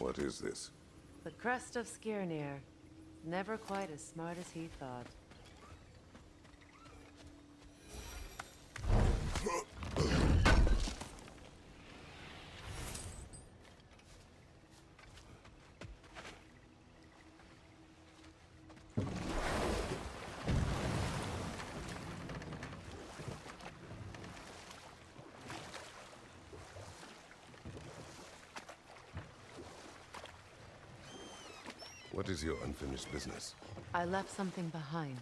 What is this? The crest of Skirnir. Never quite as smart as he thought. What is your unfinished business? I left something behind,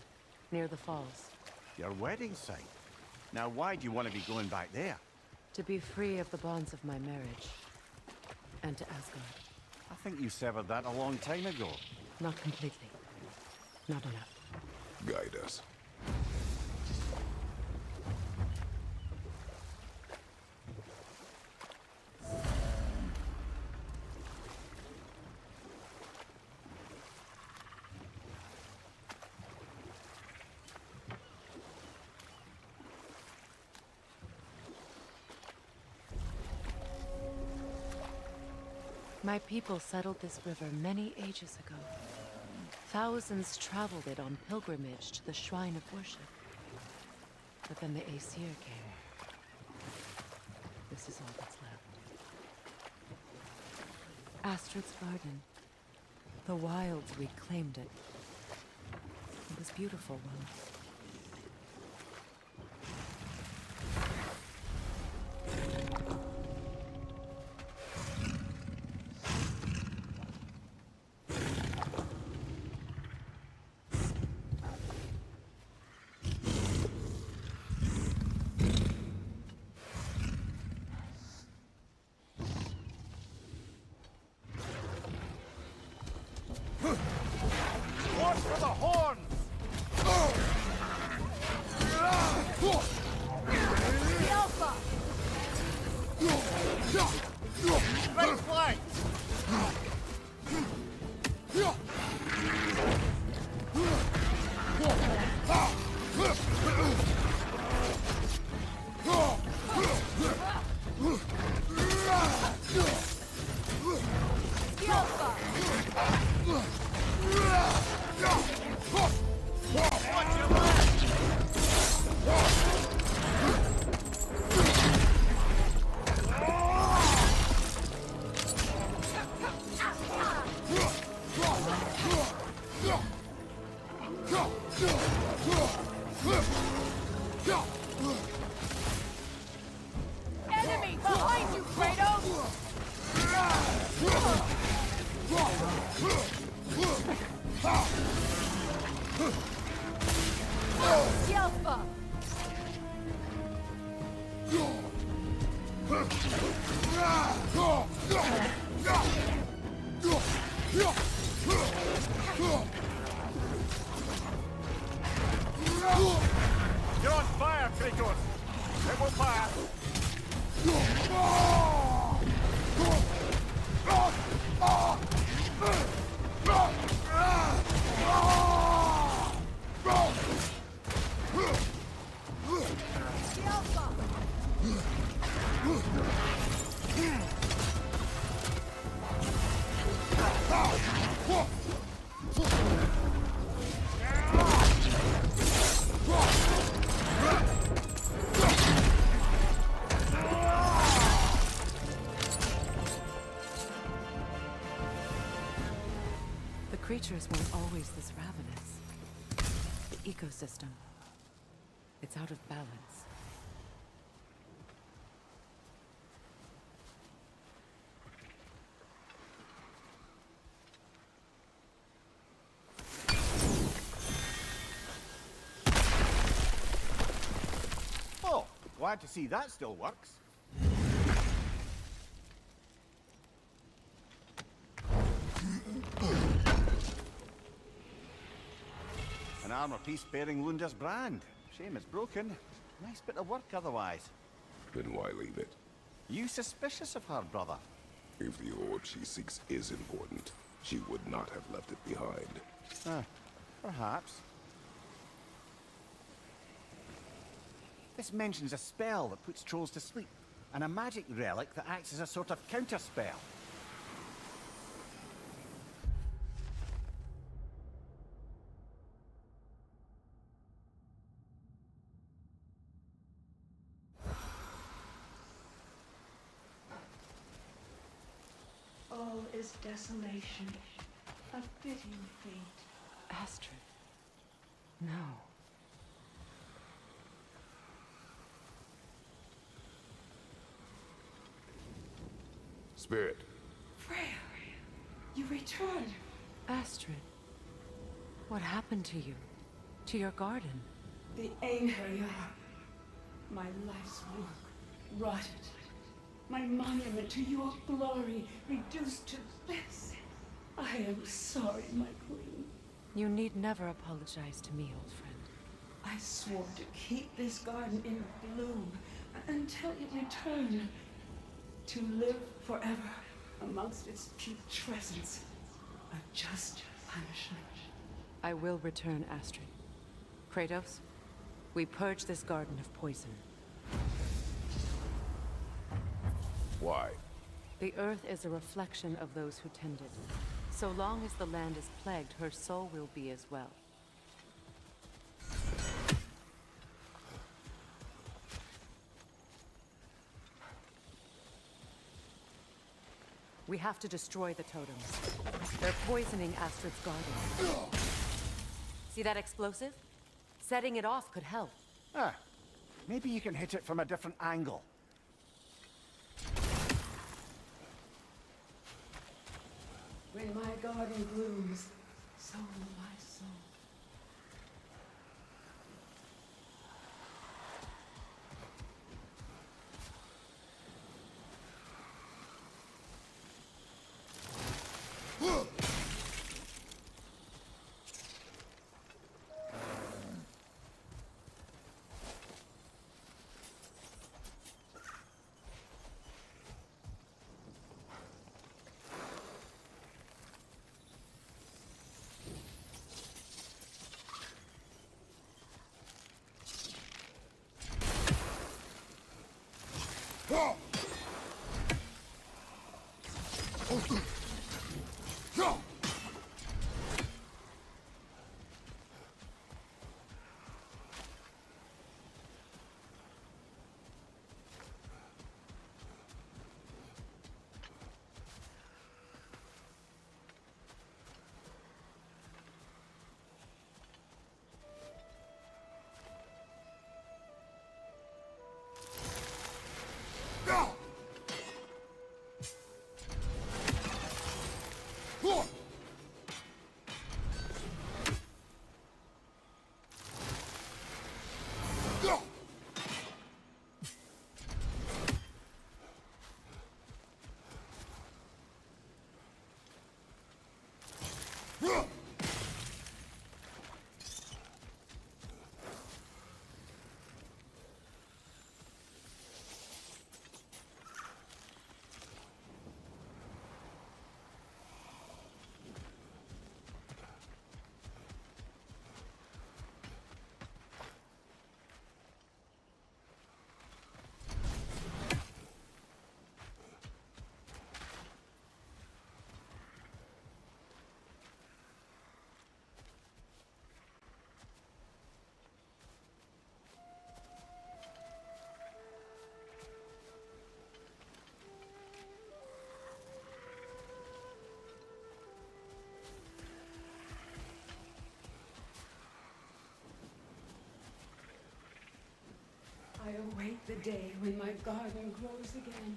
near the falls. Your wedding site. Now why do you want to be going back there? To be free of the bonds of my marriage. And to Asgard. I think you severed that a long time ago. Not completely. Not enough. Guide us. My people settled this river many ages ago. Thousands traveled it on pilgrimage to the shrine of worship. But then the Aesir came. This is all that's left. Astrid's garden. The wilds reclaimed it. It was beautiful once. Watch for the horns! The Alpha! Right flank! The Alpha! Watch your back! Enemy behind you, Kratos! Yelpa! You're on fire, Kratos! It will pass! The creatures weren't always this ravenous. The ecosystem. It's out of balance. Oh, glad to see that still works. An armor piece bearing Lunda's brand. Shame it's broken. Nice bit of work otherwise. Then why leave it? You suspicious of her, brother? If the orb she seeks is important, she would not have left it behind. Perhaps. This mentions a spell that puts trolls to sleep, and a magic relic that acts as a sort of counter spell. this desolation. A fitting fate. Astrid. No. Spirit. Freya, you returned. Astrid. What happened to you? To your garden? The anger, my life's work rotted. My monument to your glory reduced to this. I am sorry, my queen. You need never apologize to me, old friend. I swore to keep this garden in bloom until it returned. To live forever amongst its putrescence. A just punishment. I will return, Astrid. Kratos, we purge this garden of poison. Why? The earth is a reflection of those who tend it. So long as the land is plagued, her soul will be as well. We have to destroy the totems. They're poisoning Astrid's garden. See that explosive? Setting it off could help. Ah, maybe you can hit it from a different angle. When my garden blooms, so will my soul. I await the day when my garden grows again.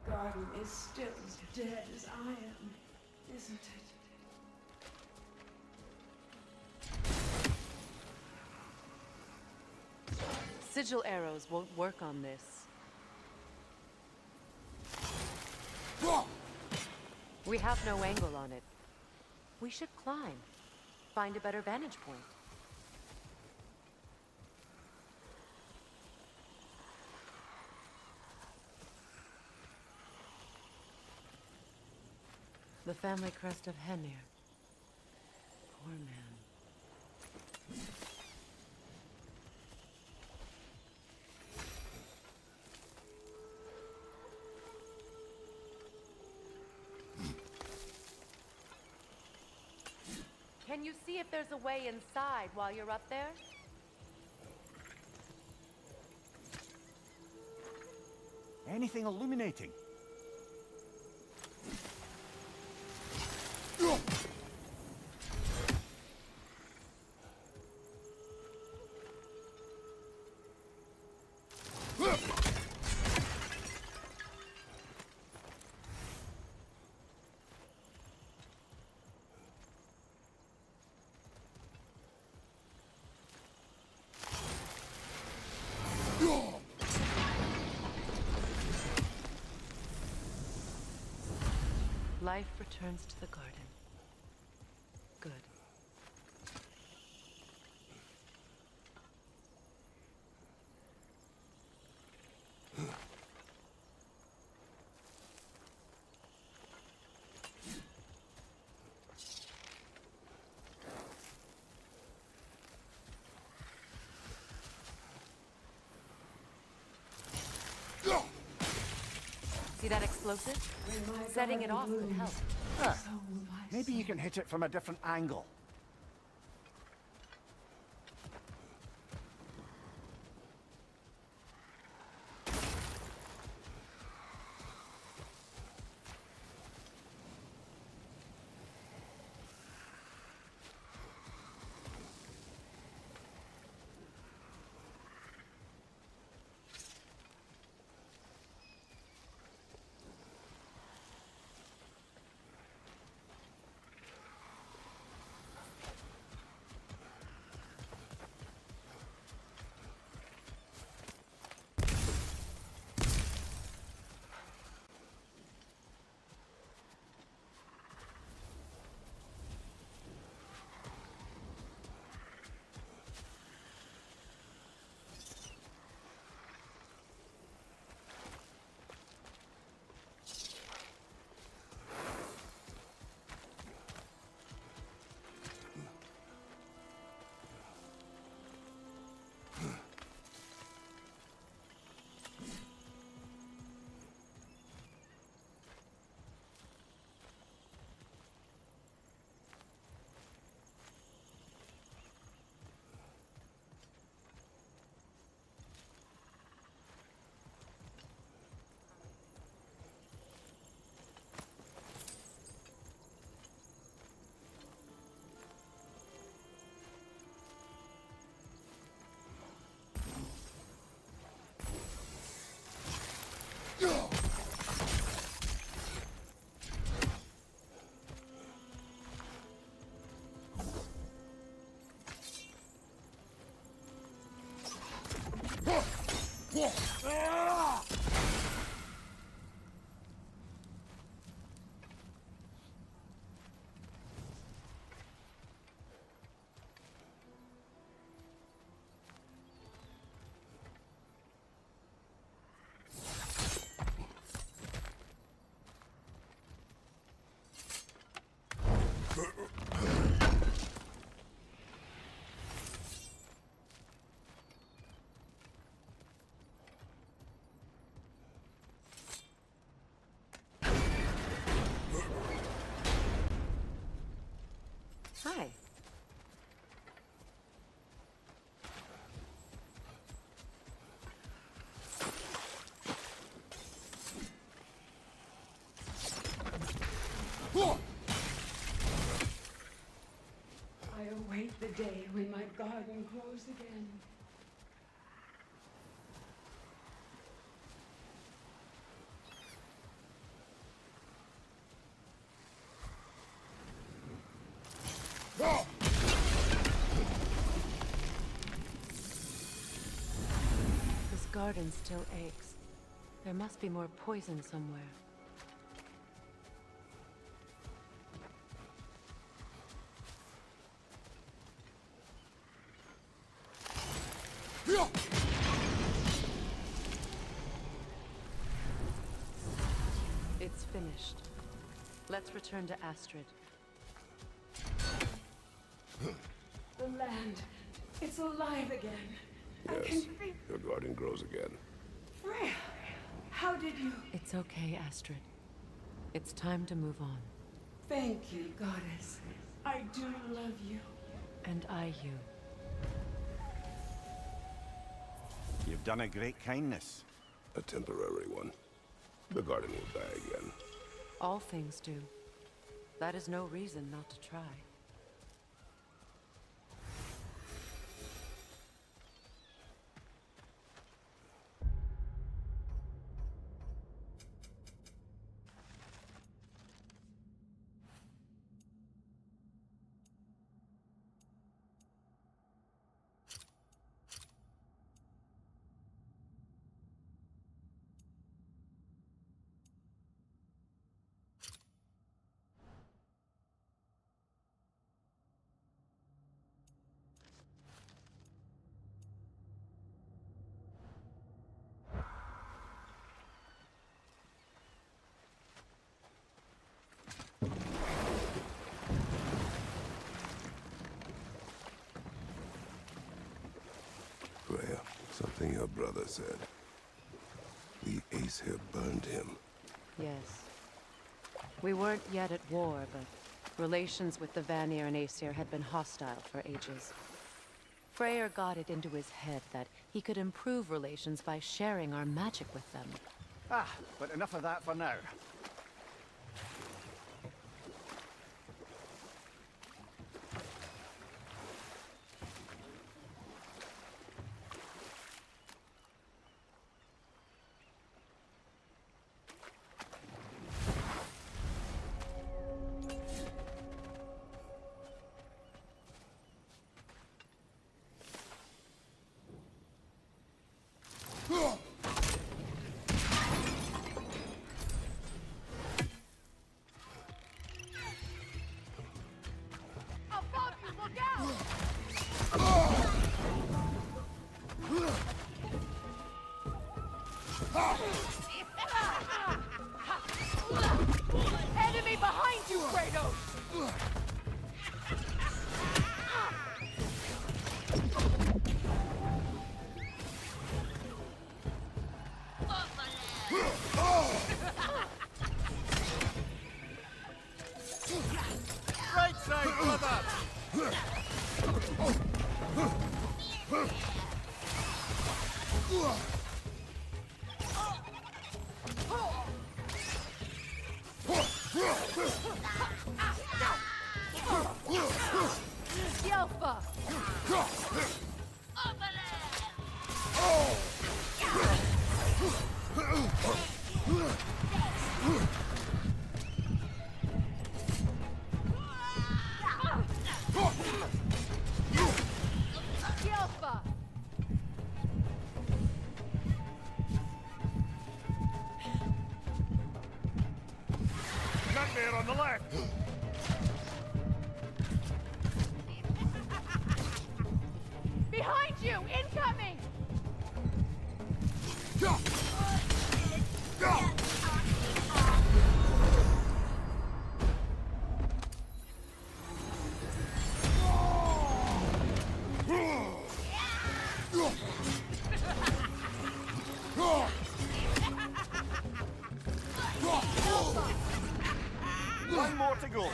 Garden is still as dead as I am, isn't it? Sigil arrows won't work on this. We have no angle on it. We should climb. Find a better vantage point. The family crest of Henir. Poor man. Can you see if there's a way inside while you're up there? Anything illuminating? Life returns to the garden. Good. See that explosive? Setting it off could help. Huh. Maybe you can hit it from a different angle. Hi. I await the day when my garden grows again. This garden still aches. There must be more poison somewhere. It's finished. Let's return to Astrid. The land, it's alive again. I Yes, can feel... your garden grows again. Freya, how did you... It's okay, Astrid. It's time to move on. Thank you, goddess. I do love you. And I you. You've done a great kindness. A temporary one. The garden will die again. All things do. That is no reason not to try. Freya, something your brother said. The Aesir burned him. Yes. We weren't yet at war, but relations with the Vanir and Aesir had been hostile for ages. Freyr got it into his head that he could improve relations by sharing our magic with them. Ah, but enough of that for now. Enemy behind you, Kratos! Right side, brother! Yelfa! Yelfa! Nightmare on the left! Behind you! Incoming! One more to go.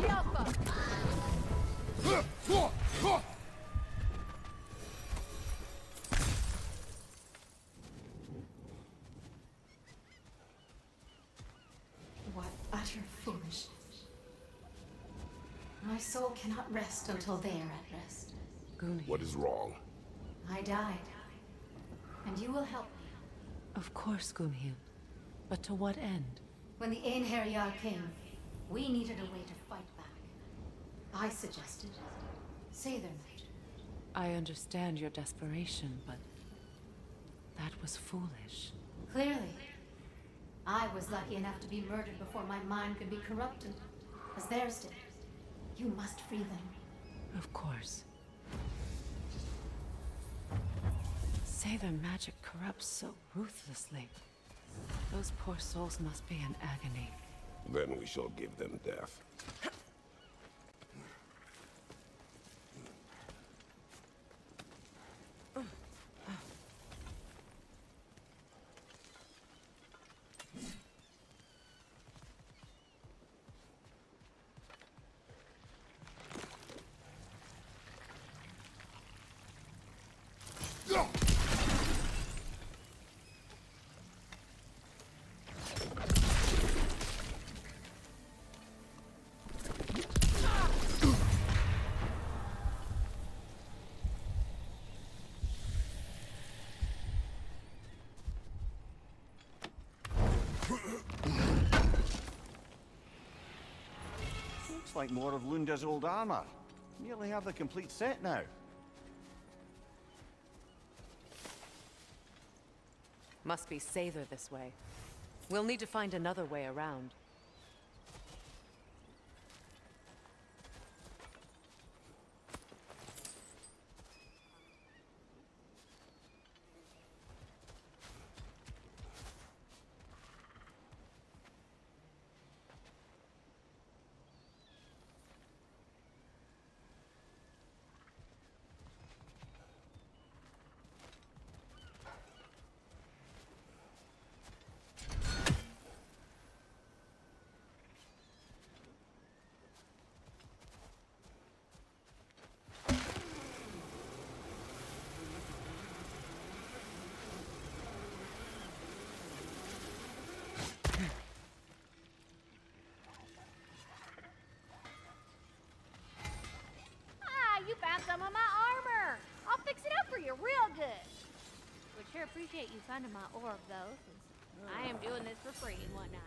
Alpha! What utter foolishness. My soul cannot rest until they are at rest. Gunhild. What is wrong? I died. And you will help me. Of course, Gunhild. But to what end? When the Einherjar came, we needed a way to fight back. I suggested Sathernight. I understand your desperation, but that was foolish. Clearly. I was lucky enough to be murdered before my mind could be corrupted, as theirs did. You must free them. Of course. Say their magic corrupts so ruthlessly. Those poor souls must be in agony. Then we shall give them death. Looks like more of Lunda's old armor. Nearly have the complete set now. Must be Sather this way. We'll need to find another way around. You found some of my armor! I'll fix it up for you real good! Would sure appreciate you finding my orb, though, since I am doing this for free and whatnot.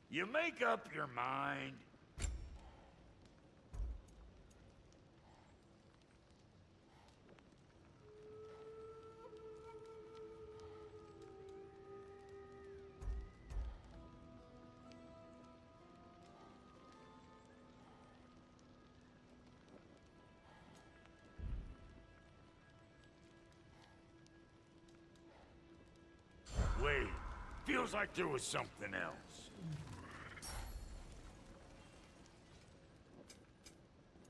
You make up your mind. Wait, feels like there was something else.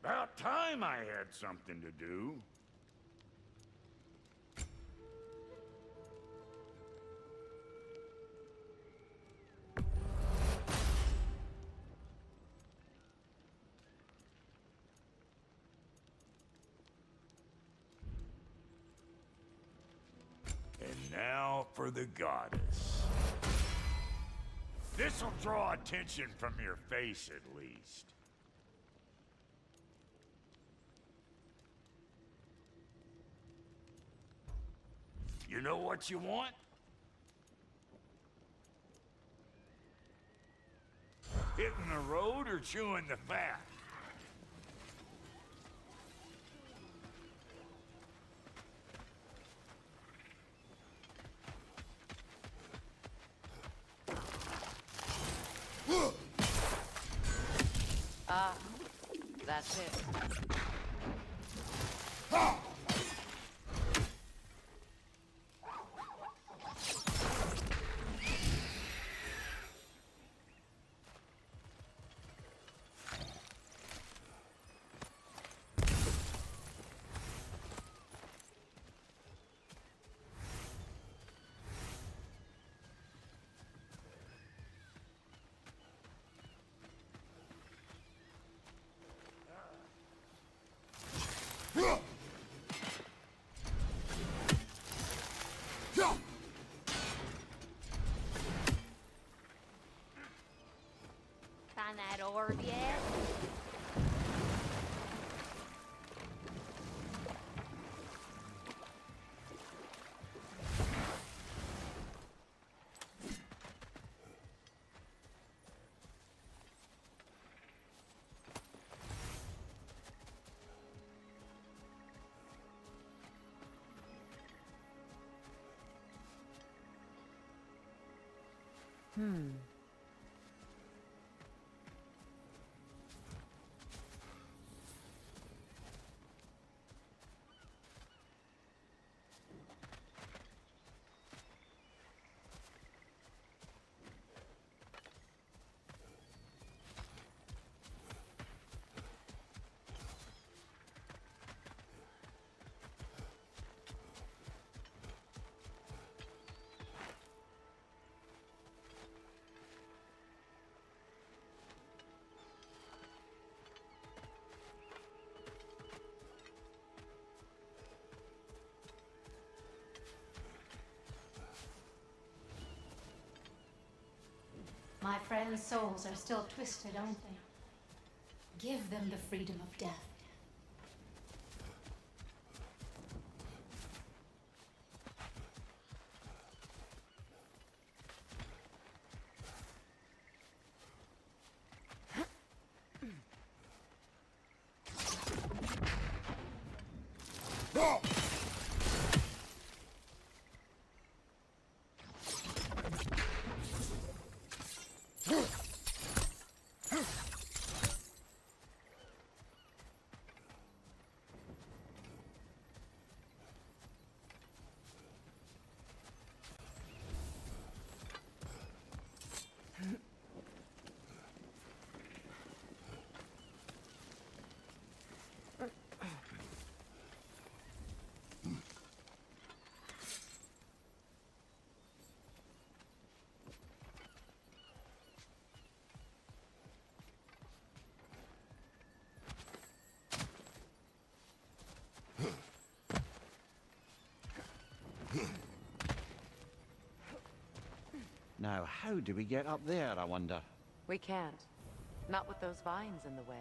About time I had something to do. And now for the goddess. This'll draw attention from your face, at least. You know what you want? Hitting the road or chewing the fat? Ah, that's it. Find that orb yet? My friends' souls are still twisted, aren't they? Give them the freedom of death. Now, how do we get up there, I wonder? We can't. Not with those vines in the way.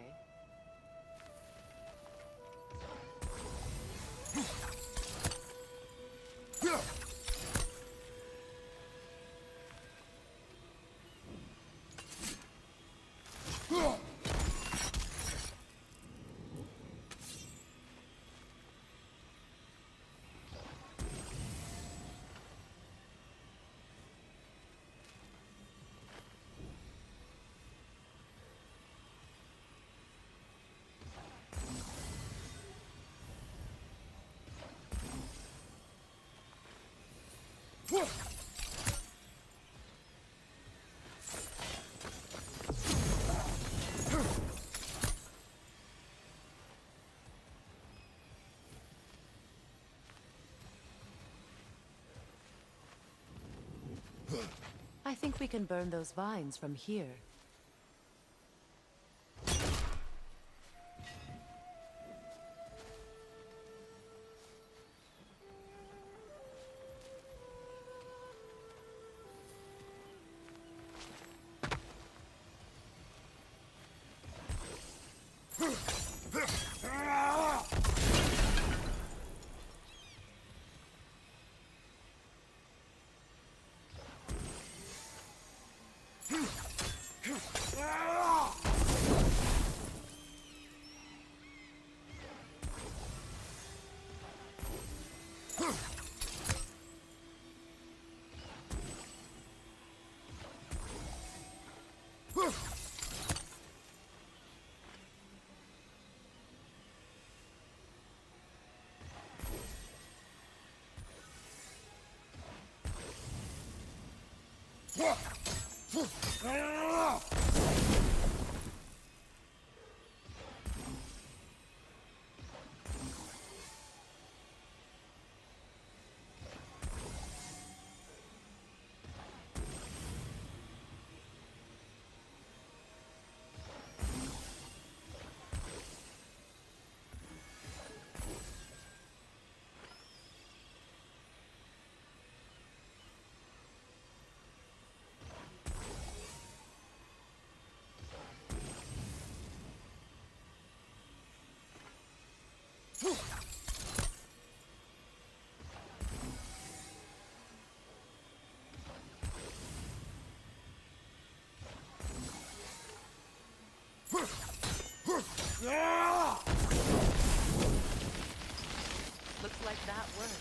I think we can burn those vines from here. Looks like that worked.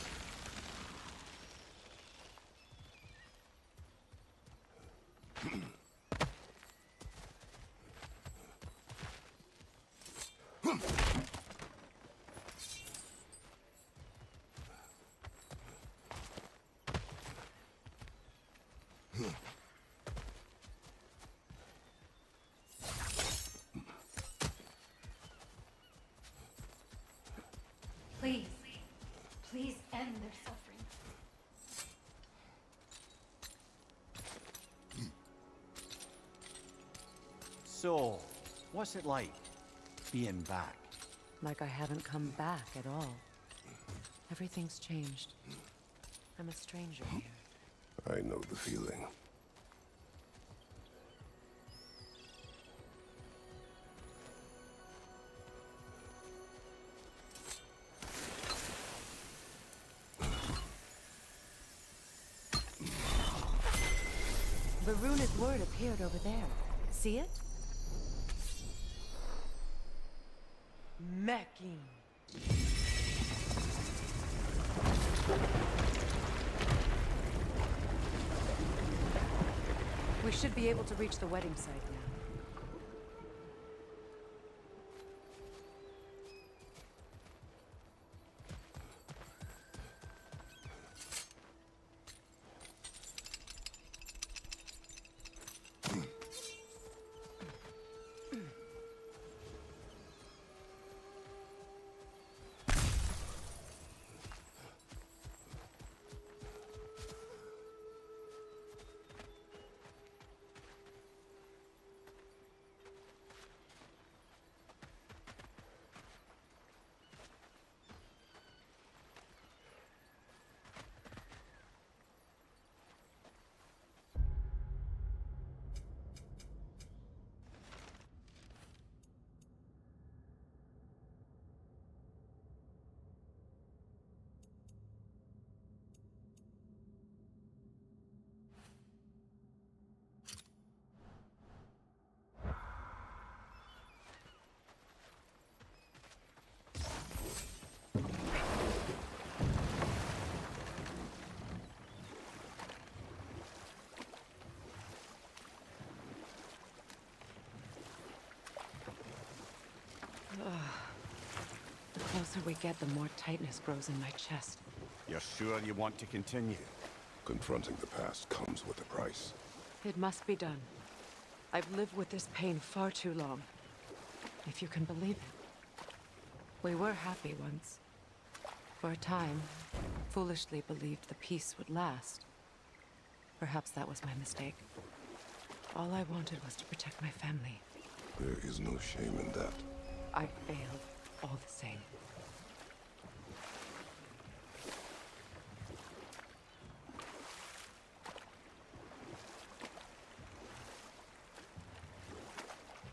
Please, please end their suffering. So, what's it like, being back? Like I haven't come back at all. Everything's changed. I'm a stranger here. I know the feeling. The runic word appeared over there. See it? Mecking. We should be able to reach the wedding site now. The closer we get, the more tightness grows in my chest. You're sure you want to continue? Confronting the past comes with a price. It must be done. I've lived with this pain far too long. If you can believe it. We were happy once. For a time, foolishly believed the peace would last. Perhaps that was my mistake. All I wanted was to protect my family. There is no shame in that. I failed, all the same.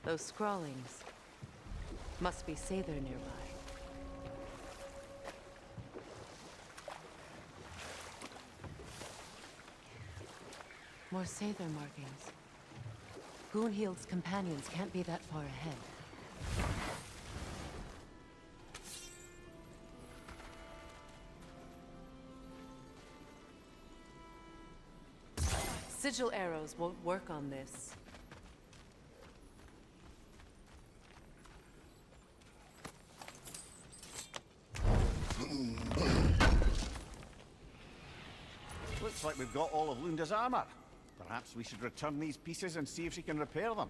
Those scrawlings must be Sather nearby. More Sather markings. Goonhield's companions can't be that far ahead. Sigil arrows won't work on this. Looks like we've got all of Lunda's armor. Perhaps we should return these pieces and see if she can repair them.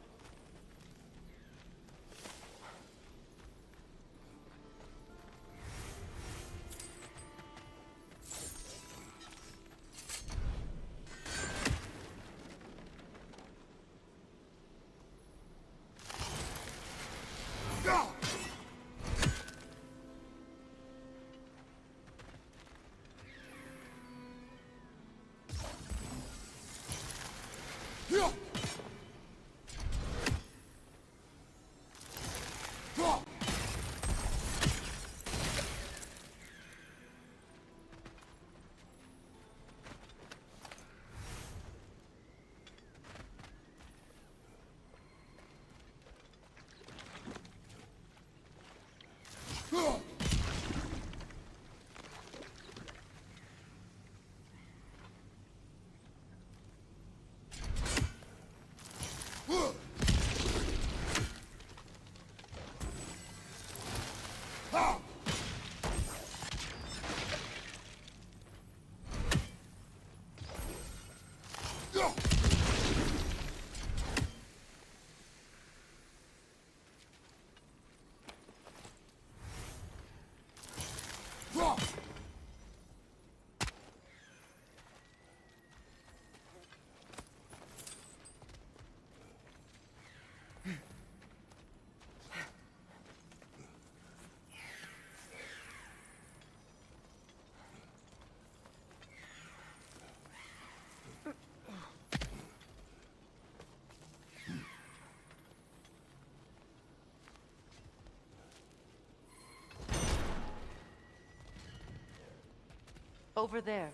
Over there.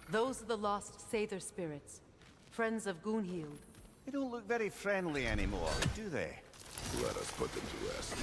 Those are the lost Sather spirits. Friends of Gunhild. They don't look very friendly anymore, do they? Let us put them to rest.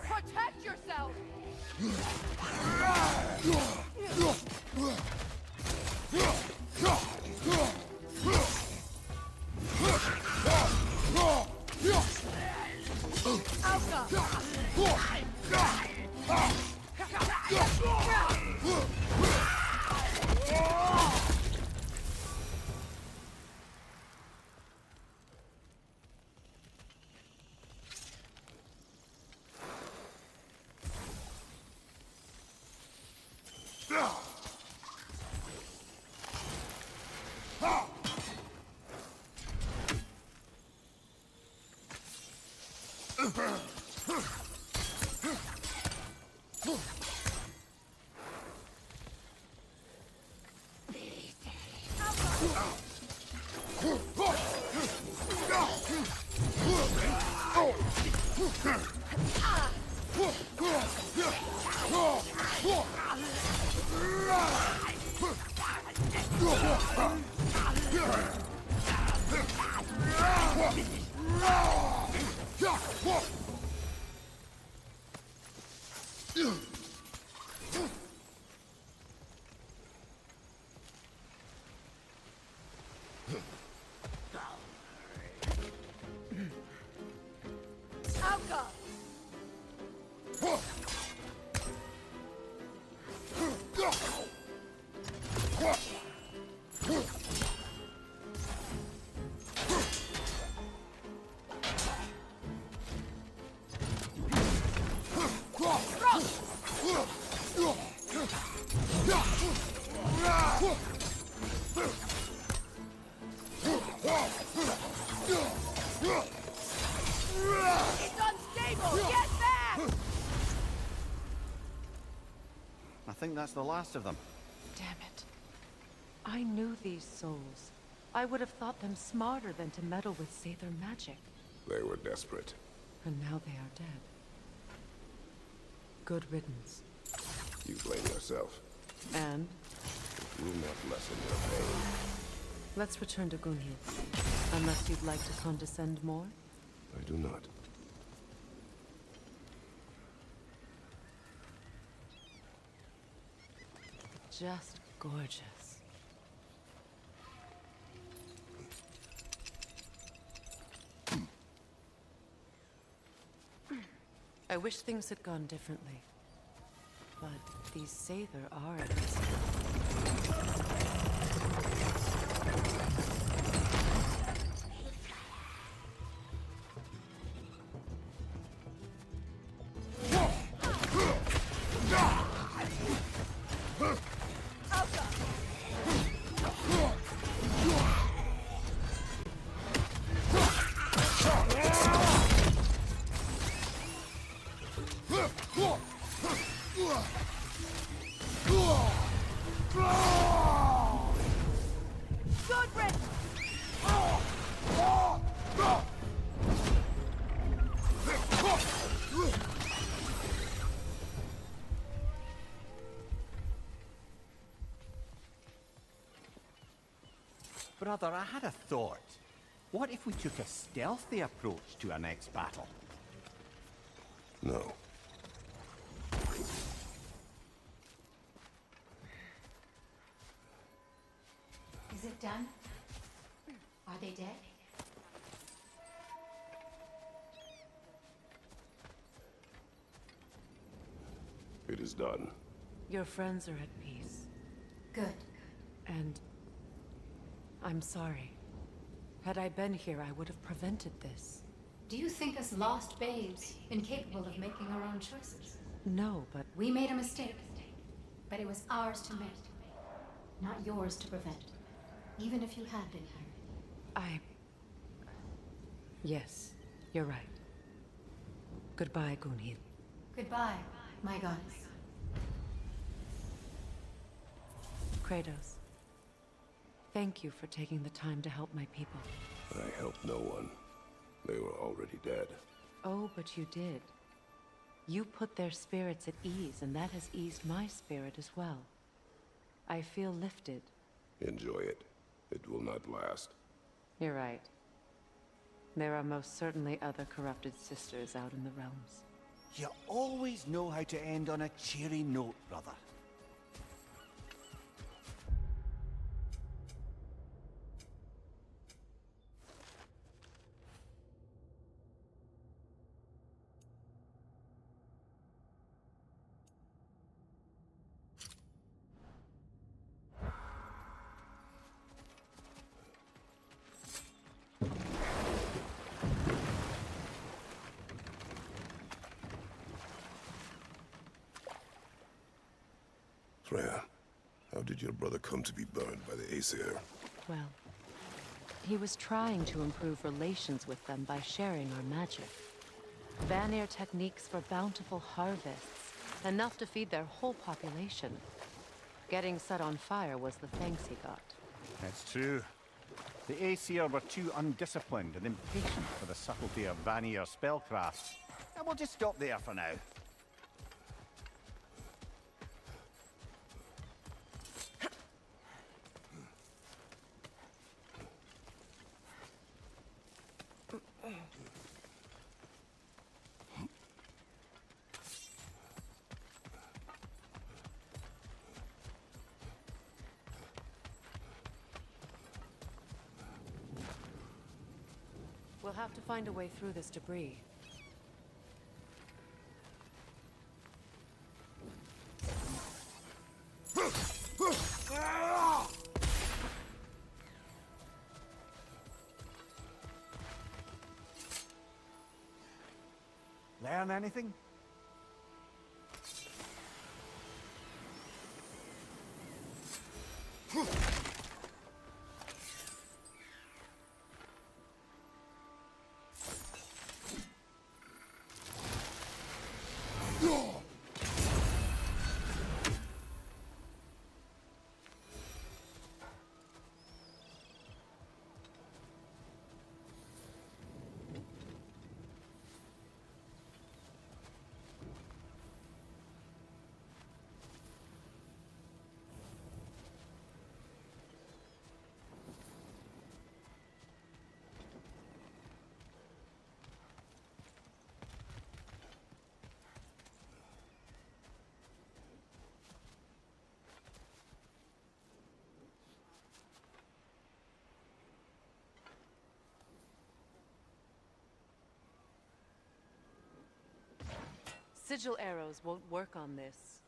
Protect yourself! Outcome! It's unstable! Get back! I think that's the last of them. Damn it. I knew these souls. I would have thought them smarter than to meddle with Sather magic. They were desperate. And now they are dead. Good riddance. You blame yourself. And It will not lessen your pain. let's return to Gunhild. Unless you'd like to condescend more? I do not. Just gorgeous. I wish things had gone differently. But these Sather are invincible. Good riddance! Brother, I had a thought. What if we took a stealthy approach to our next battle? No. Is it done? Are they dead? It is done. Your friends are at peace. Good. And I'm sorry. Had I been here, I would have prevented this. Do you think us lost babes, incapable of making our own choices? No, but We made a mistake, but it was ours to make, not yours to prevent. Even if you had been here. Yes, you're right. Goodbye, Gunhild. Goodbye, my goddess. Kratos. Thank you for taking the time to help my people. I helped no one. They were already dead. Oh, but you did. You put their spirits at ease, and that has eased my spirit as well. I feel lifted. Enjoy it. It will not last. You're right. There are most certainly other corrupted sisters out in the realms. You always know how to end on a cheery note, brother. Freya, how did your brother come to be burned by the Aesir? Well, he was trying to improve relations with them by sharing our magic. Vanir techniques for bountiful harvests, enough to feed their whole population. Getting set on fire was the thanks he got. That's true. The Aesir were too undisciplined and impatient for the subtlety of Vanir spellcraft. And we'll just stop there for now. We'll have to find a way through this debris. Learn anything? Sigil arrows won't work on this.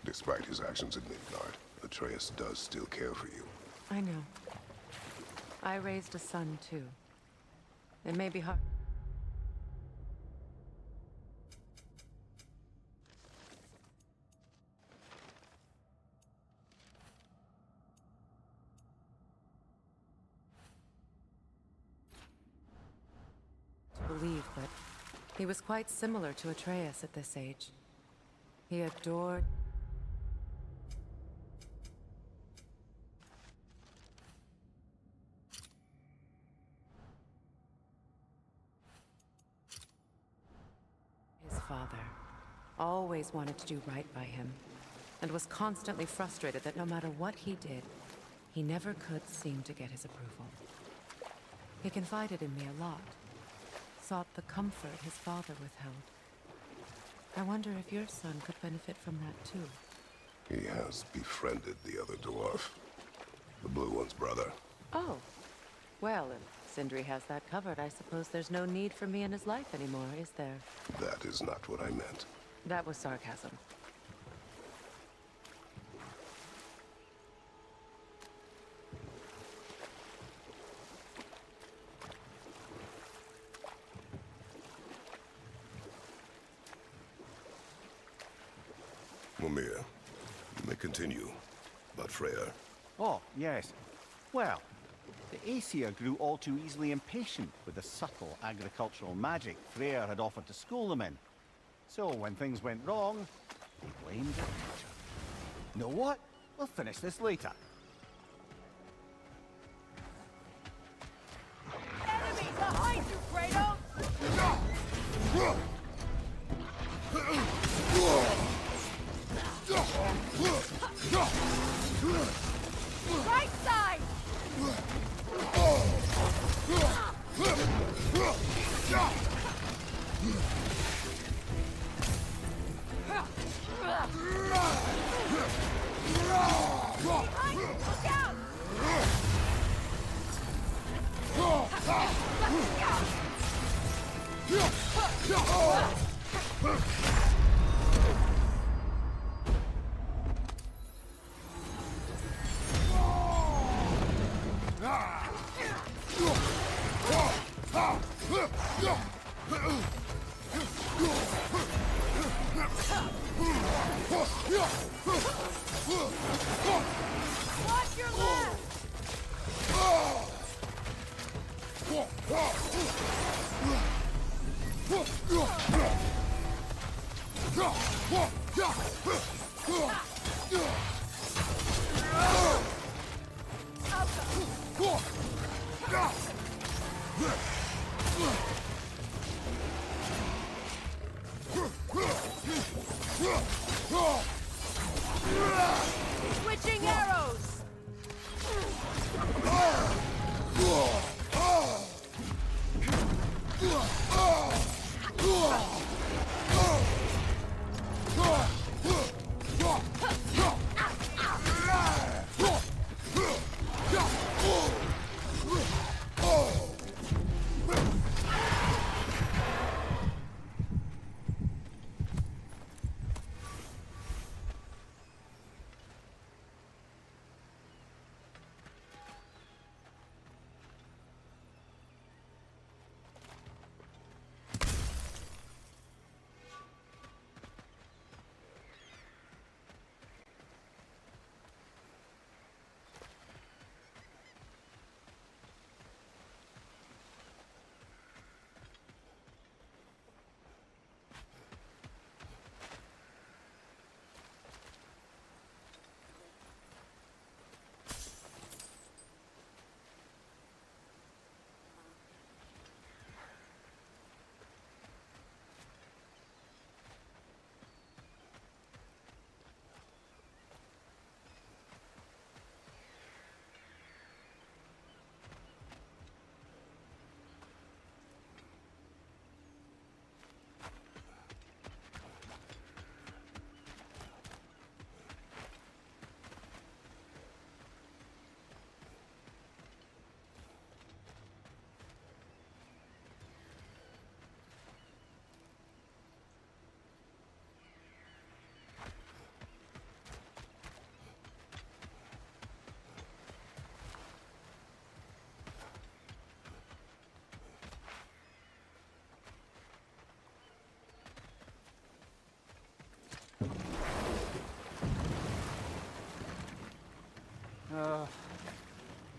Despite his actions in Midgard, the Atreus does still care for you. I know. I raised a son, too. It may be hard. To believe, but he was quite similar to Atreus at this age. He adored... his father. Always wanted to do right by him, and was constantly frustrated that no matter what he did, he never could seem to get his approval. He confided in me a lot, sought the comfort his father withheld. I wonder if your son could benefit from that too. He has befriended the other dwarf. The blue one's brother. Oh. Well, if Sindri has that covered, I suppose there's no need for me in his life anymore, is there? That is not what I meant. That was sarcasm. Mimir, you may continue. But Freya, Oh, yes. Well, the Aesir grew all too easily impatient with the subtle agricultural magic Freyr had offered to school them in. So when things went wrong, they blamed the teacher. You know what? We'll finish this later. Enemies behind you, Kratos! Right side! Behind you, look out! Watch your left!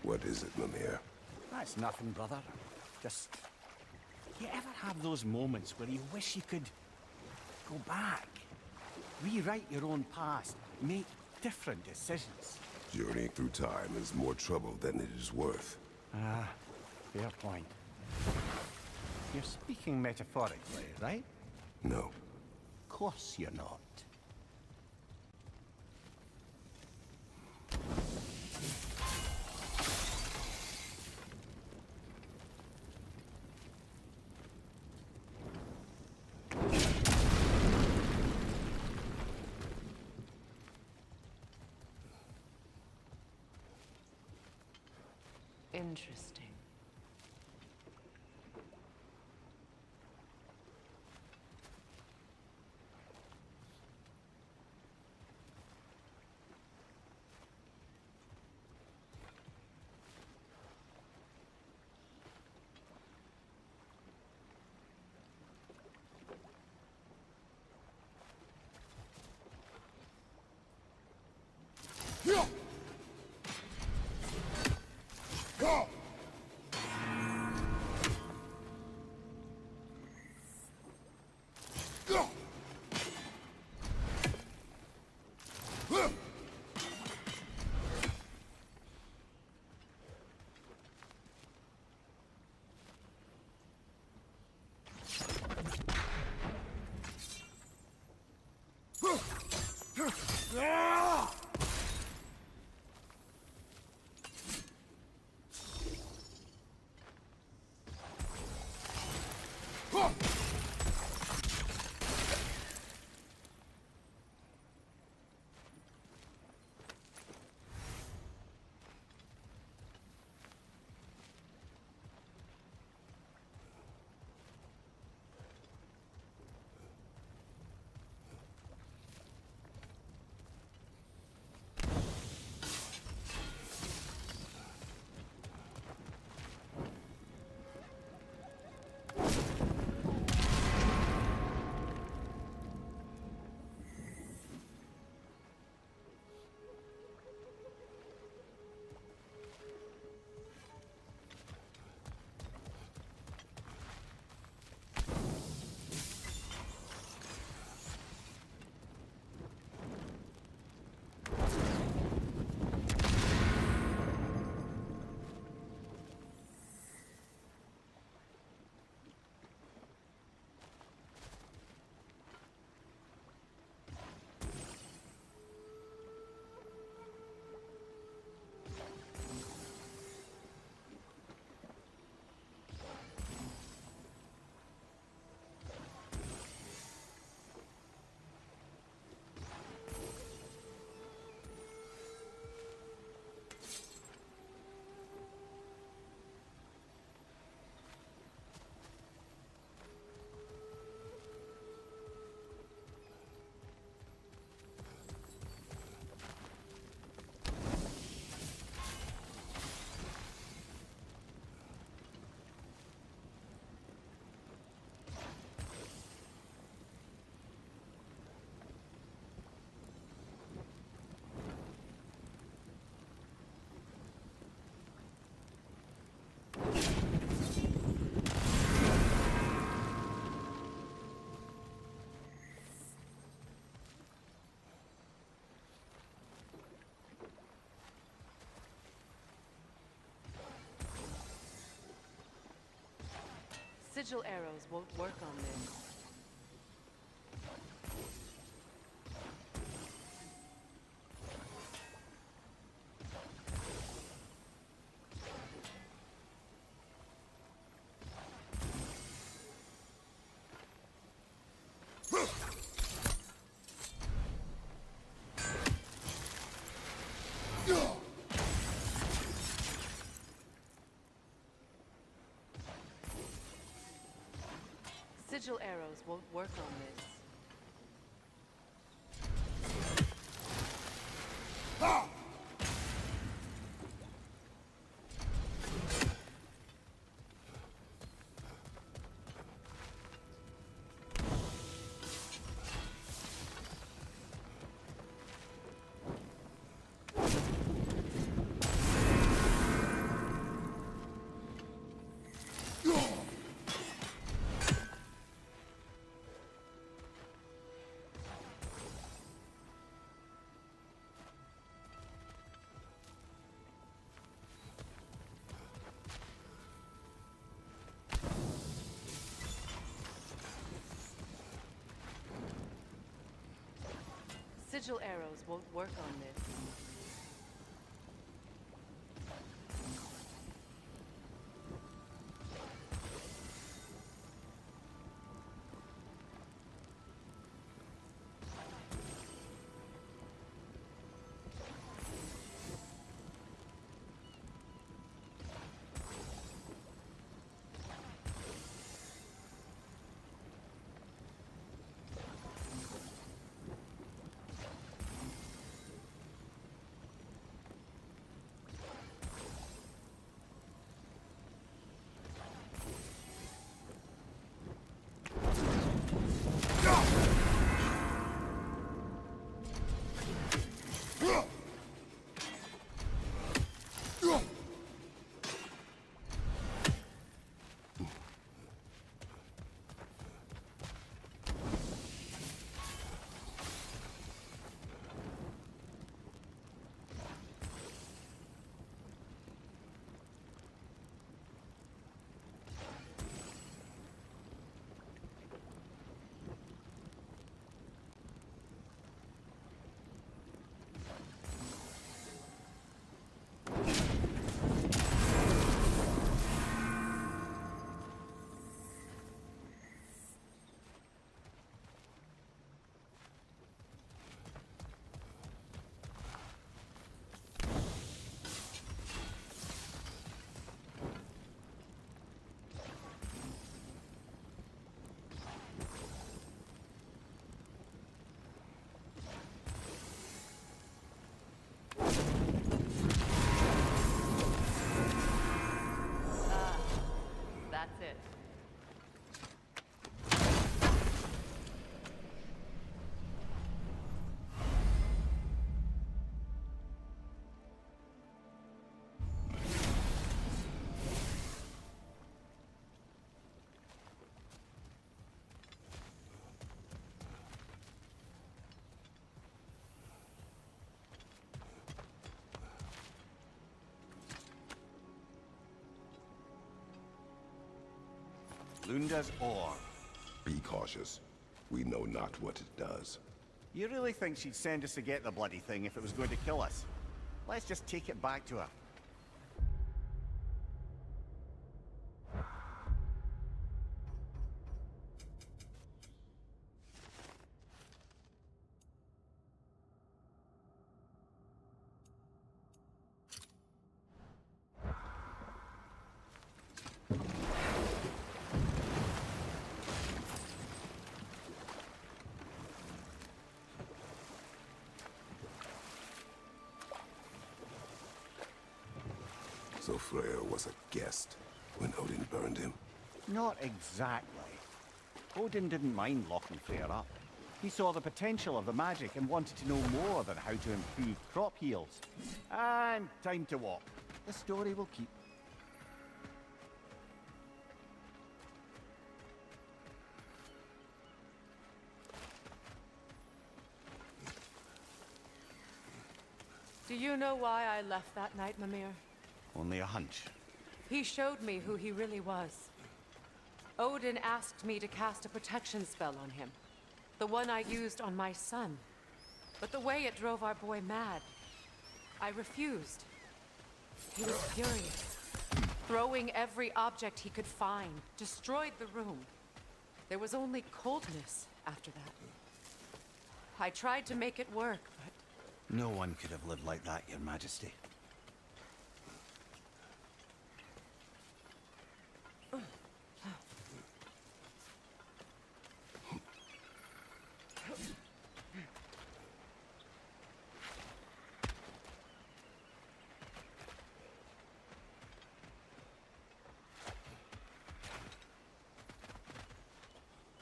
What is it, Mimir? That's nothing, brother. Just... You ever have those moments where you wish you could go back? Rewrite your own past, make different decisions? Journeying through time is more trouble than it is worth. Ah, fair point. You're speaking metaphorically, right? No. Of course you're not. Interesting. Sigil arrows won't work on this. Sigil arrows won't work on this. sigil arrows won't work on this. That's it. Lunda's ore. Be cautious. We know not what it does. You really think she'd send us to get the bloody thing if it was going to kill us? Let's just take it back to her. So Freyr was a guest when Odin burned him? Not exactly. Odin didn't mind locking Freyr up. He saw the potential of the magic and wanted to know more than how to improve crop yields. And time to walk. The story will keep. Do you know why I left that night, Mimir? Only a hunch. He showed me who he really was. Odin asked me to cast a protection spell on him. The one I used on my son. But the way it drove our boy mad, I refused. He was furious, throwing every object he could find, destroyed the room. There was only coldness after that. I tried to make it work, but... No one could have lived like that, Your Majesty.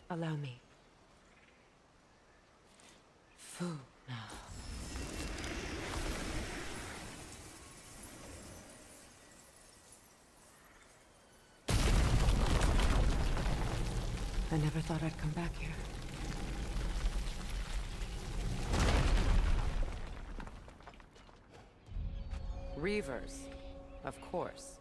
Allow me. Fu now. I never thought I'd come back here. Reavers, of course.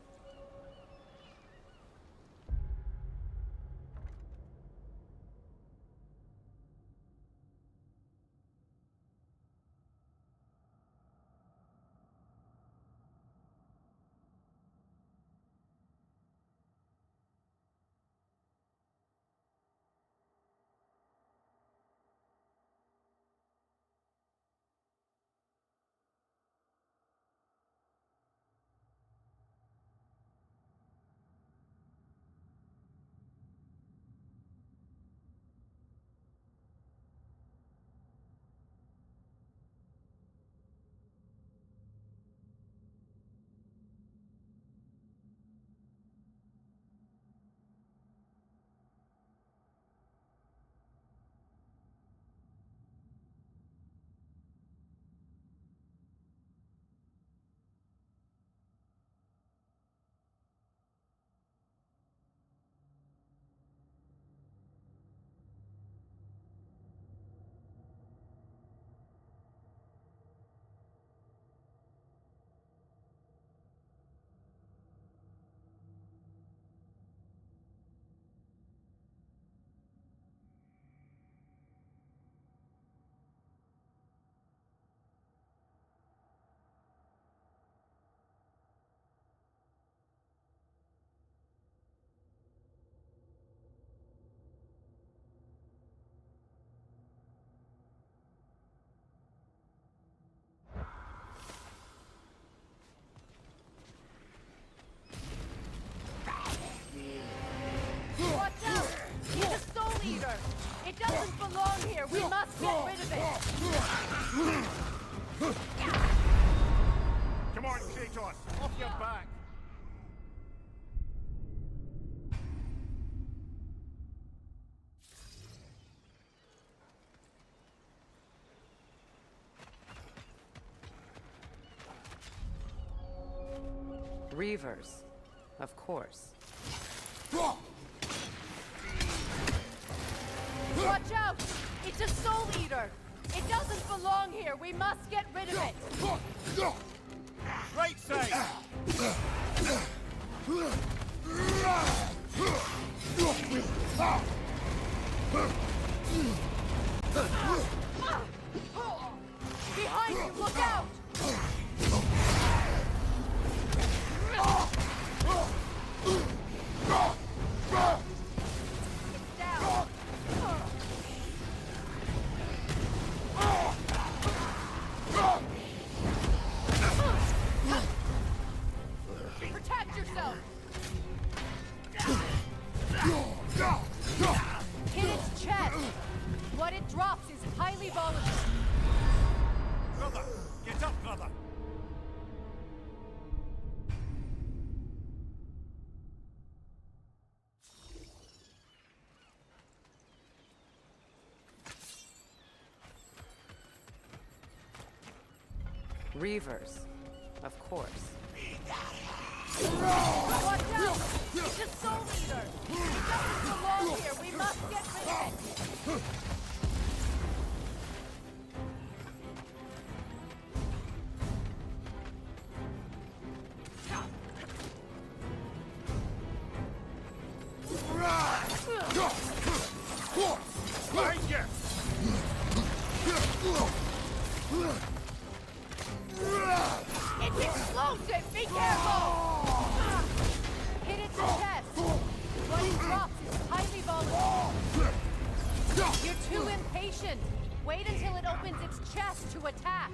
across! Off your back! Reavers, of course. Watch out! It's a soul eater! It doesn't belong here! We must get rid of it! Right side! Behind you! Look out! Down! Protect yourself! Hit its chest! What it drops is highly volatile. Brother! Get up, brother! Reavers, of course. Watch out! It's a soul eater! It doesn't belong here! We must get rid of it! Behind you! It's explosive! Be careful! Hit its chest! What it drops is highly volatile. You're too impatient! Wait until it opens its chest to attack!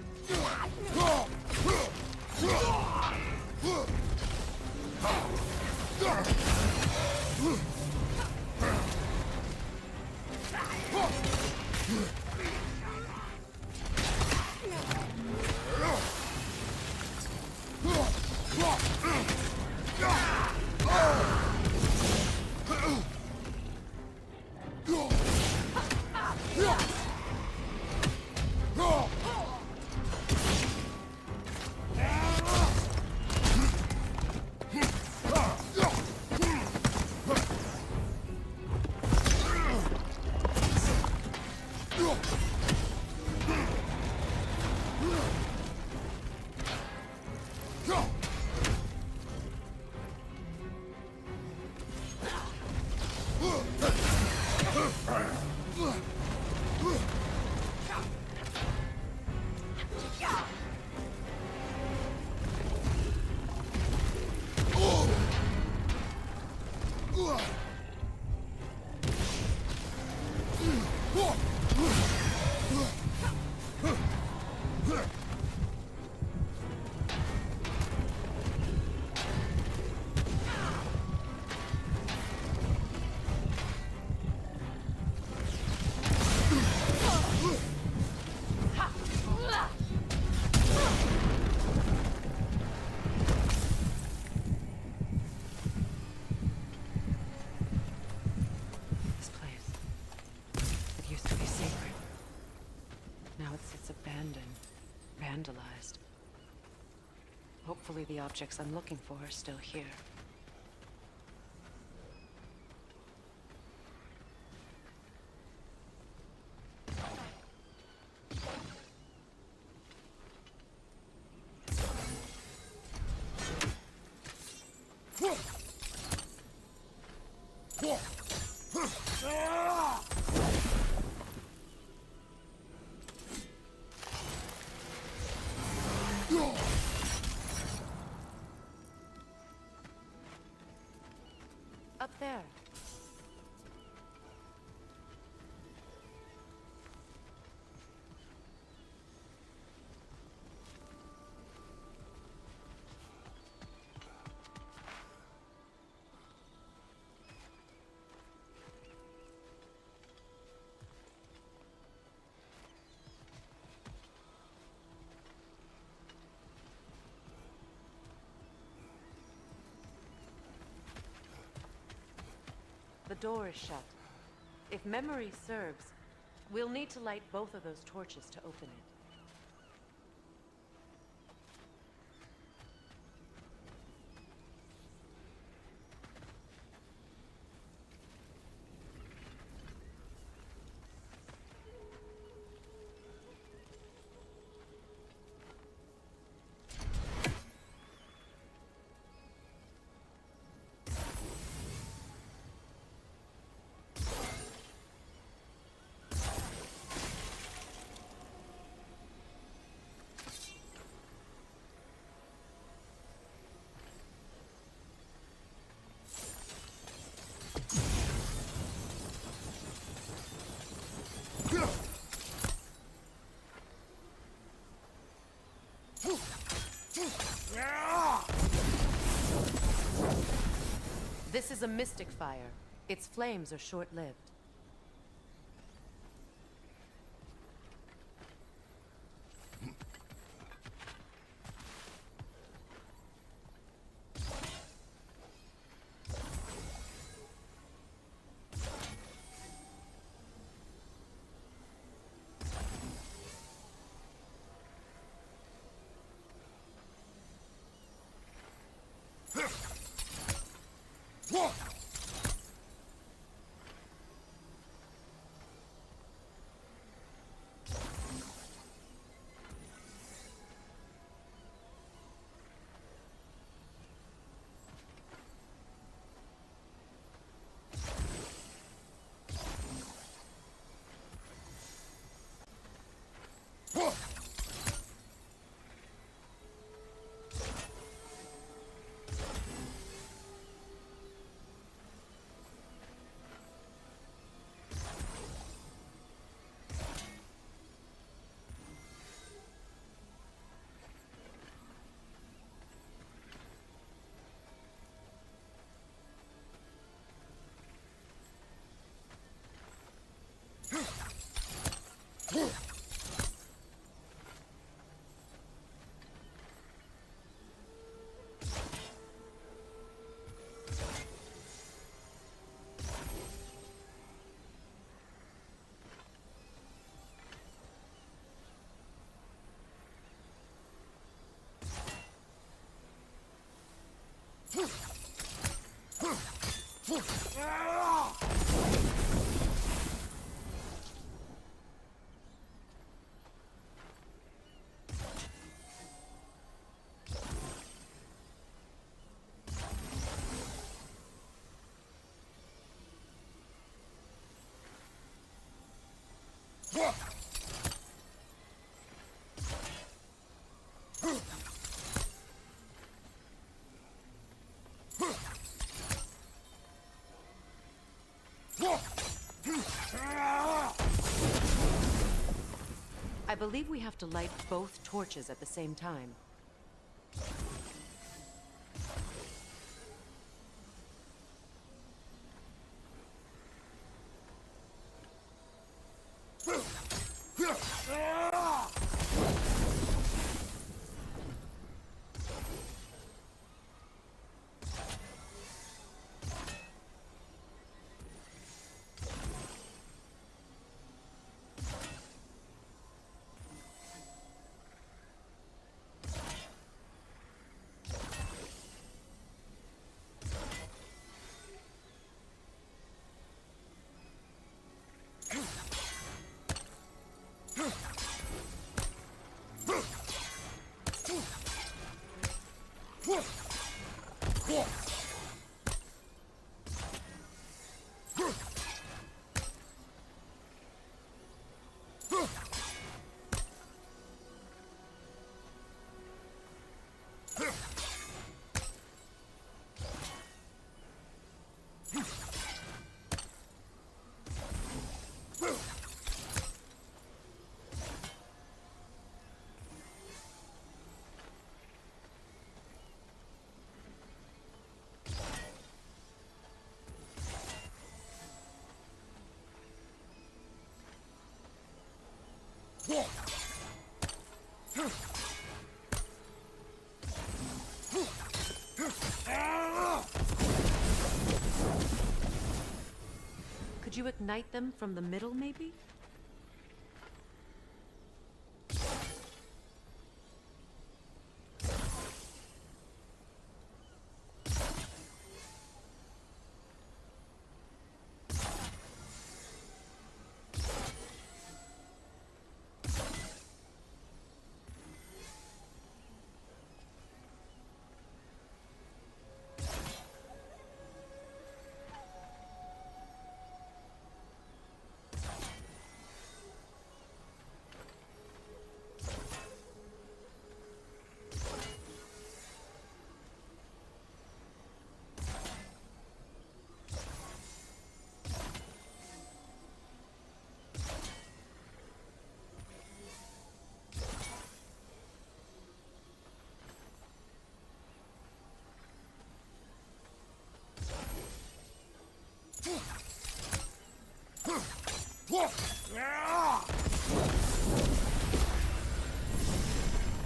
This place. It used to be sacred. Now it sits abandoned, vandalized. Hopefully the objects I'm looking for are still here. Up there. door is shut. If memory serves, we'll need to light both of those torches to open it. This is a mystic fire. Its flames are short-lived. I believe we have to light both torches at the same time. Could you ignite them from the middle, maybe?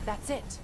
That's it.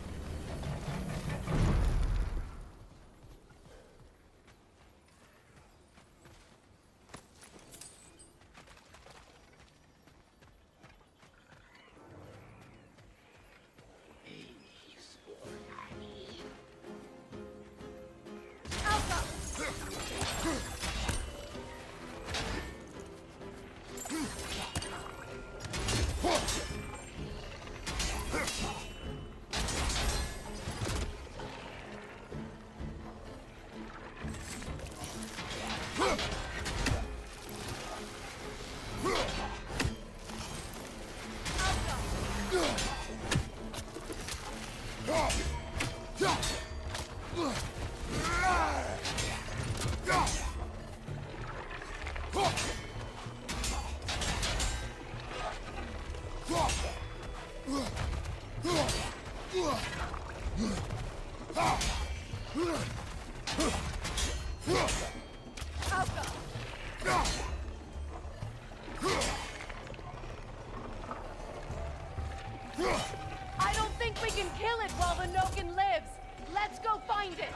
I don't think we can kill it while the Noken lives. Let's go find it.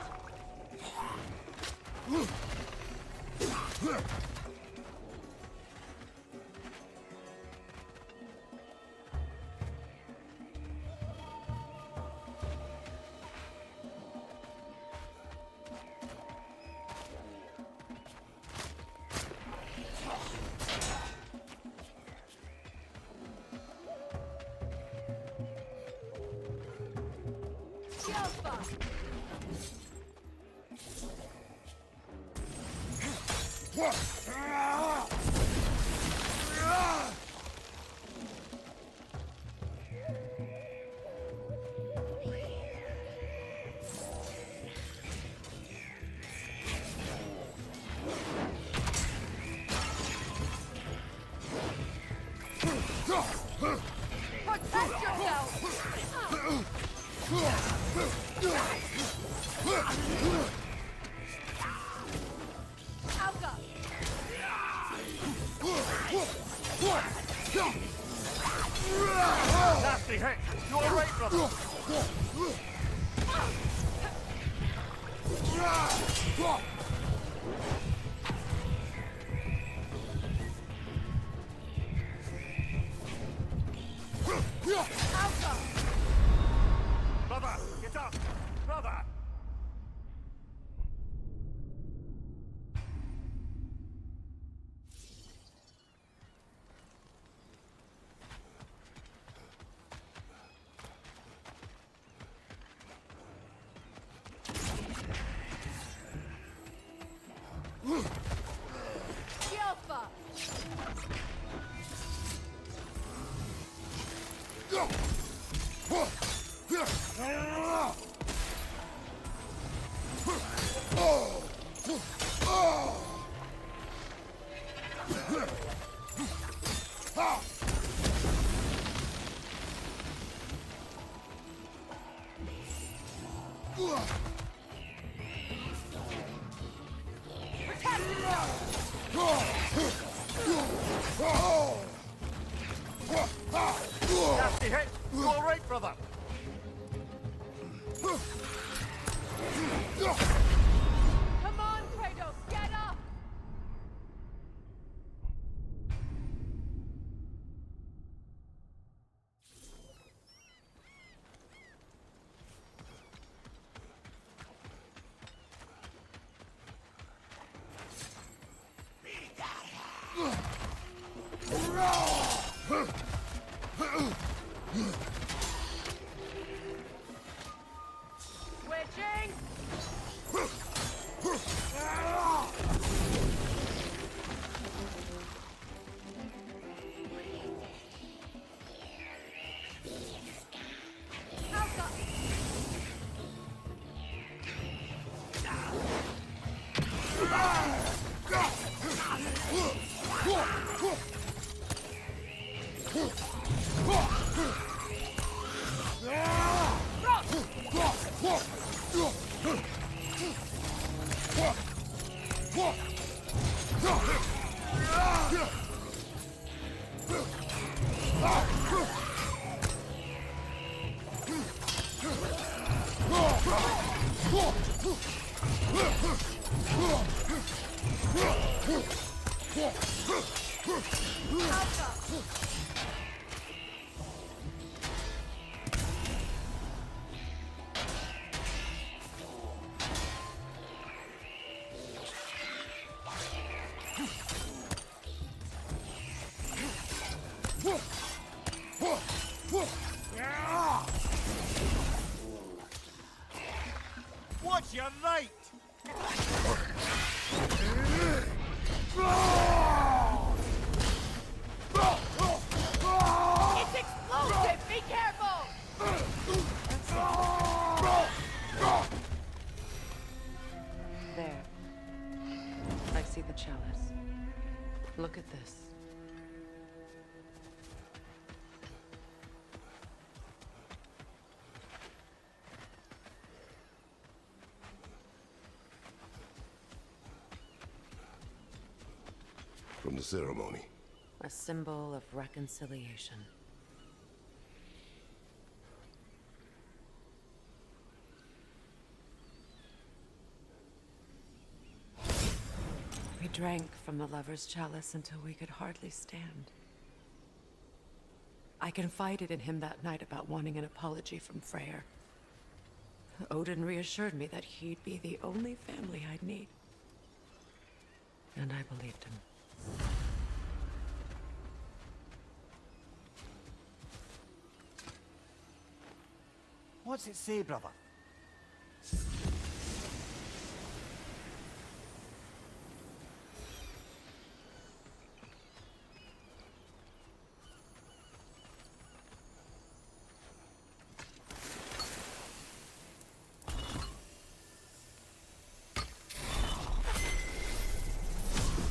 Protect yourself! Alka! Nasty hit! You alright, brother? Brother, get up! Brother! Alpha! Nasty hit! You alright, brother? Come on, Kratos, get up! What's your right? It's explosive! Be careful! There. I see the chalice. Look at this. From the ceremony. A symbol of reconciliation. We drank from the lover's chalice until we could hardly stand. I confided in him that night about wanting an apology from Freyr. Odin reassured me that he'd be the only family I'd need. And I believed him. What's it say, brother?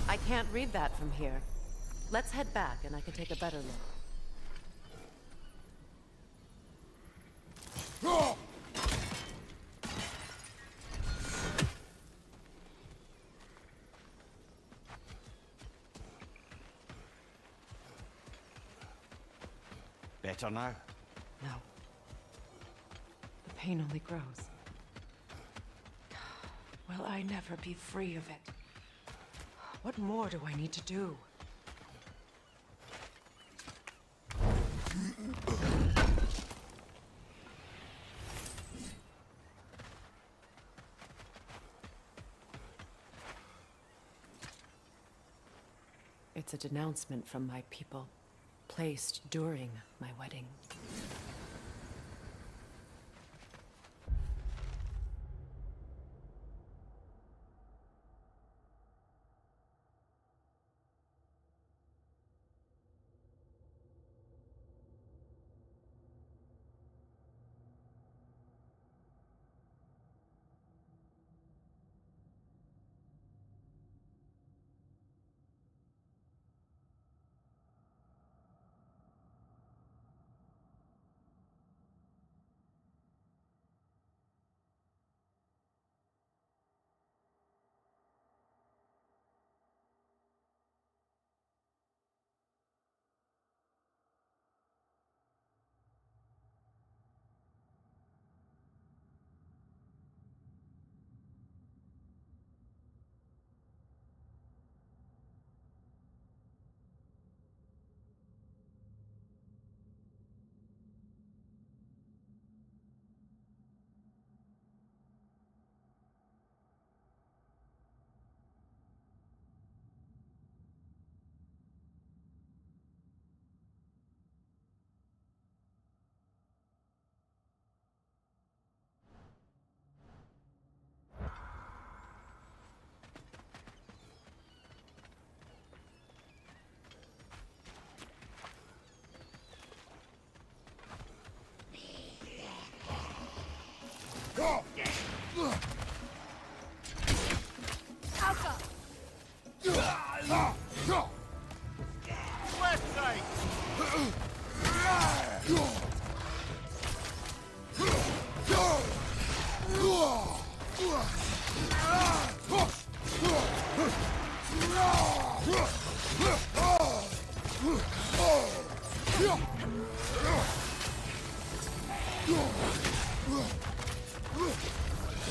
I can't read that from here. Let's head back and I can take a better look. Better now? No. The pain only grows. Will I never be free of it? What more do I need to do? It's a denouncement from my people, placed during my wedding.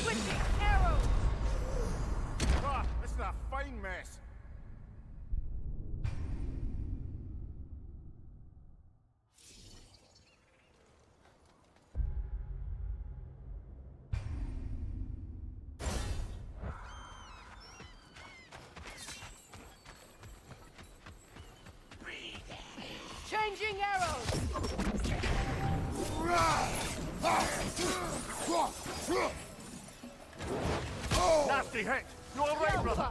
Switching arrows! Ah, this is a fine mess. Changing arrows! Nasty hit. You all right, brother?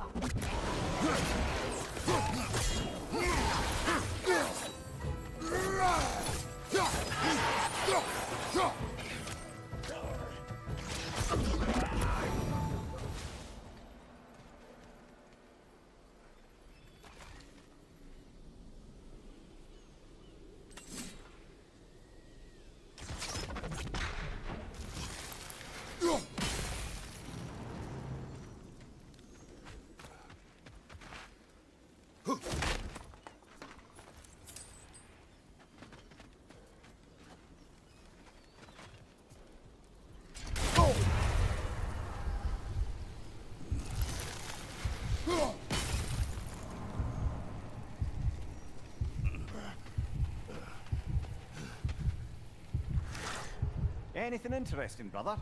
Anything interesting, brother?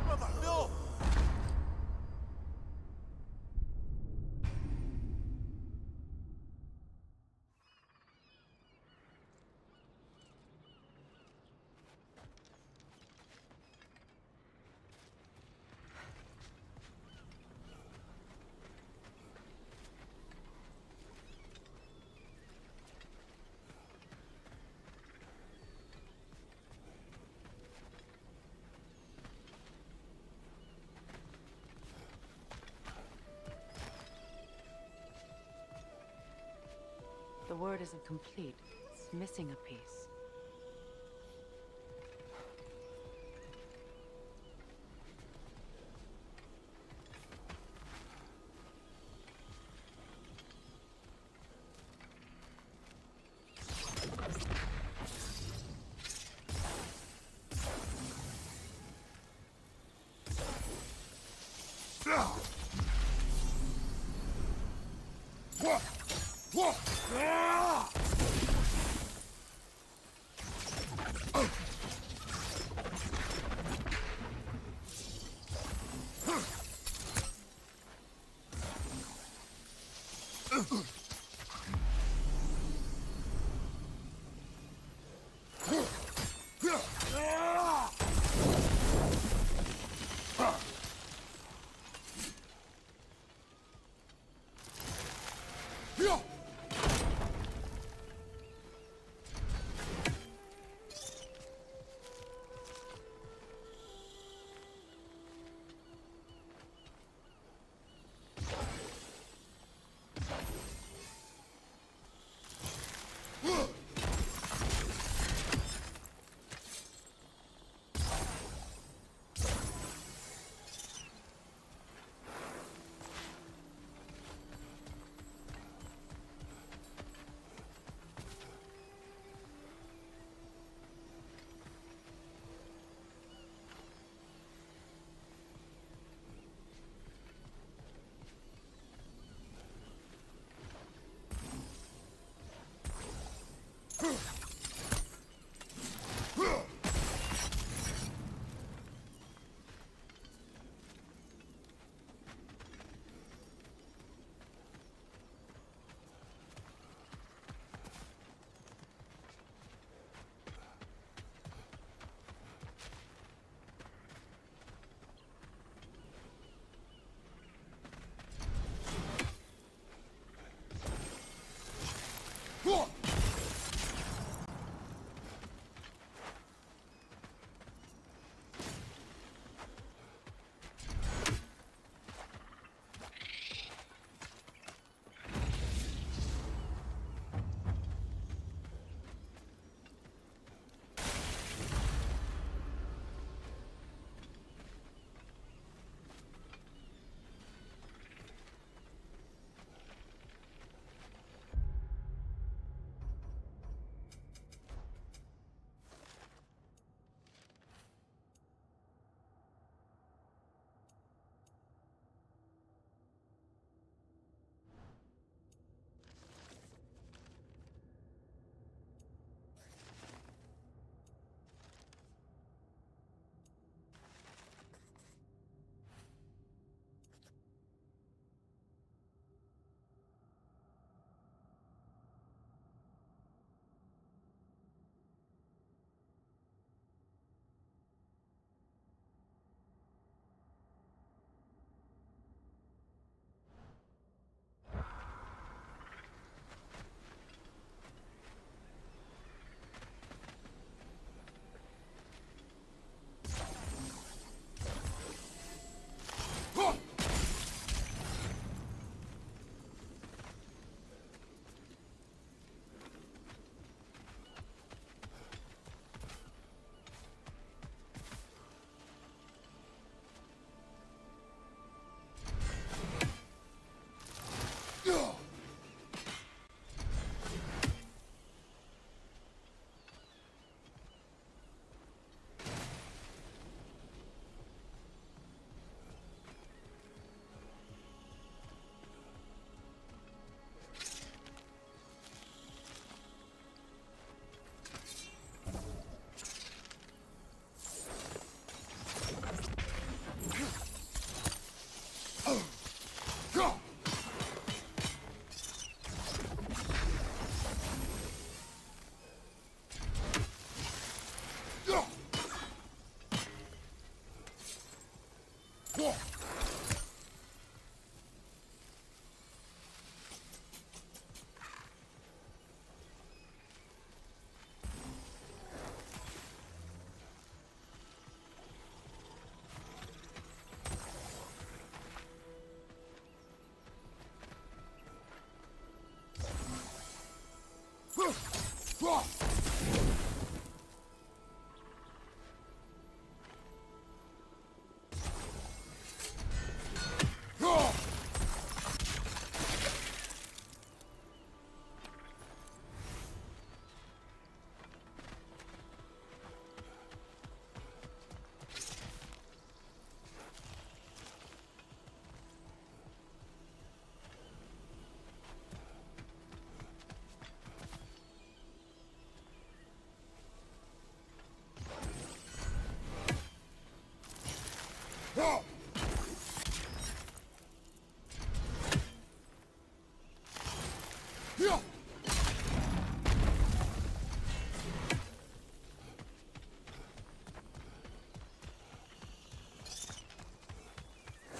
Brother, no! The word isn't complete. It's missing a piece.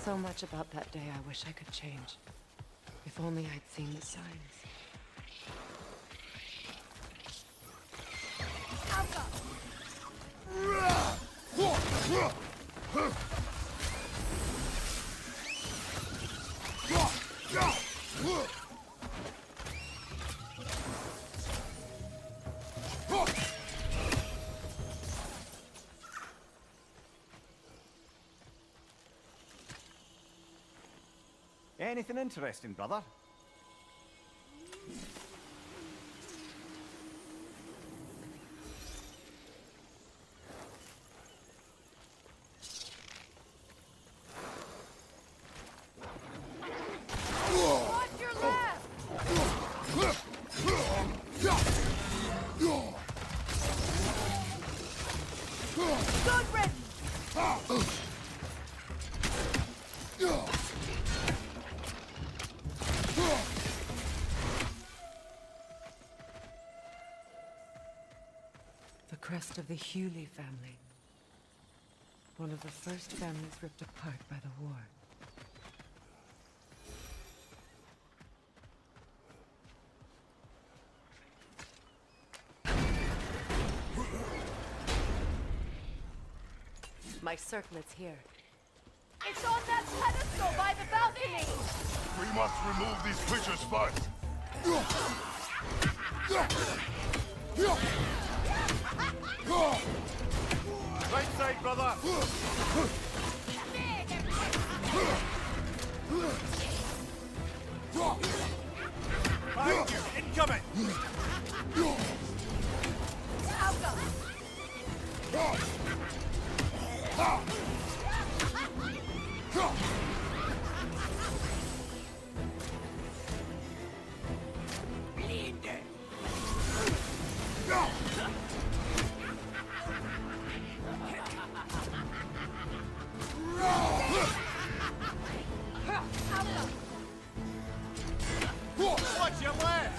So much about that day I wish I could change. If only I'd seen the signs. Anything interesting, brother? Watch your left! Good riddance! The crest of the Hewley family. One of the first families ripped apart by the war. My circlet's here. It's on that pedestal by the balcony! We must remove these creatures first. Right side, brother! Behind you! Incoming! Watch your left!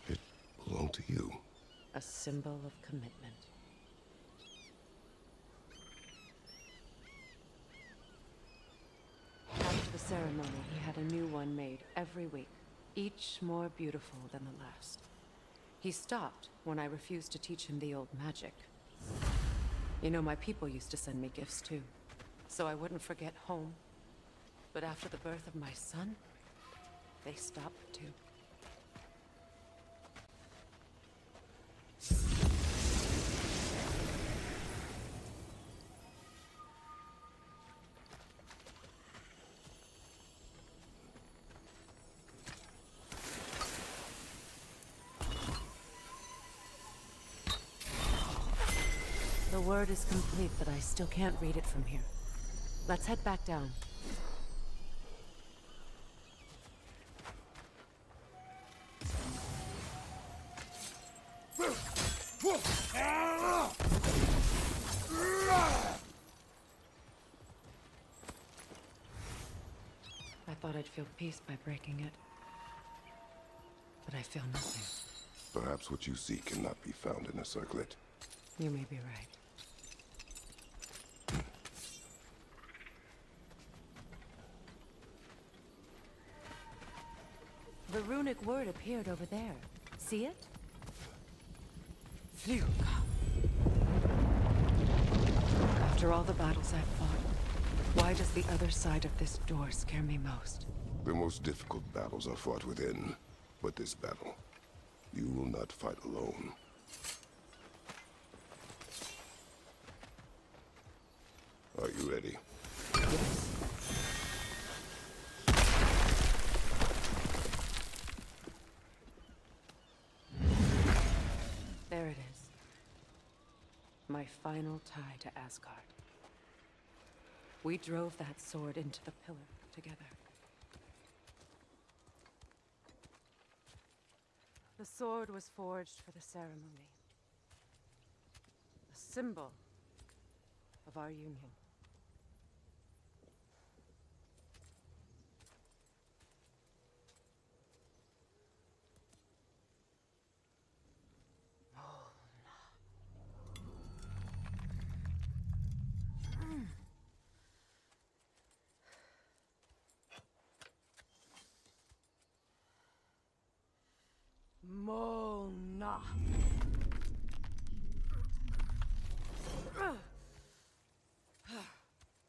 It belonged to you. A symbol of commitment. After the ceremony, he had a new one made every week, each more beautiful than the last. He stopped when I refused to teach him the old magic. You know, my people used to send me gifts too, so I wouldn't forget home. But after the birth of my son, they stopped too. The word is complete, but I still can't read it from here. Let's head back down. I thought I'd feel peace by breaking it. But I feel nothing. Perhaps what you seek cannot be found in a circlet. You may be right. The runic word appeared over there. See it? Fluga. After all the battles I've fought, why does the other side of this door scare me most? The most difficult battles are fought within. But this battle, you will not fight alone. Are you ready? Yes. There it is. My final tie to Asgard. We drove that sword into the pillar together. The sword was forged for the ceremony. A symbol of our union. Mona.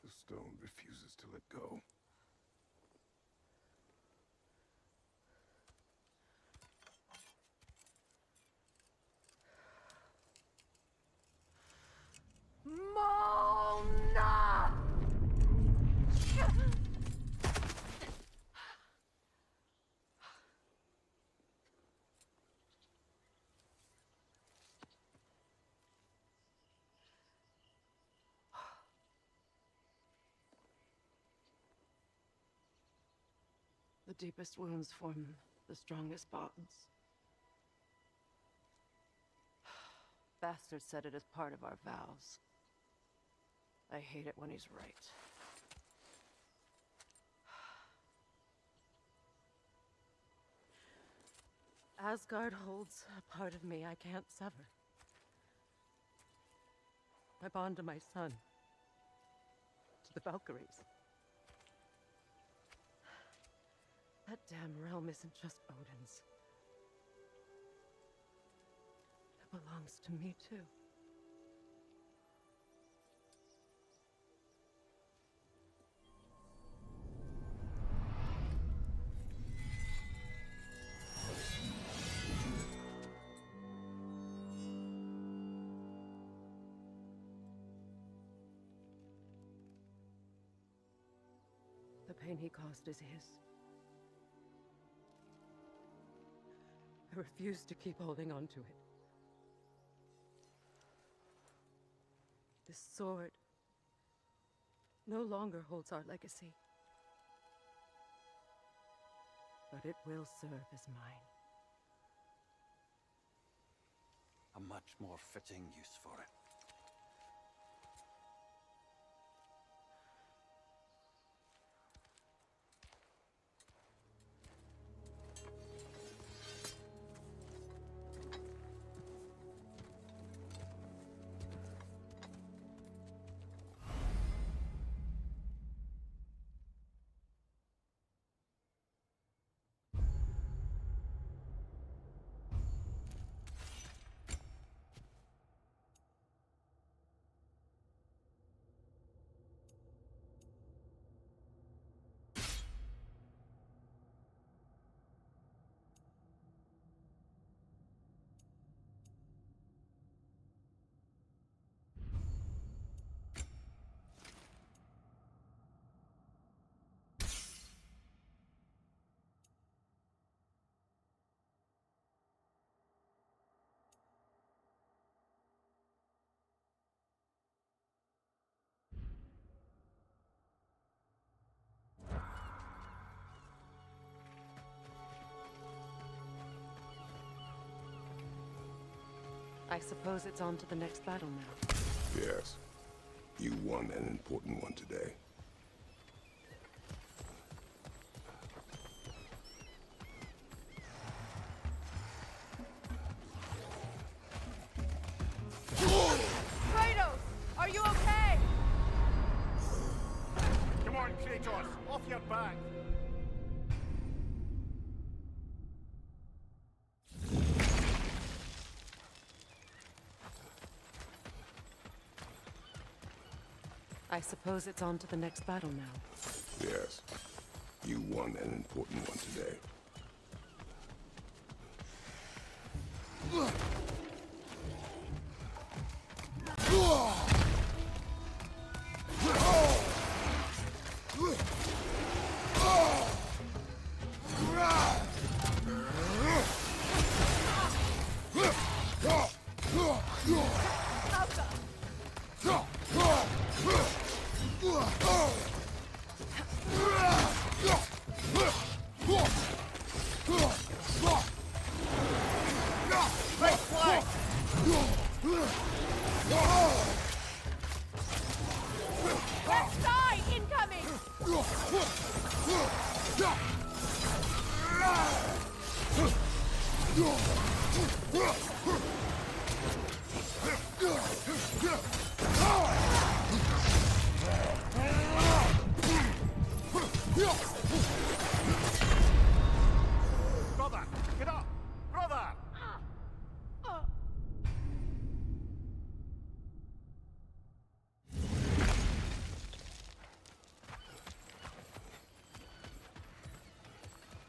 The stone refuses to let go. Mona! The deepest wounds form the strongest bonds. Bastard said it as part of our vows. I hate it when he's right. Asgard holds a part of me I can't sever. My bond to my son. To the Valkyries. That damn realm isn't just Odin's. It belongs to me too. The pain he caused is his. I refuse to keep holding on to it. This sword no longer holds our legacy. But it will serve as mine. A much more fitting use for it. I suppose it's on to the next battle now. Yes. You won an important one today. Kratos! Are you okay? Come on, Kratos! Off your back! I suppose it's on to the next battle now. Yes. You won an important one today. Left side incoming! Brother! Get up! Brother!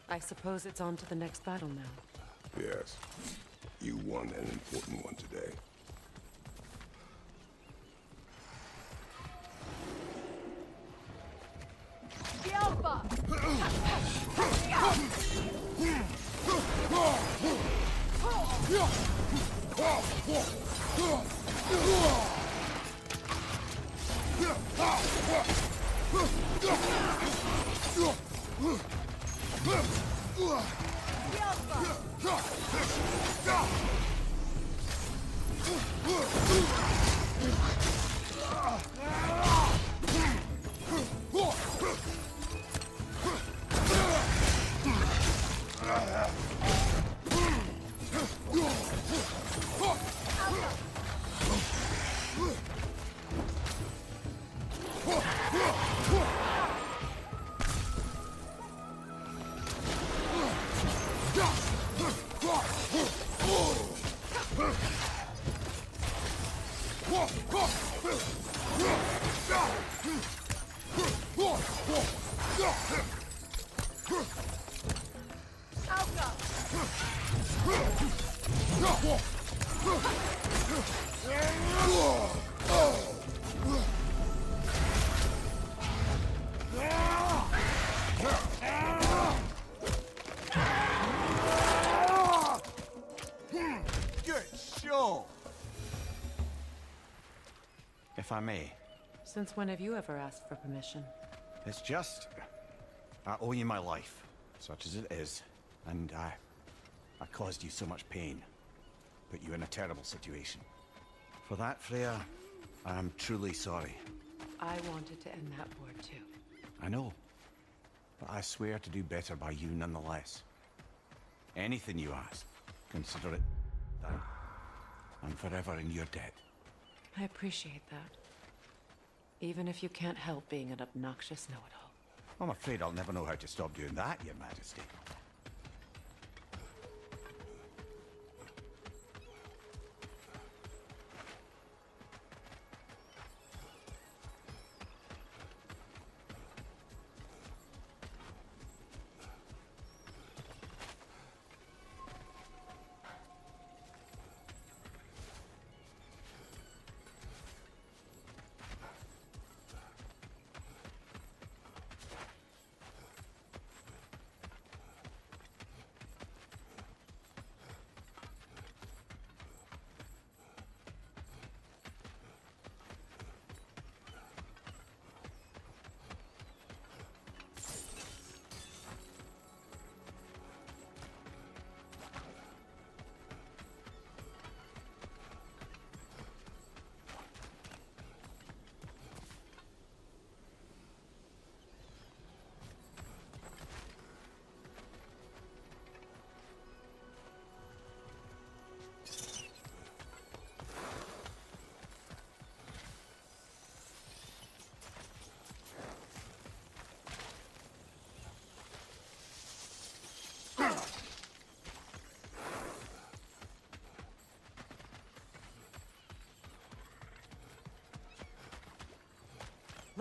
I suppose it's on to the next battle now. Yes. You won an important one today. The Alpha! The Alpha! Good show! If I may, Since when have you ever asked for permission? it's just... I owe you my life, such as it is, and I caused you so much pain. Put you in a terrible situation. For that, Freya, I am truly sorry. I wanted to end that war too. I know, but I swear to do better by you nonetheless. Anything you ask, consider it done. I'm forever in your debt. I appreciate that. Even if you can't help being an obnoxious know-it-all. I'm afraid I'll never know how to stop doing that, Your Majesty.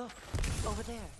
Look, over there.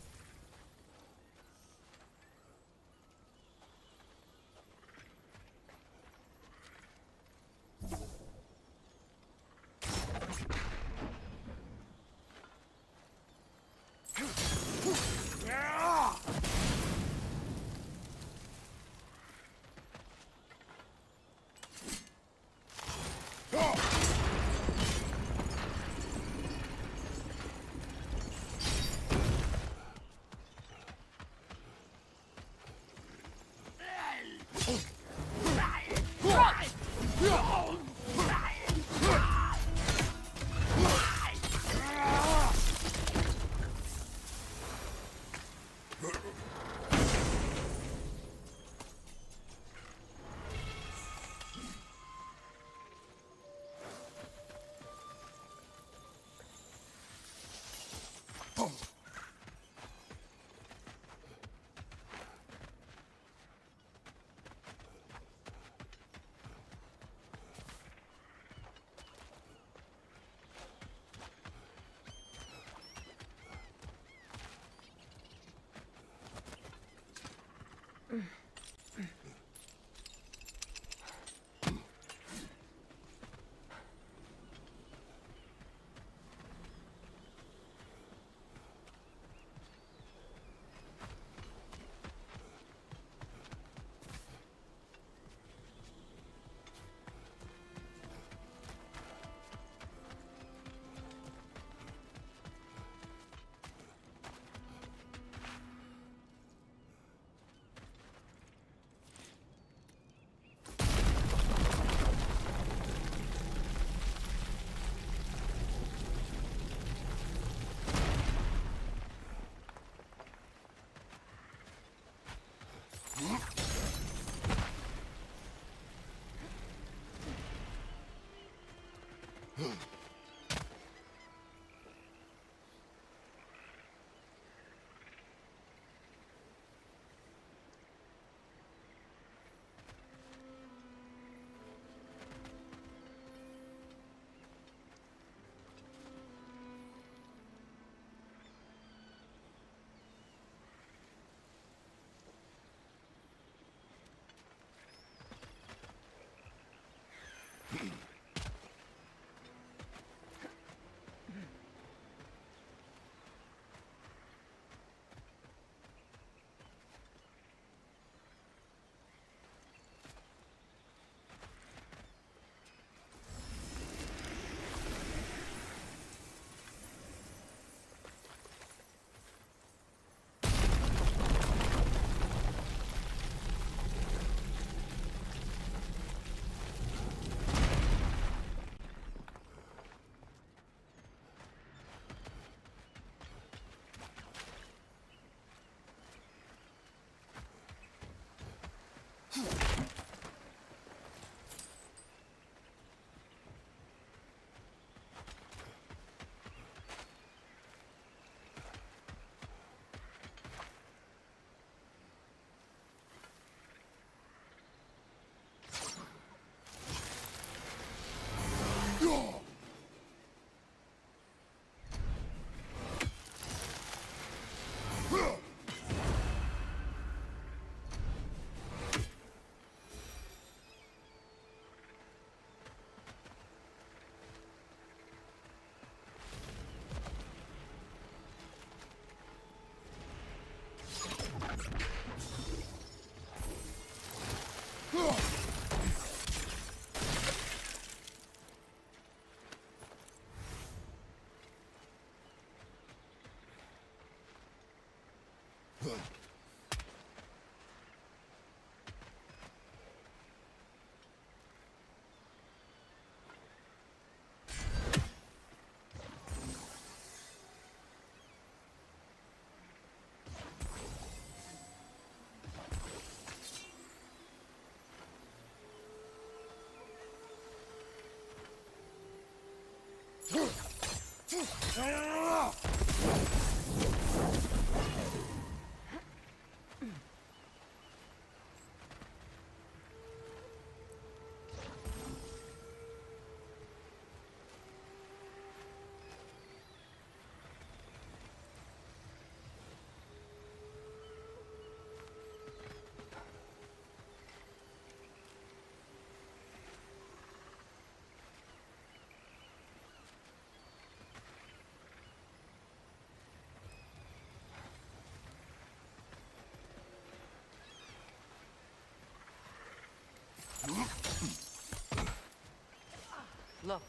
Look,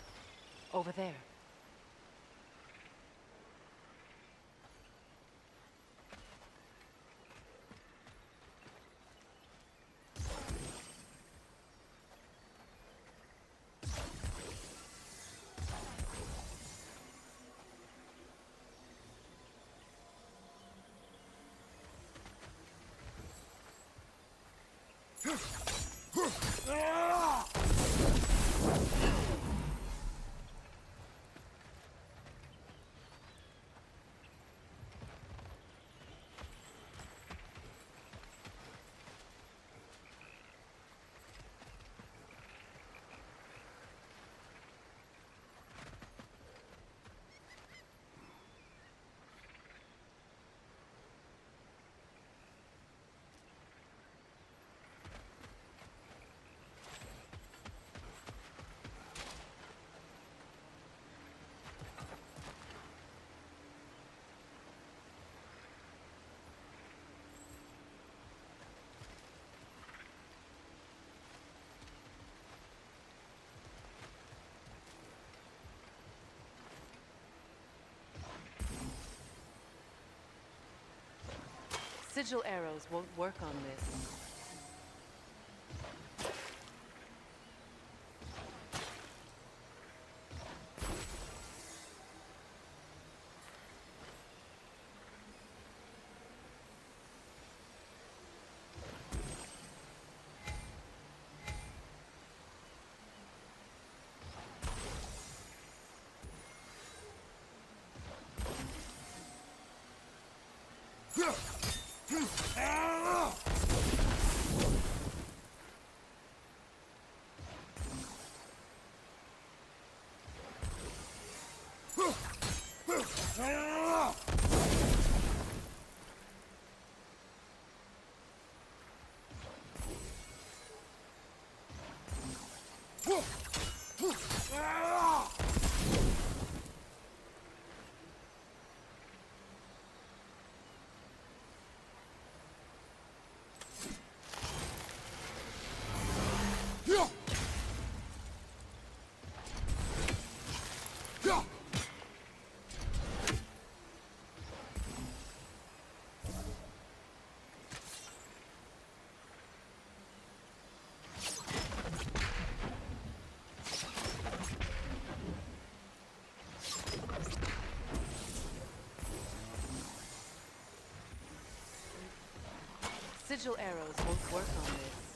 over there. Sigil arrows won't work on this. Sigil arrows won't work on this.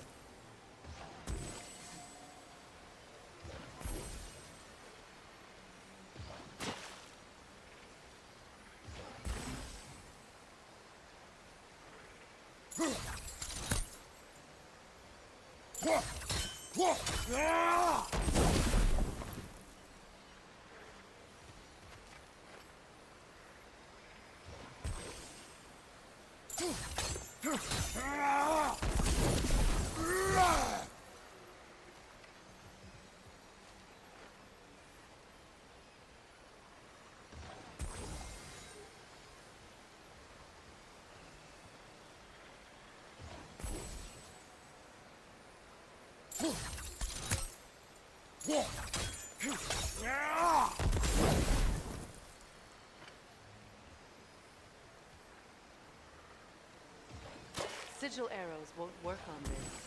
Sigil arrows won't work on this.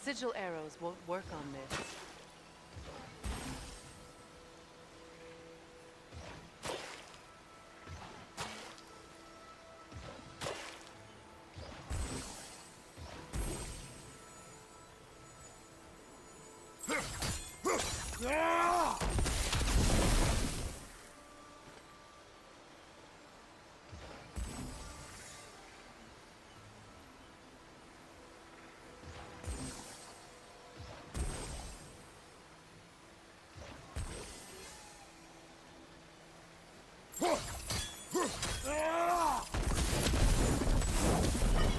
Sigil arrows won't work on this.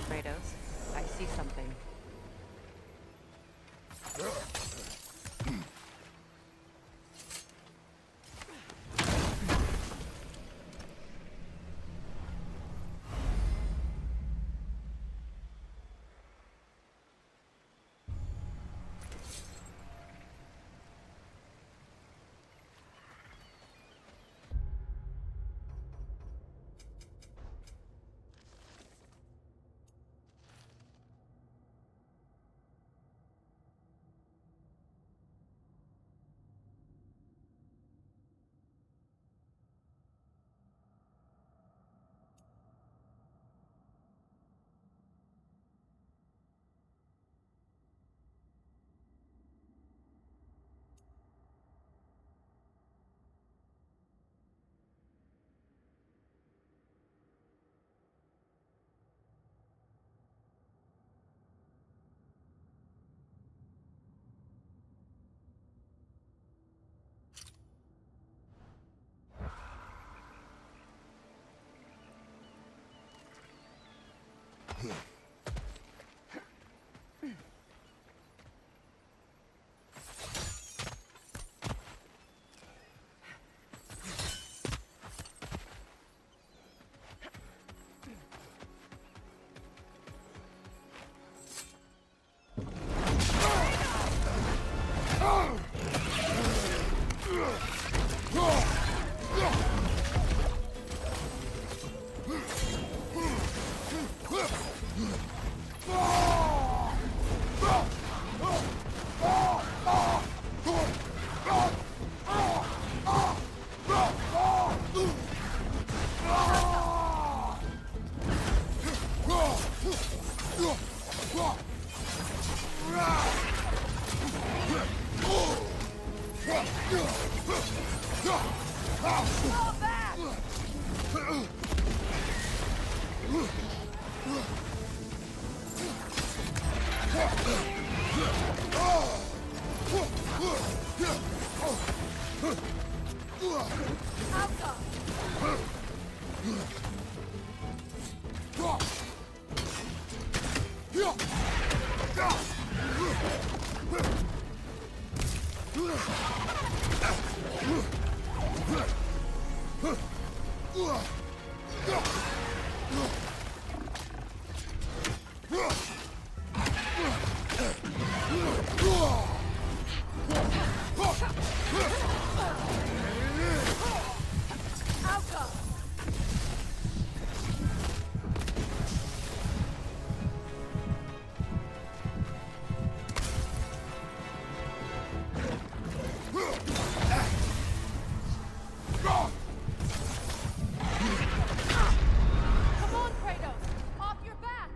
Kratos, I see something. Come on, Kratos! Off your back!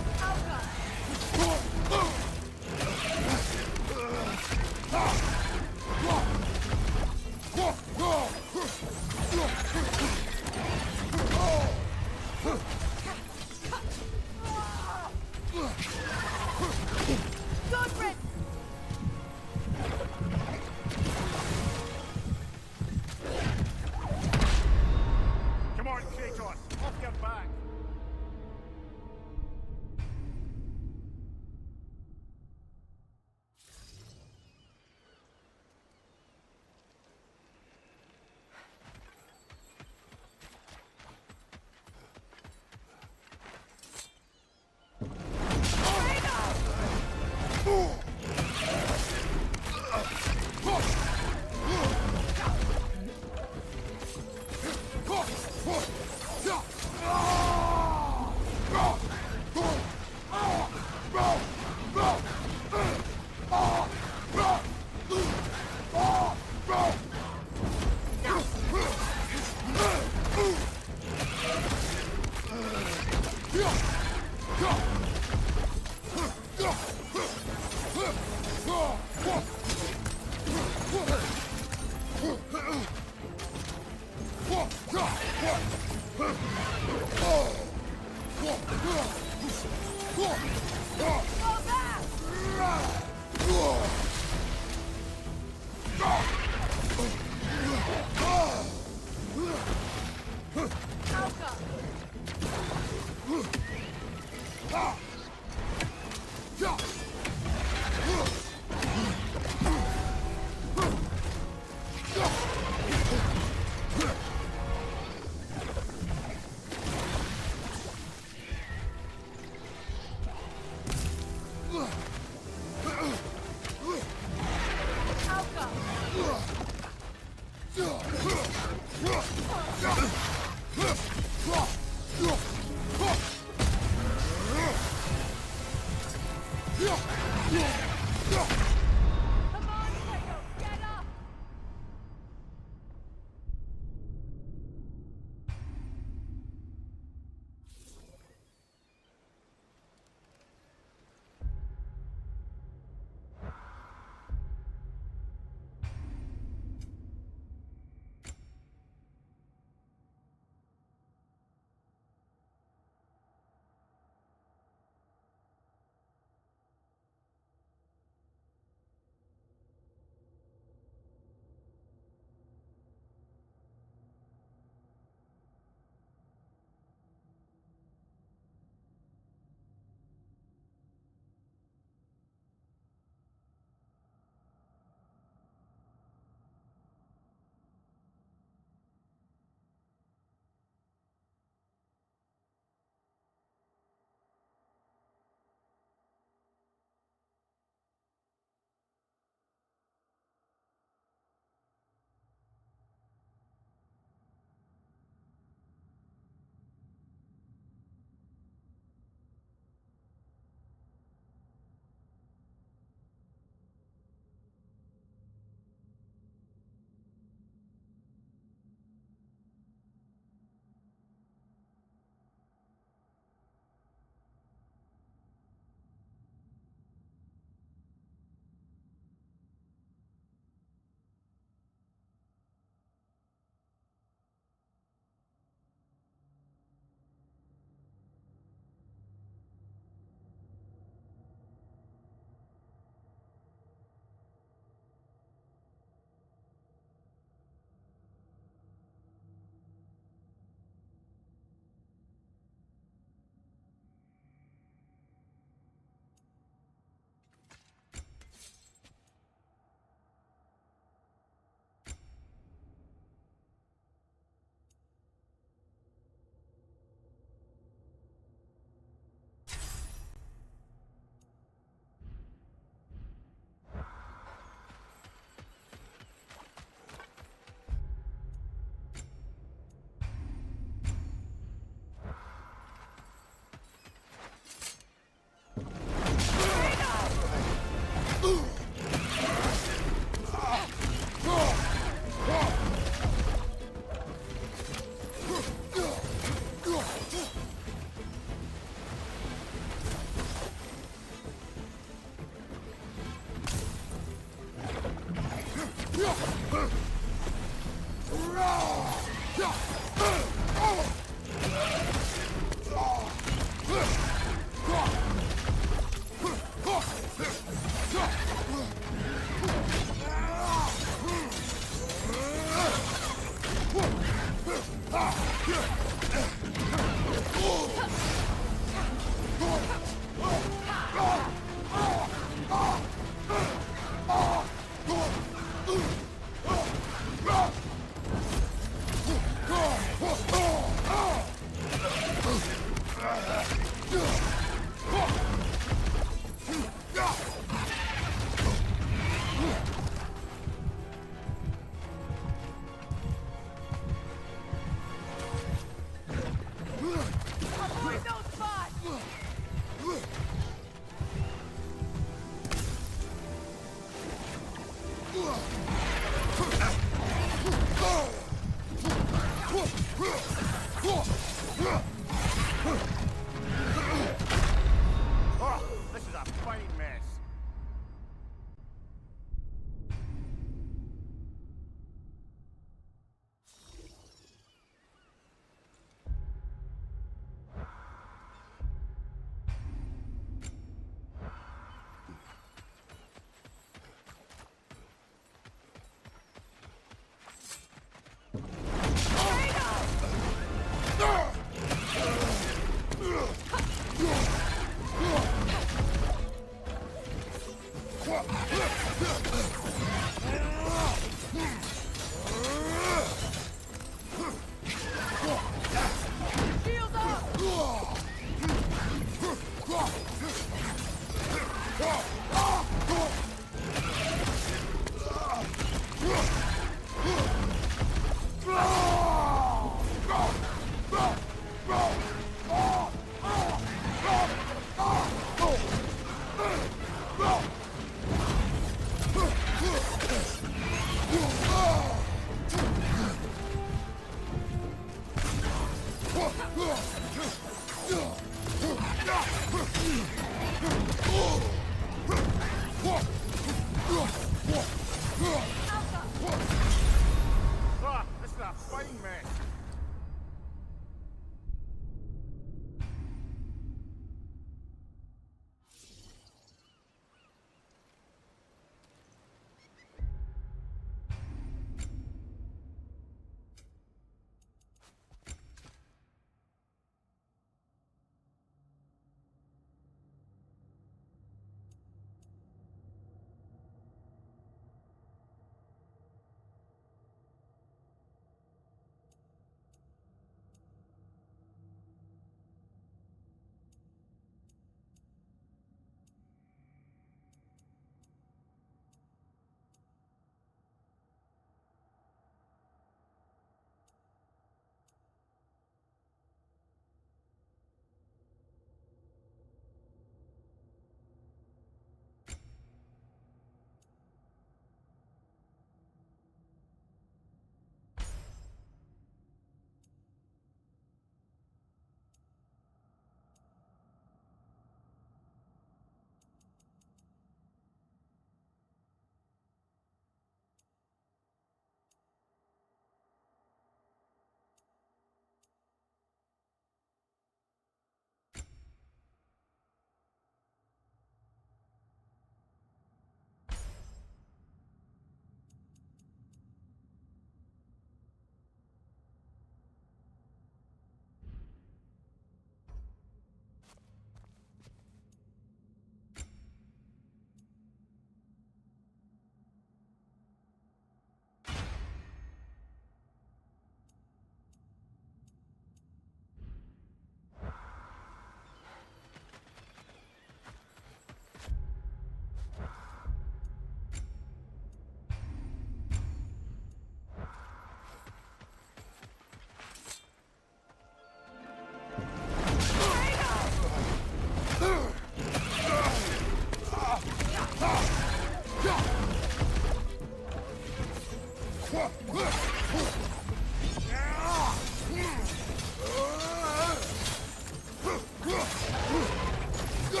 Come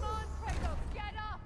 on, Kratos, get up!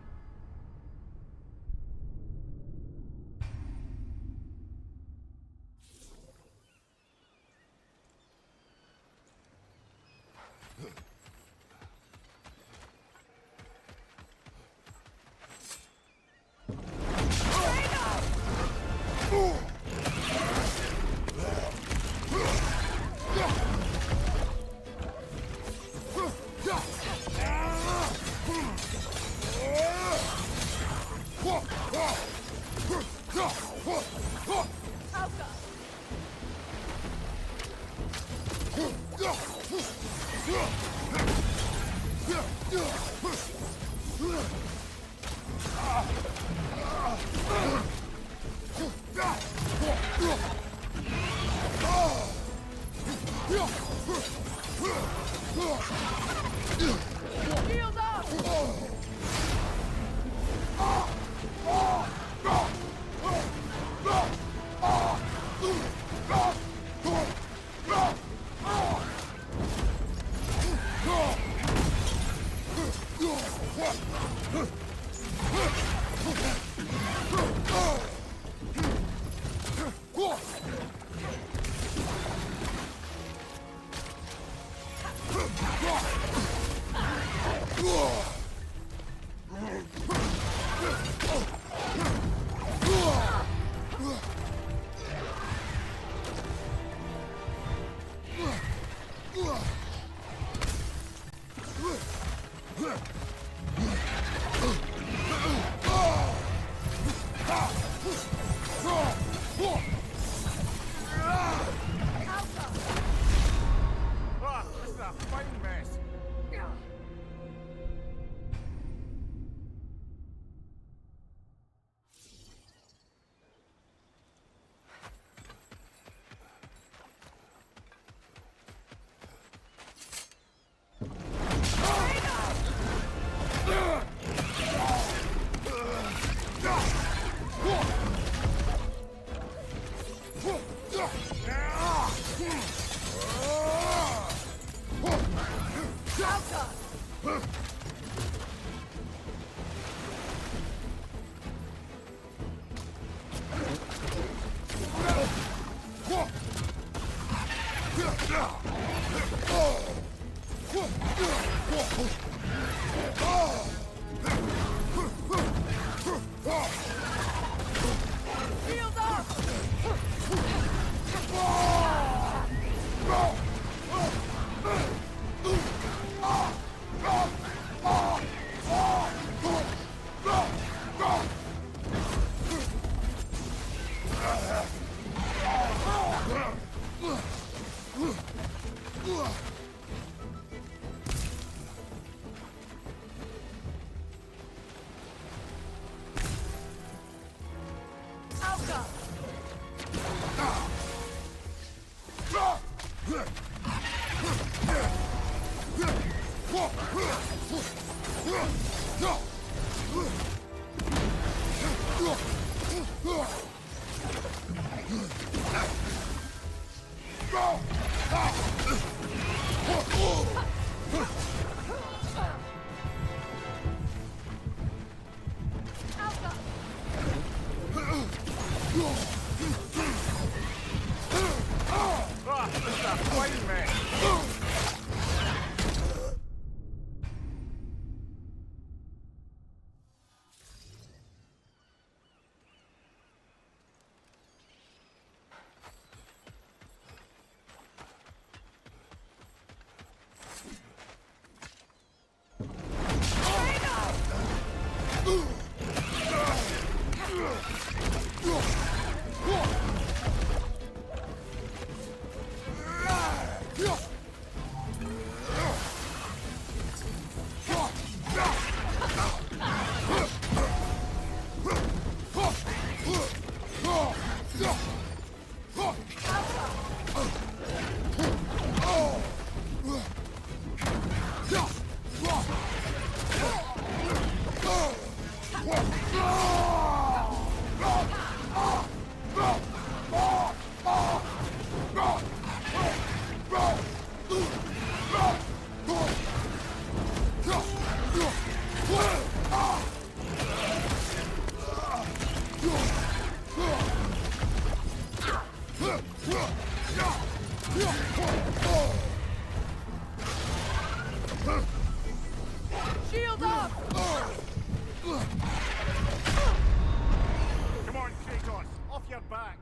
Shield up! Ah, this is a fine mess. Shield up! Alka! Alka! Ah, this is a fine mess. Shield up! Come on, Kratos! Off your back!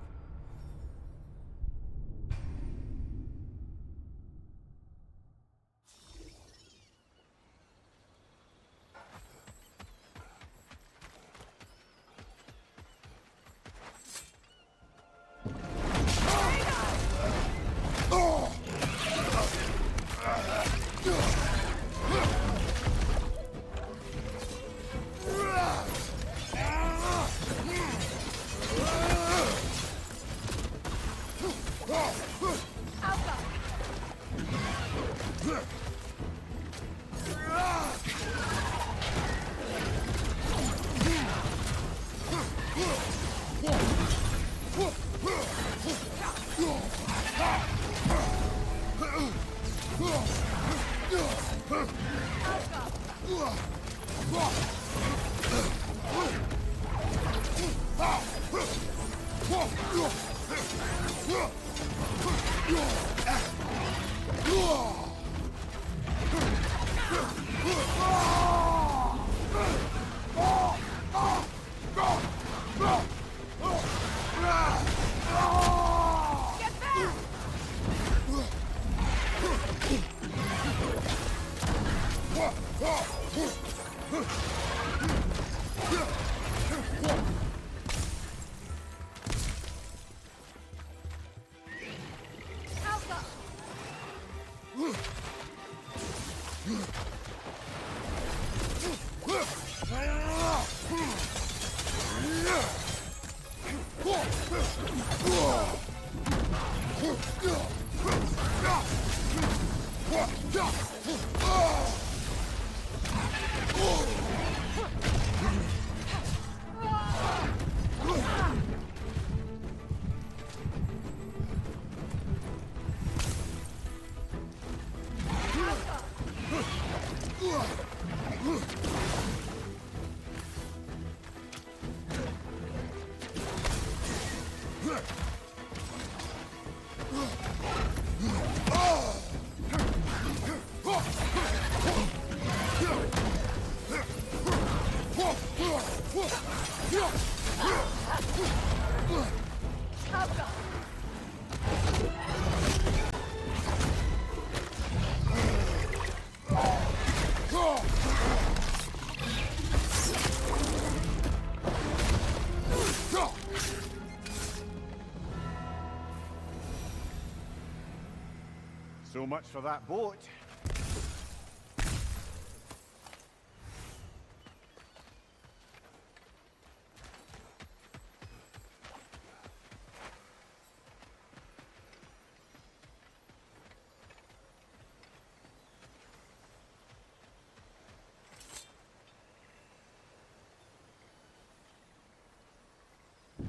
So much for that boat.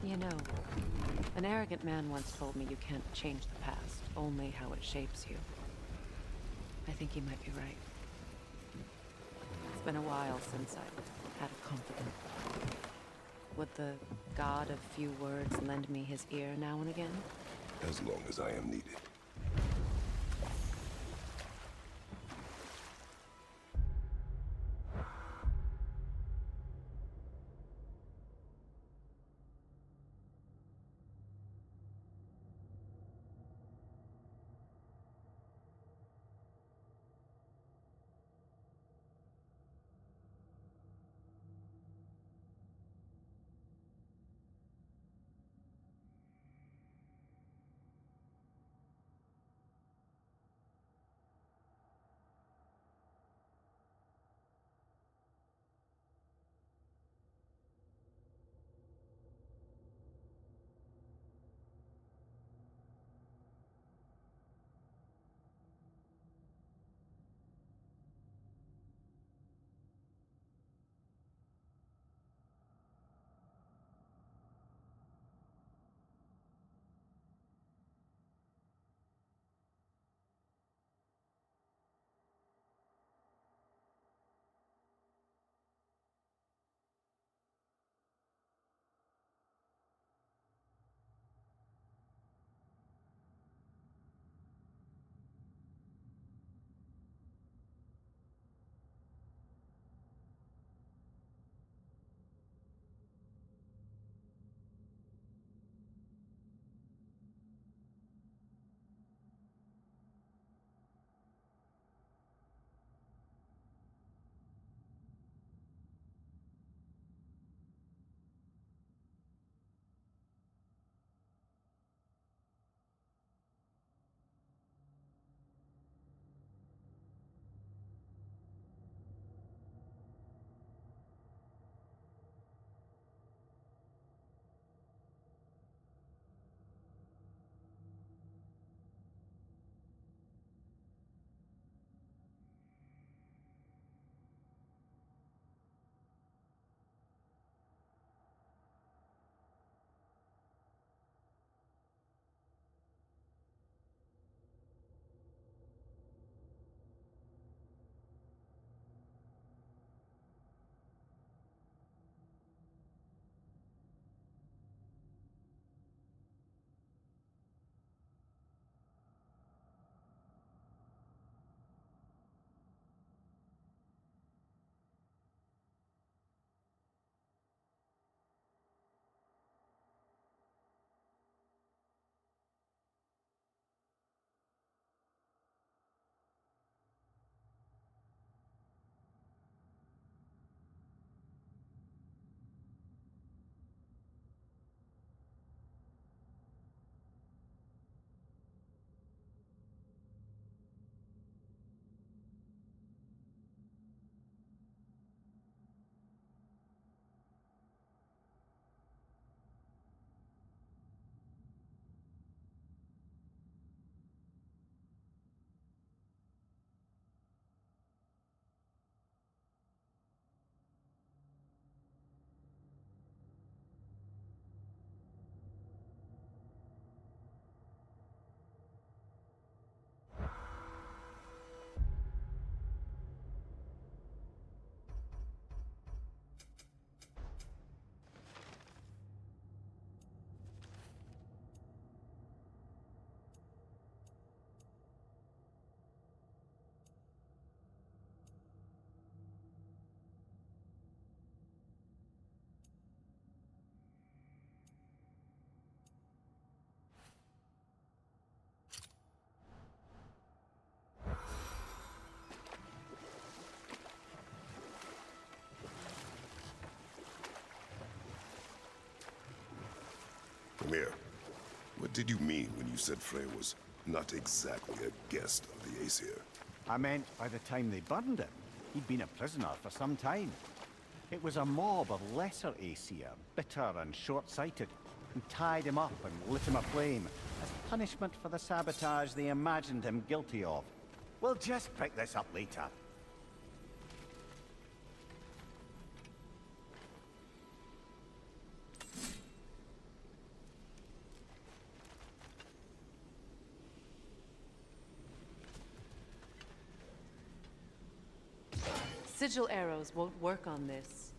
You know, an arrogant man once told me you can't change the past, only how it shapes you. I think he might be right. It's been a while since I've had a confidant. Would the god of few words lend me his ear now and again? As long as I am needed. Mimir, what did you mean when you said Frey was not exactly a guest of the Aesir? I meant by the time they burned him, he'd been a prisoner for some time. It was a mob of lesser Aesir, bitter and short-sighted, and tied him up and lit him aflame as punishment for the sabotage they imagined him guilty of. We'll just pick this up later. Sigil arrows won't work on this.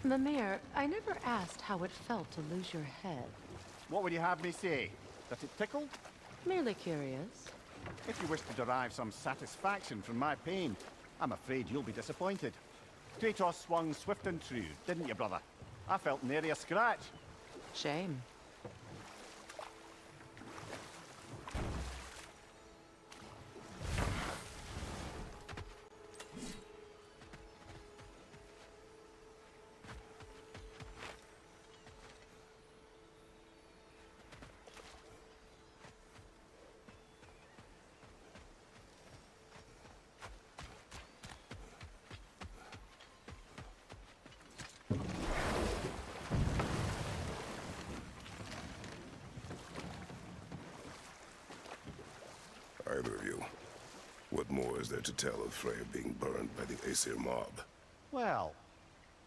Mimir, I never asked how it felt to lose your head. What would you have me say? That it tickled? Merely curious. If you wish to derive some satisfaction from my pain, I'm afraid you'll be disappointed. Kratos swung swift and true, didn't you, brother? I felt nary a scratch. Shame. Either of you. What more is there to tell of Frey being burned by the Aesir mob? Well,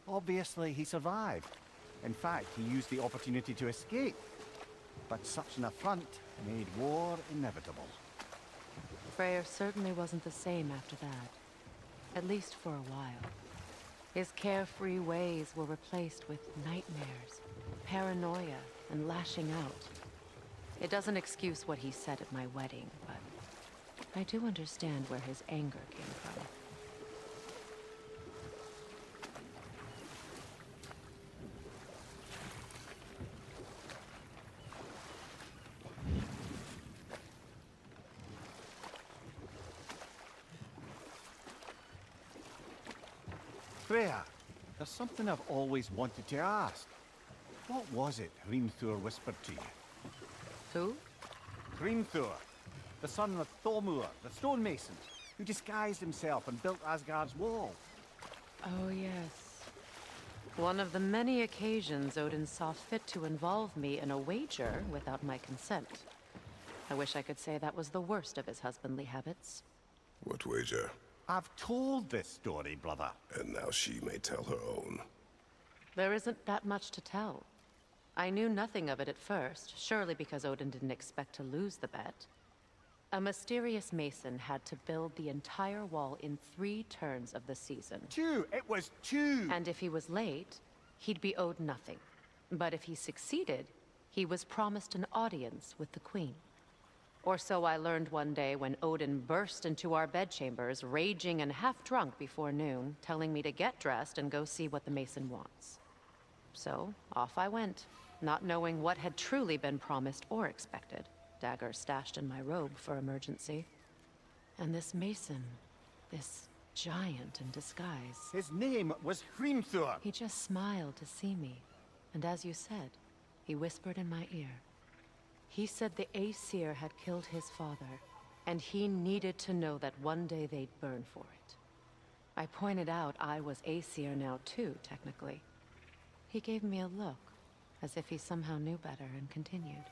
obviously he survived. In fact, he used the opportunity to escape. But such an affront made war inevitable. Freyr certainly wasn't the same after that. At least for a while. His carefree ways were replaced with nightmares, paranoia, and lashing out. It doesn't excuse what he said at my wedding, but I do understand where his anger came from. Freya, there's something I've always wanted to ask. What was it Hrimthur whispered to you? Who? Hrimthur, the son of Thormur, the stonemason, who disguised himself and built Asgard's wall. Oh, yes. One of the many occasions Odin saw fit to involve me in a wager without my consent. I wish I could say that was the worst of his husbandly habits. What wager? I've told this story, brother. And now she may tell her own. There isn't that much to tell. I knew nothing of it at first, surely because Odin didn't expect to lose the bet. A mysterious mason had to build the entire wall in 3 turns of the season. 2! It was 2! And if he was late, he'd be owed nothing. But if he succeeded, He was promised an audience with the Queen. Or so I learned one day when Odin burst into our bedchambers, raging and half-drunk before noon, telling me to get dressed and go see what the Mason wants. So, off I went, not knowing what had truly been promised or expected, dagger stashed in my robe for emergency. And this Mason, this giant in disguise, His name was Hrimthur. he just smiled to see me. And as you said, he whispered in my ear. He said the Aesir had killed his father, and he needed to know that one day they'd burn for it. I pointed out I was Aesir now too, technically. He gave me a look, as if he somehow knew better, and continued.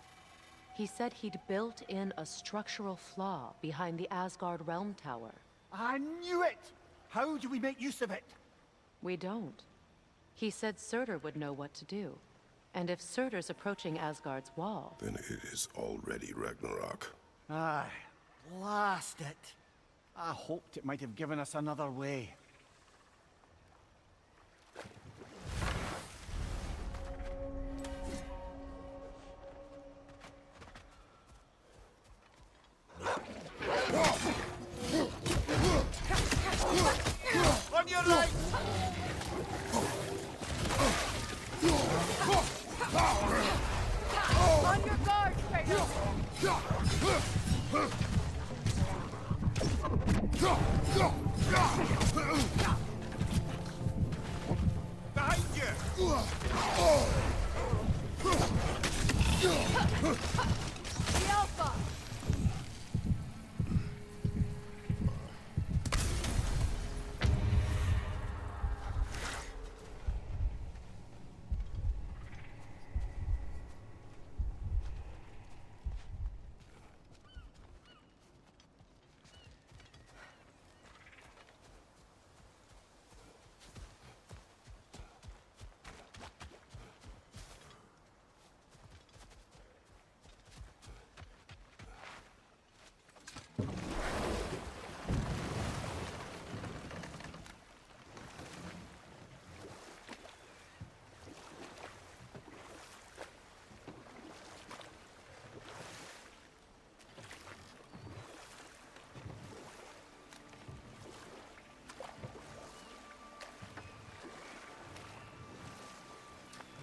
He said he'd built in a structural flaw behind the Asgard Realm Tower. I knew it! How do we make use of it? We don't. He said Surtur would know what to do. And if Surtur's approaching Asgard's wall... Then it is already Ragnarok. Aye, blast it. I hoped it might have given us another way. On your right! On your guard, Kratos! Behind you! The Alpha!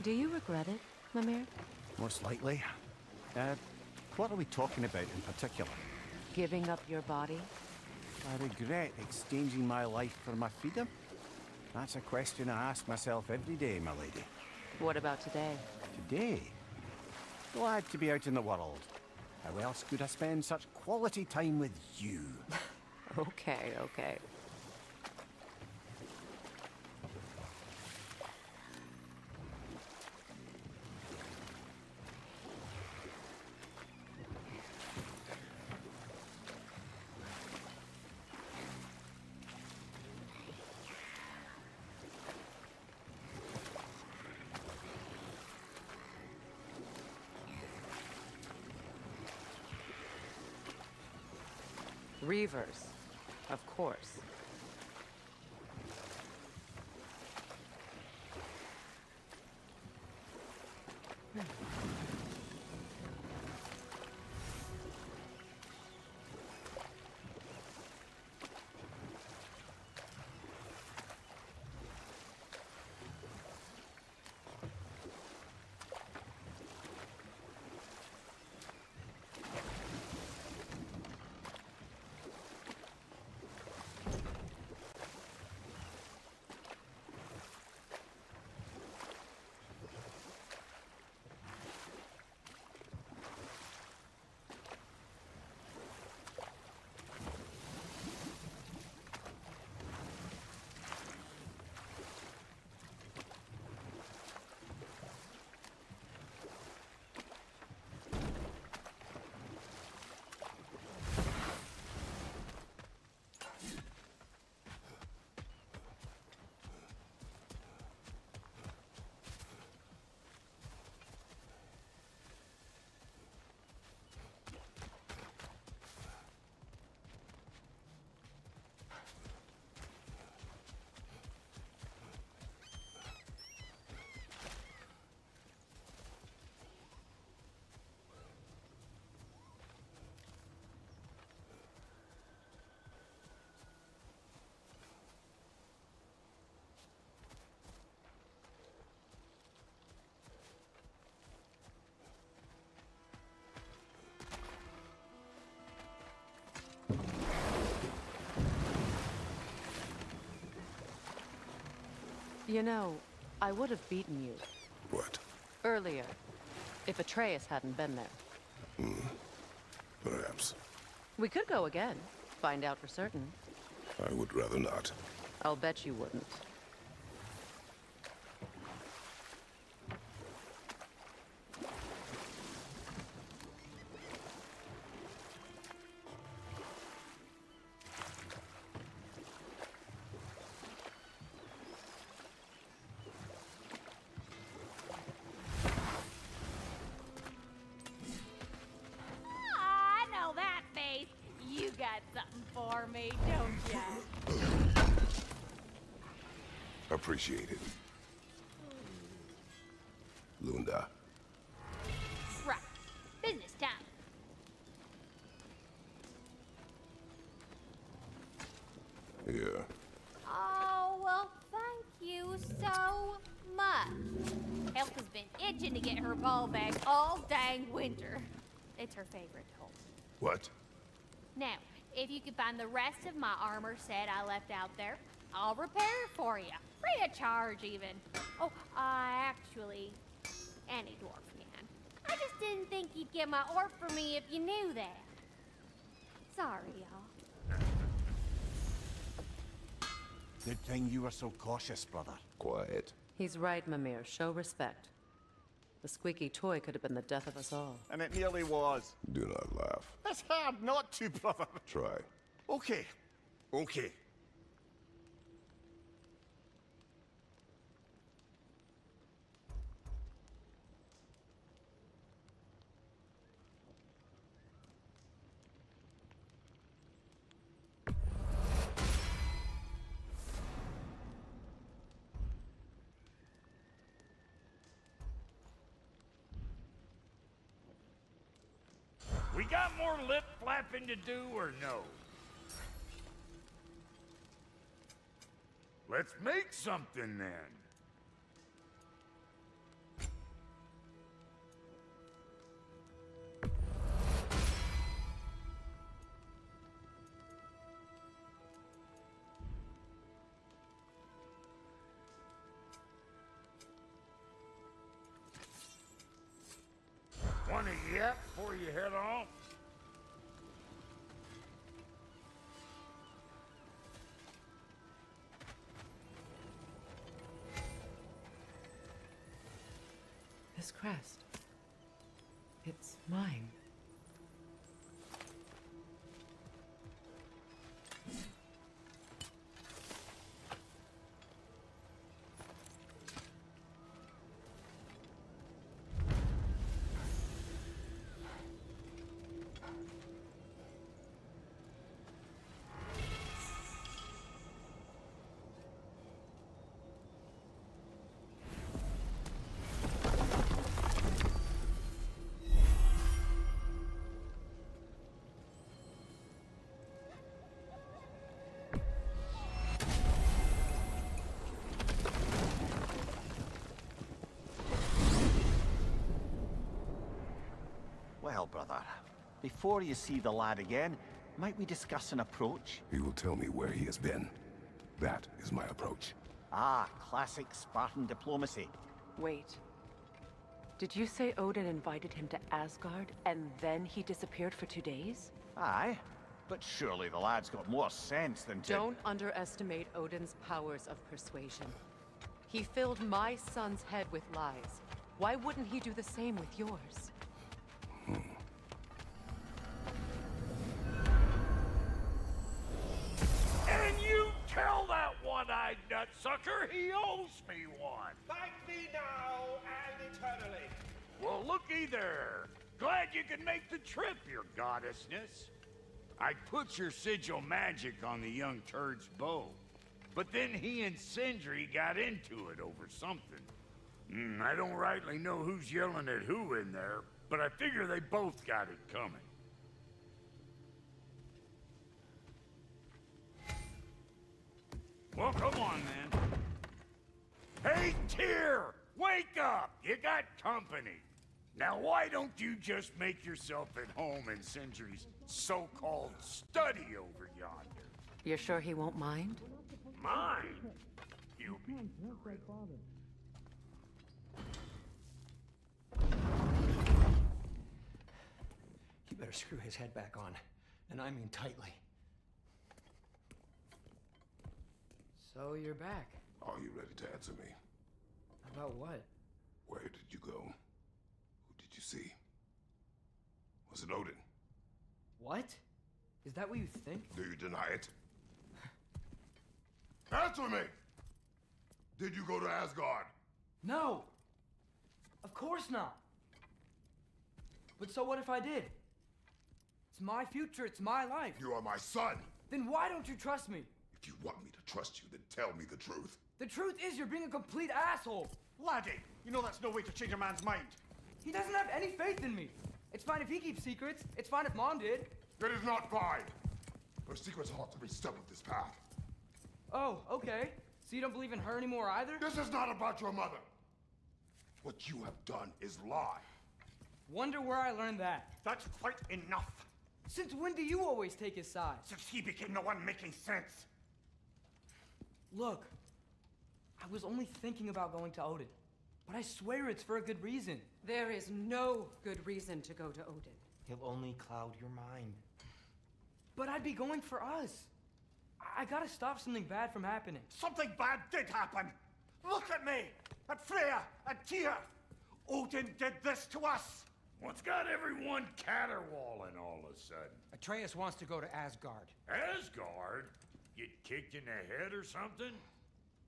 Do you regret it, Mimir? Most likely. What are we talking about in particular? Giving up your body? I regret exchanging my life for my freedom? That's a question I ask myself every day, my lady. What about today? Today? Glad to be out in the world. How else could I spend such quality time with you? Okay, okay. Reavers, of course. You know, I would have beaten you What? earlier if Atreus hadn't been there. Perhaps. We could go again, find out for certain. I would rather not. I'll bet you wouldn't. I know that face. You got something for me, don't ya? Appreciate it. Lunda. Right. Business time. Here. Oh, well, thank you so much. Health has been itching to get her ball back all dang winter. It's her favorite hole. What? Now, if you could find the rest of my armor set I left out there, I'll repair it for you. Free of charge, even. Oh, actually, any dwarf man. I just didn't think you'd get my orc for me if you knew that. Sorry, y'all. Good thing you were so cautious, brother. Quiet. He's right, Mimir. Show respect. The squeaky toy could have been the death of us all. And it nearly was. Do not laugh. It's hard not to, brother. Try. Okay. Okay. We got more lip flapping to do or no? Let's make something then. Want a yap before you head off? This crest. It's mine. Well, brother, before you see the lad again, might we discuss an approach? He will tell me where he has been. That is my approach. Ah, classic Spartan diplomacy. Wait. Did you say Odin invited him to Asgard, and then he disappeared for 2 days? Aye, but surely the lad's got more sense than to... Don't underestimate Odin's powers of persuasion. He filled my son's head with lies. Why wouldn't he do the same with yours? And you tell that one-eyed nutsucker he owes me one. Thank me now and eternally. Well, looky there. Glad you could make the trip, your goddessness. I put your sigil magic on the young turd's bow, but then he and Sindri got into it over something. I don't rightly know who's yelling at who in there, but I figure they both got it coming. Well, come on, then. Hey, Tyr! Wake up! You got company. Now, why don't you just make yourself at home in Sindri's so-called study over yonder? You're sure he won't mind? Mine? newbie. You better screw his head back on, and I mean tightly. So you're back. Are you ready to answer me? About what? Where did you go? Who did you see? Was it Odin? What? Is that what you think? Do you deny it? Answer me! Did you go to Asgard? No! Of course not! But so what if I did? It's my future, it's my life. You are my son! Then why don't you trust me? If you want me to trust you, then tell me the truth. The truth is you're being a complete asshole! Laddie, you know that's no way to change a man's mind. He doesn't have any faith in me. It's fine if he keeps secrets. It's fine if Mom did. It is not fine! Her secrets ought to be stuck with this path. Oh, okay. So you don't believe in her anymore either? This is not about your mother. What you have done is lie. Wonder where I learned that. That's quite enough. Since when do you always take his side? Since he became the one making sense. Look, I was only thinking about going to Odin. But I swear it's for a good reason. There is no good reason to go to Odin. He'll only cloud your mind. But I'd be going for us. I gotta stop something bad from happening. Something bad did happen. Look at me, at Freya, at Tyr. Odin did this to us. What's got everyone caterwauling all of a sudden? Atreus wants to go to Asgard. Asgard? Get kicked in the head or something?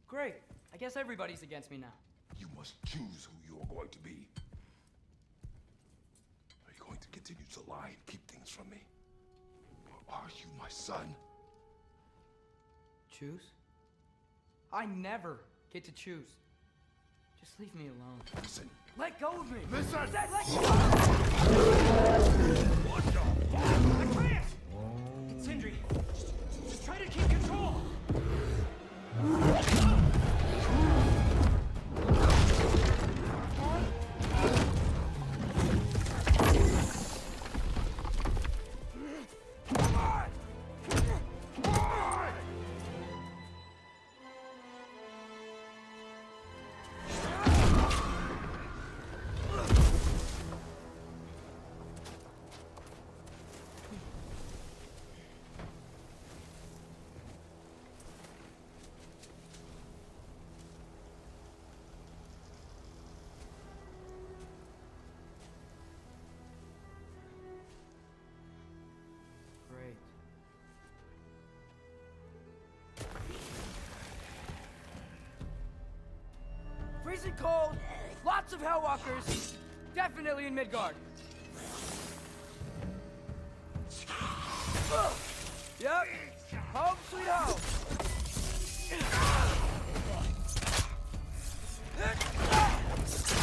Great. I guess everybody's against me now. You must choose who you are going to be. Are you going to continue to lie and keep things from me? Or are you my son? Choose? I never get to choose. Just leave me alone. Listen. Let go of me! Listen! I said let go! What the fuck? Atreus! Sindri, just try to keep control! Great. Freezing cold, lots of Hellwalkers, definitely in Midgard. Yep, home sweet home.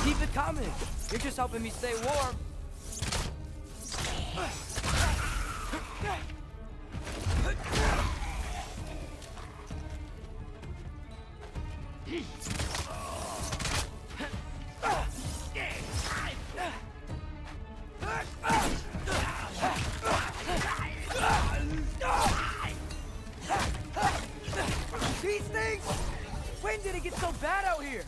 Keep it coming. You're just helping me stay warm. These things? When did it get so bad out here?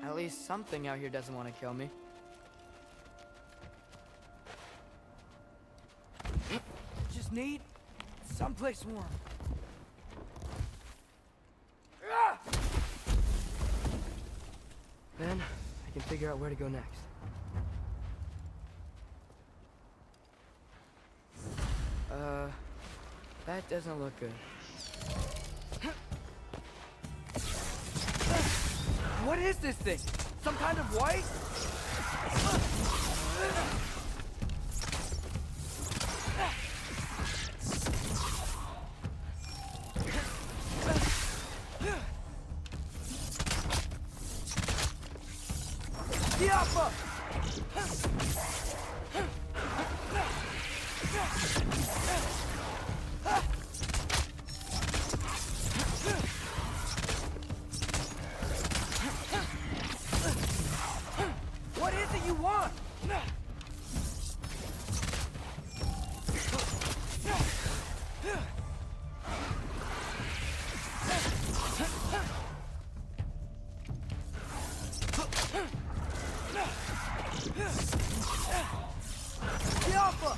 At least something out here doesn't want to kill me. Just need someplace warm. Ah! Then I can figure out where to go next. That doesn't look good. What is this thing? Some kind of white? Diapa! What is it you want? Diapa!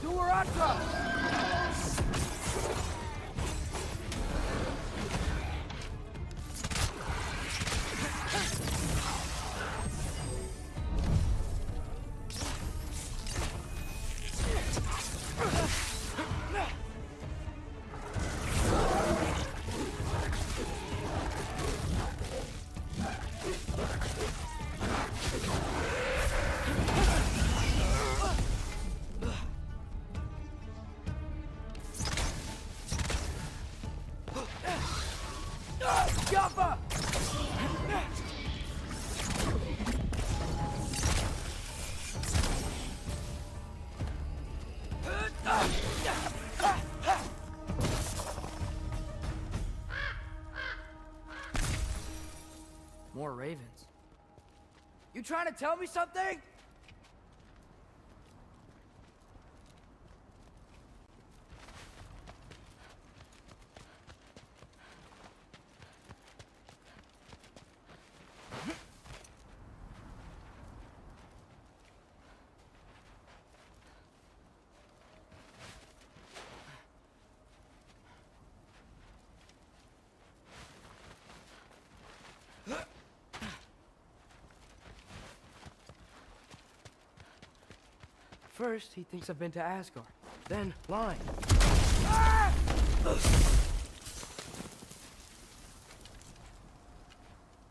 Durata! Jumper! More ravens. You trying to tell me something? First, he thinks I've been to Asgard. Then, lying. Ah!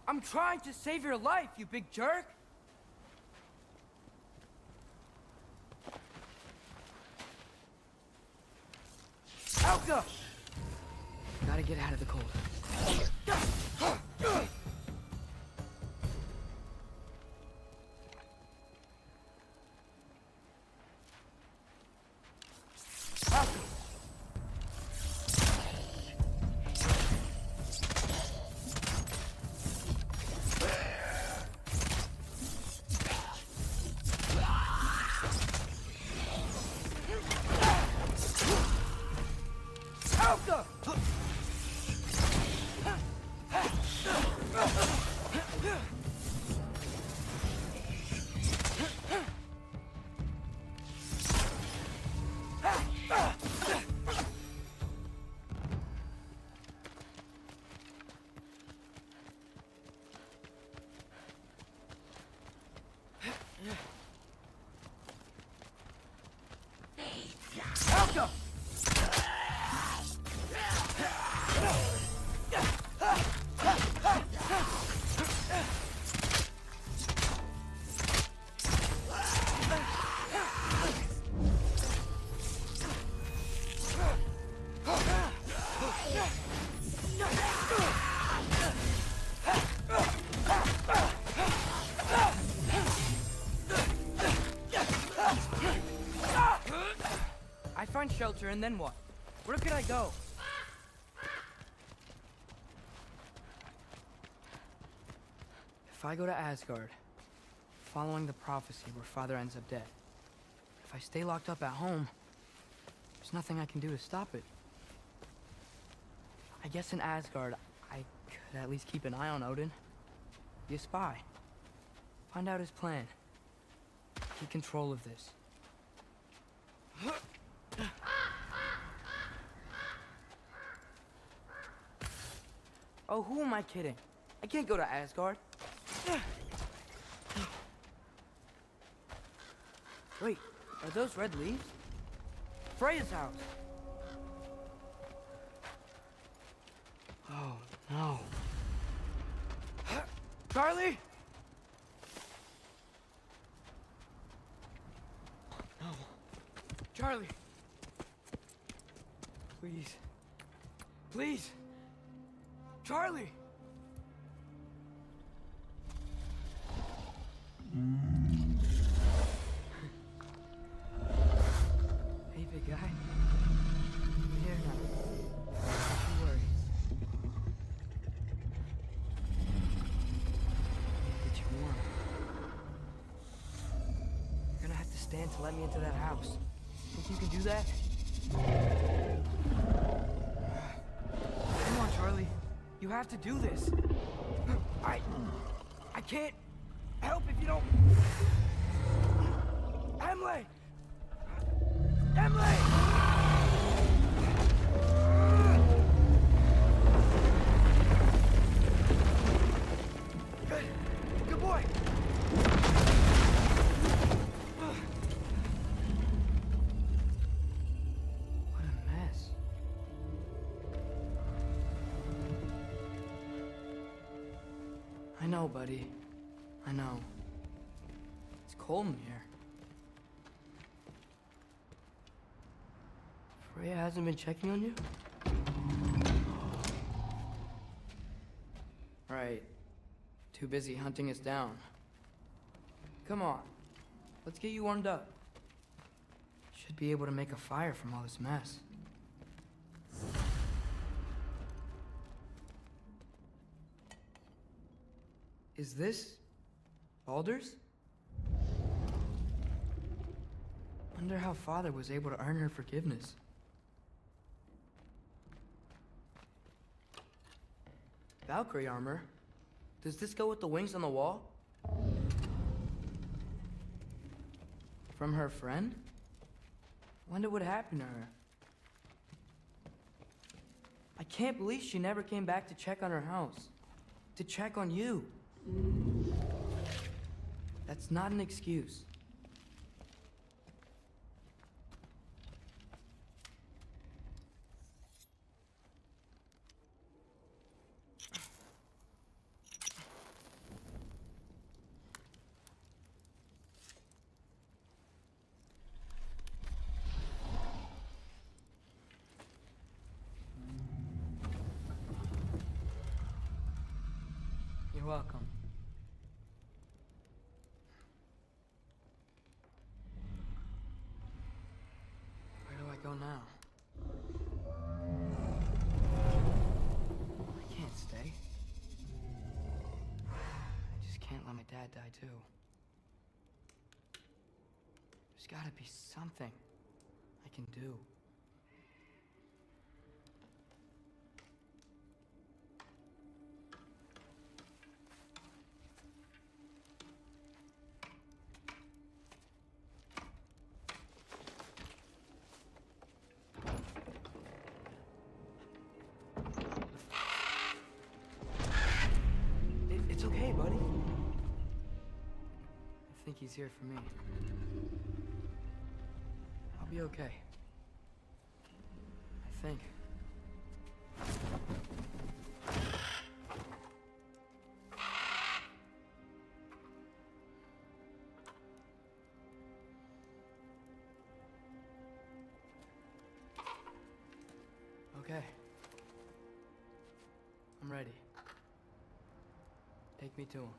I'm trying to save your life, you big jerk! Alka! Gotta get out of the cold. find shelter, and then what? Where could I go? If I go to Asgard, following the prophecy where Father ends up dead, if I stay locked up at home, there's nothing I can do to stop it. I guess in Asgard, I could at least keep an eye on Odin. Be a spy. Find out his plan. Take control of this. Oh, who am I kidding? I can't go to Asgard. Wait, are those red leaves? Freya's house! Oh, no. Charlie? No. Charlie! Please. Please! Charlie! Hey, big guy. I'm here now. Don't worry. Get you warm. You're gonna have to stand to let me into that house. Think you can do that? Come on, Charlie. You have to do this. I can't help if you don't. Emily! Emily! Good boy. What a mess. I know, buddy. I know. It's cold in here. Freya hasn't been checking on you? Right. Too busy hunting us down. Come on. Let's get you warmed up. Should be able to make a fire from all this mess. Is this Baldur's? Wonder how Father was able to earn her forgiveness. Valkyrie armor? Does this go with the wings on the wall? From her friend? Wonder what happened to her. I can't believe she never came back to check on her house. To check on you. That's not an excuse. You're welcome. Where do I go now? I can't stay. I just can't let my dad die too. There's gotta be something I can do. It's okay, buddy. I think he's here for me. I'll be okay. I think. Okay. I'm ready. Take me to him.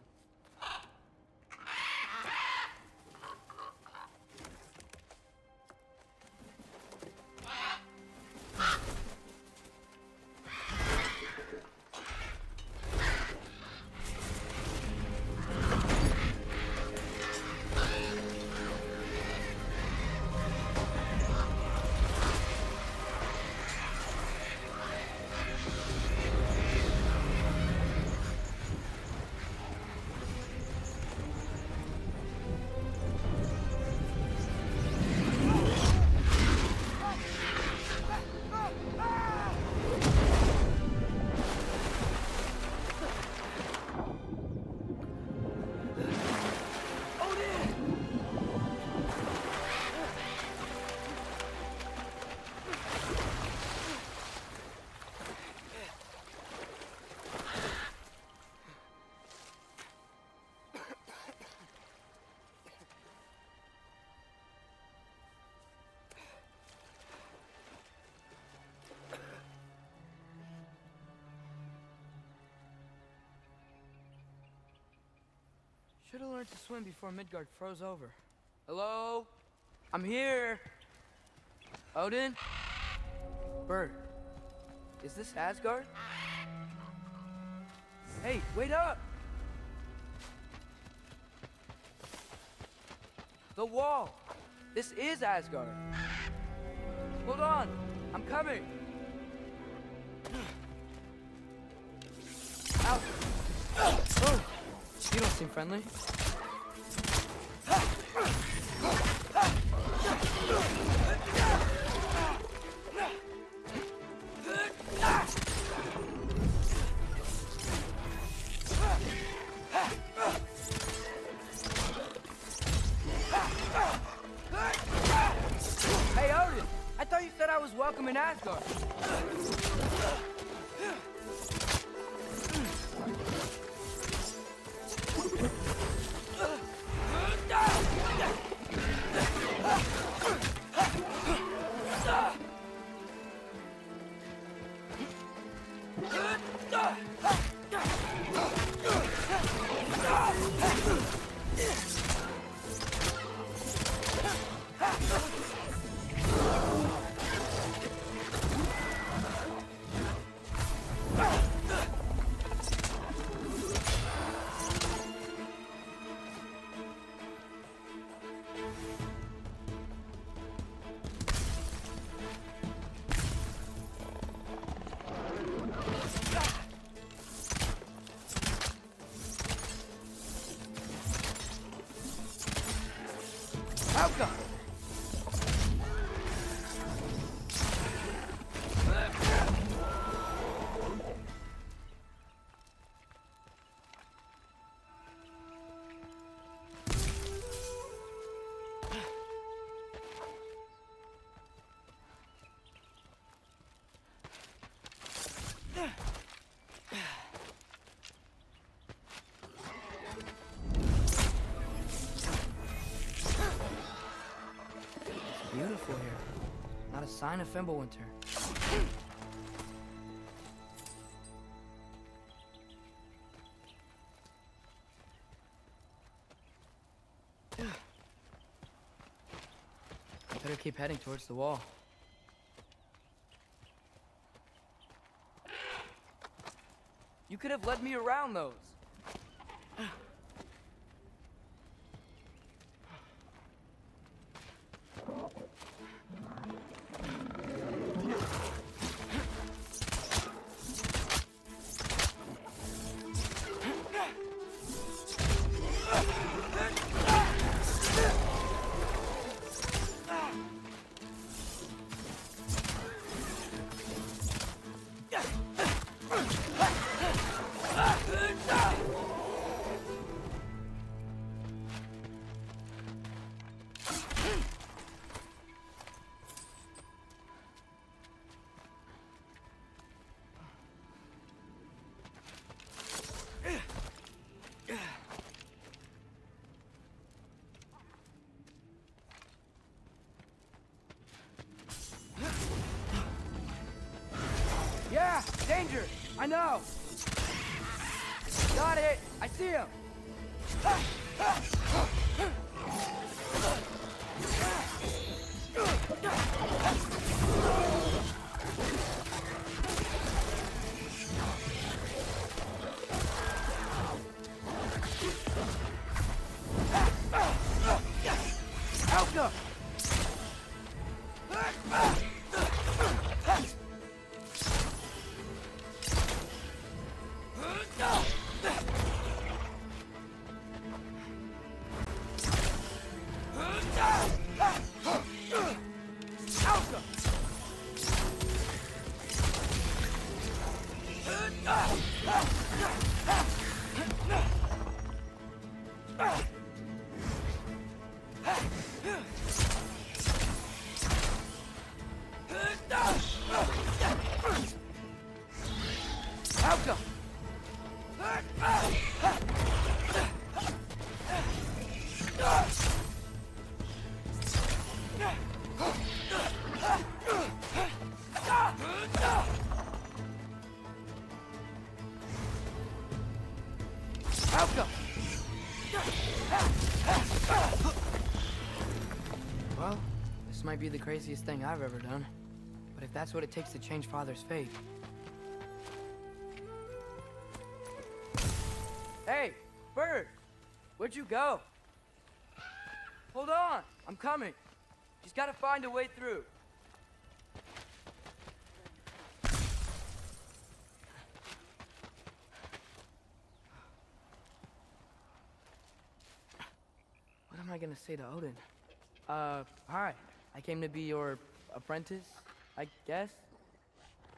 Should have learned to swim before Midgard froze over. Hello? I'm here! Odin? Bird. Is this Asgard? Hey, wait up! The wall! This is Asgard! Hold on! I'm coming! Ow! Oh! You don't seem friendly. Hey, Odin! I thought you said I was welcome in Asgard. Outcome! Beautiful here. Not a sign of Fimbulwinter. Better keep heading towards the wall. You could have led me around those. Yeah, danger! I know! Got it! I see him! Alka! might be the craziest thing I've ever done. But if that's what it takes to change Father's fate... Hey, Bird! Where'd you go? Hold on, I'm coming. Just gotta find a way through. What am I gonna say to Odin? Hi. I came to be your apprentice, I guess?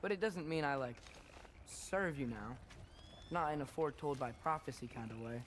But it doesn't mean I, like, serve you now. Not in a foretold by prophecy kind of way.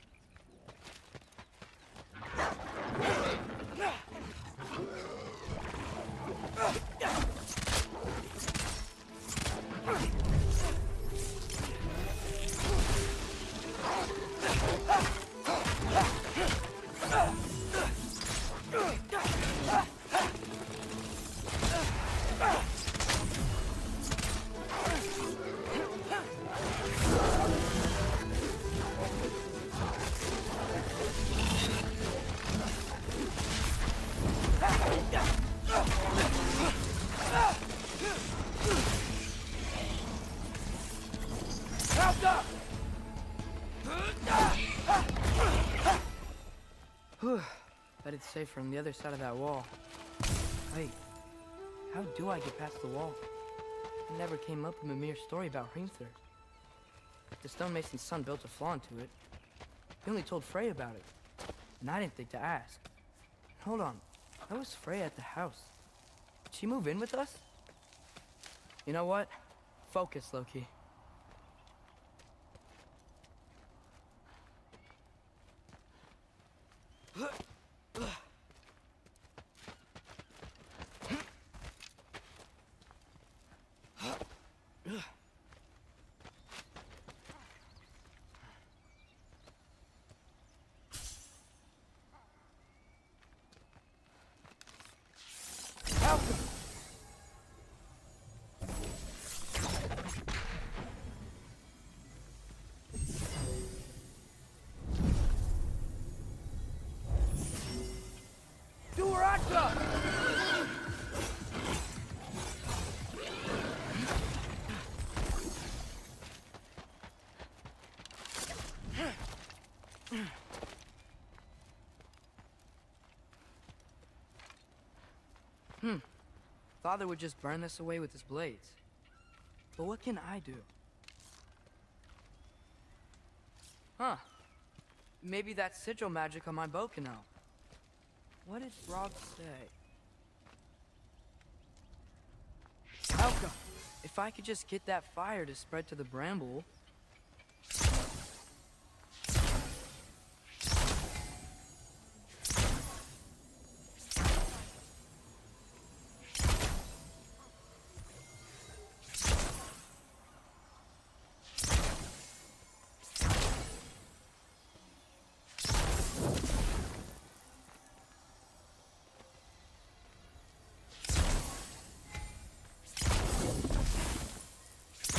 Bet it's safer on the other side of that wall. Wait, how do I get past the wall? It never came up in Mimir's story about Hrimthur. The stonemason's son built a flaw into it. He only told Frey about it, and I didn't think to ask. Hold on, how was Frey at the house? Did she move in with us? You know what? Focus, Loki. Father would just burn this away with his blades. But what can I do? Huh. Maybe that sigil magic on my bow can help. What did Brog say? Helga! If I could just get that fire to spread to the bramble...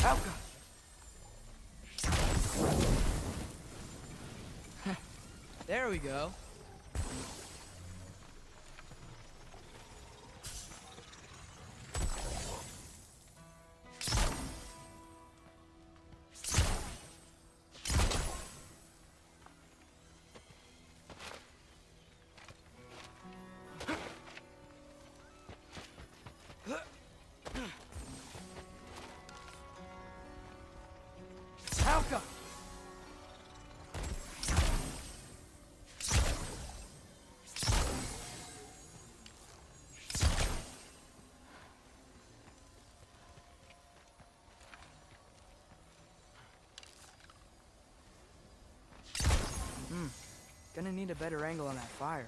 Helga! There we go. Helga! Gonna need a better angle on that fire.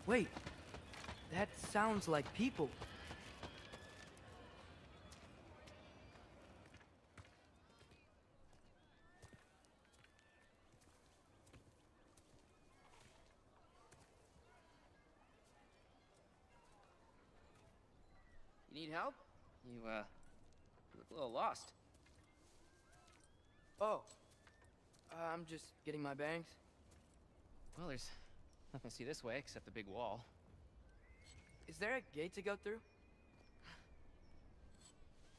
Wait, that sounds like people. You need help? You look a little lost. Oh, I'm just getting my bearings. Well, there's nothing to see this way except the big wall. Is there a gate to go through?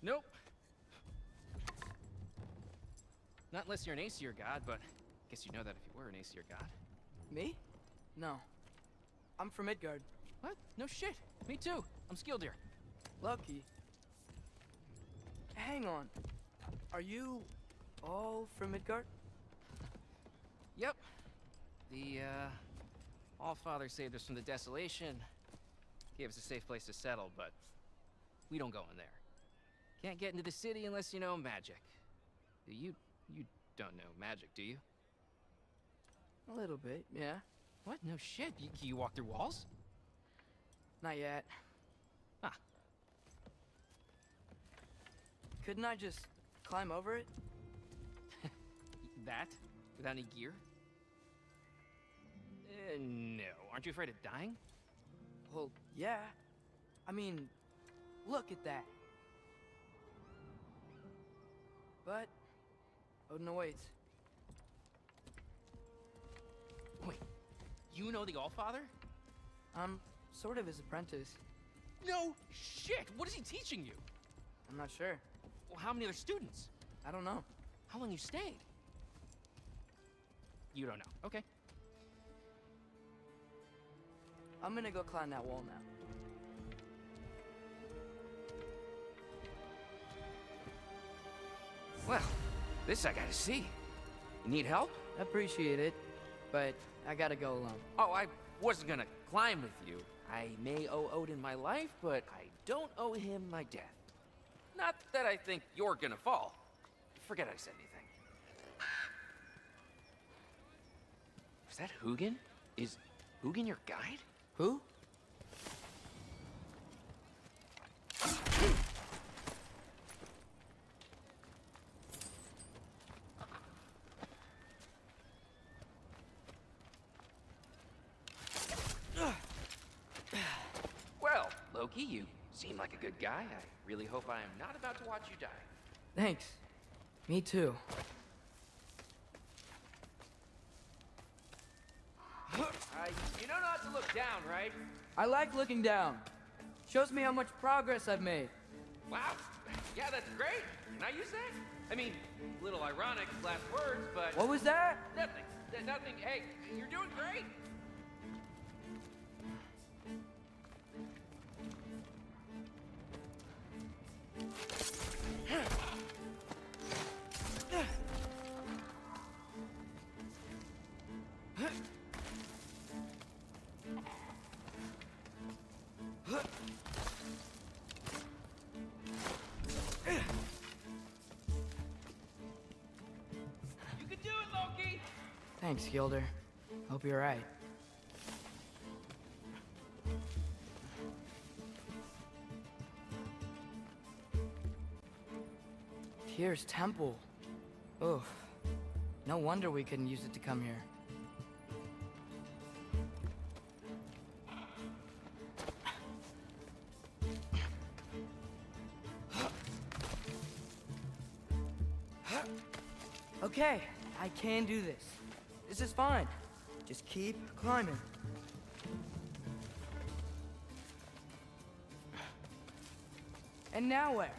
Nope. Not unless you're an Aesir god, but I guess you'd know that if you were an Aesir god. Me? No. I'm from Midgard. What? No shit. Me too. I'm Skildir. Lucky. Hang on. Are you all from Midgard? Yep. The, Allfather saved us from the desolation. Gave us a safe place to settle, but we don't go in there. Can't get into the city unless you know magic. You don't know magic, do you? A little bit, yeah. What? No shit. Can you walk through walls? Not yet. Ah. Couldn't I just climb over it? That? Without any gear? No. Aren't you afraid of dying? Well, yeah. I mean, look at that. But Odin awaits. Wait, you know the Allfather? I'm sort of his apprentice. No shit! What is he teaching you? I'm not sure. Well, how many other students? I don't know. How long you stayed? You don't know. Okay. I'm gonna go climb that wall now. Well, this I gotta see. You need help? Appreciate it, but I gotta go alone. Oh, I wasn't gonna climb with you. I may owe Odin my life, but I don't owe him my death. Not that I think you're gonna fall. Forget I said anything. Is that Hugin? Is Hugin your guide? Who? Well, Loki, you seem like a good guy. I really hope I am not about to watch you die. Thanks. Me too. You know not to look down, right? I like looking down. Shows me how much progress I've made. Wow. Yeah, that's great. Can I use that? I mean, a little ironic last words, but... What was that? Nothing. Nothing. Hey, you're doing great. You can do it, Loki! Thanks, Gilder. Hope you're right. Tyr's temple. Oof. No wonder we couldn't use it to come here. Okay, I can do this. This is fine. Just keep climbing. And now where?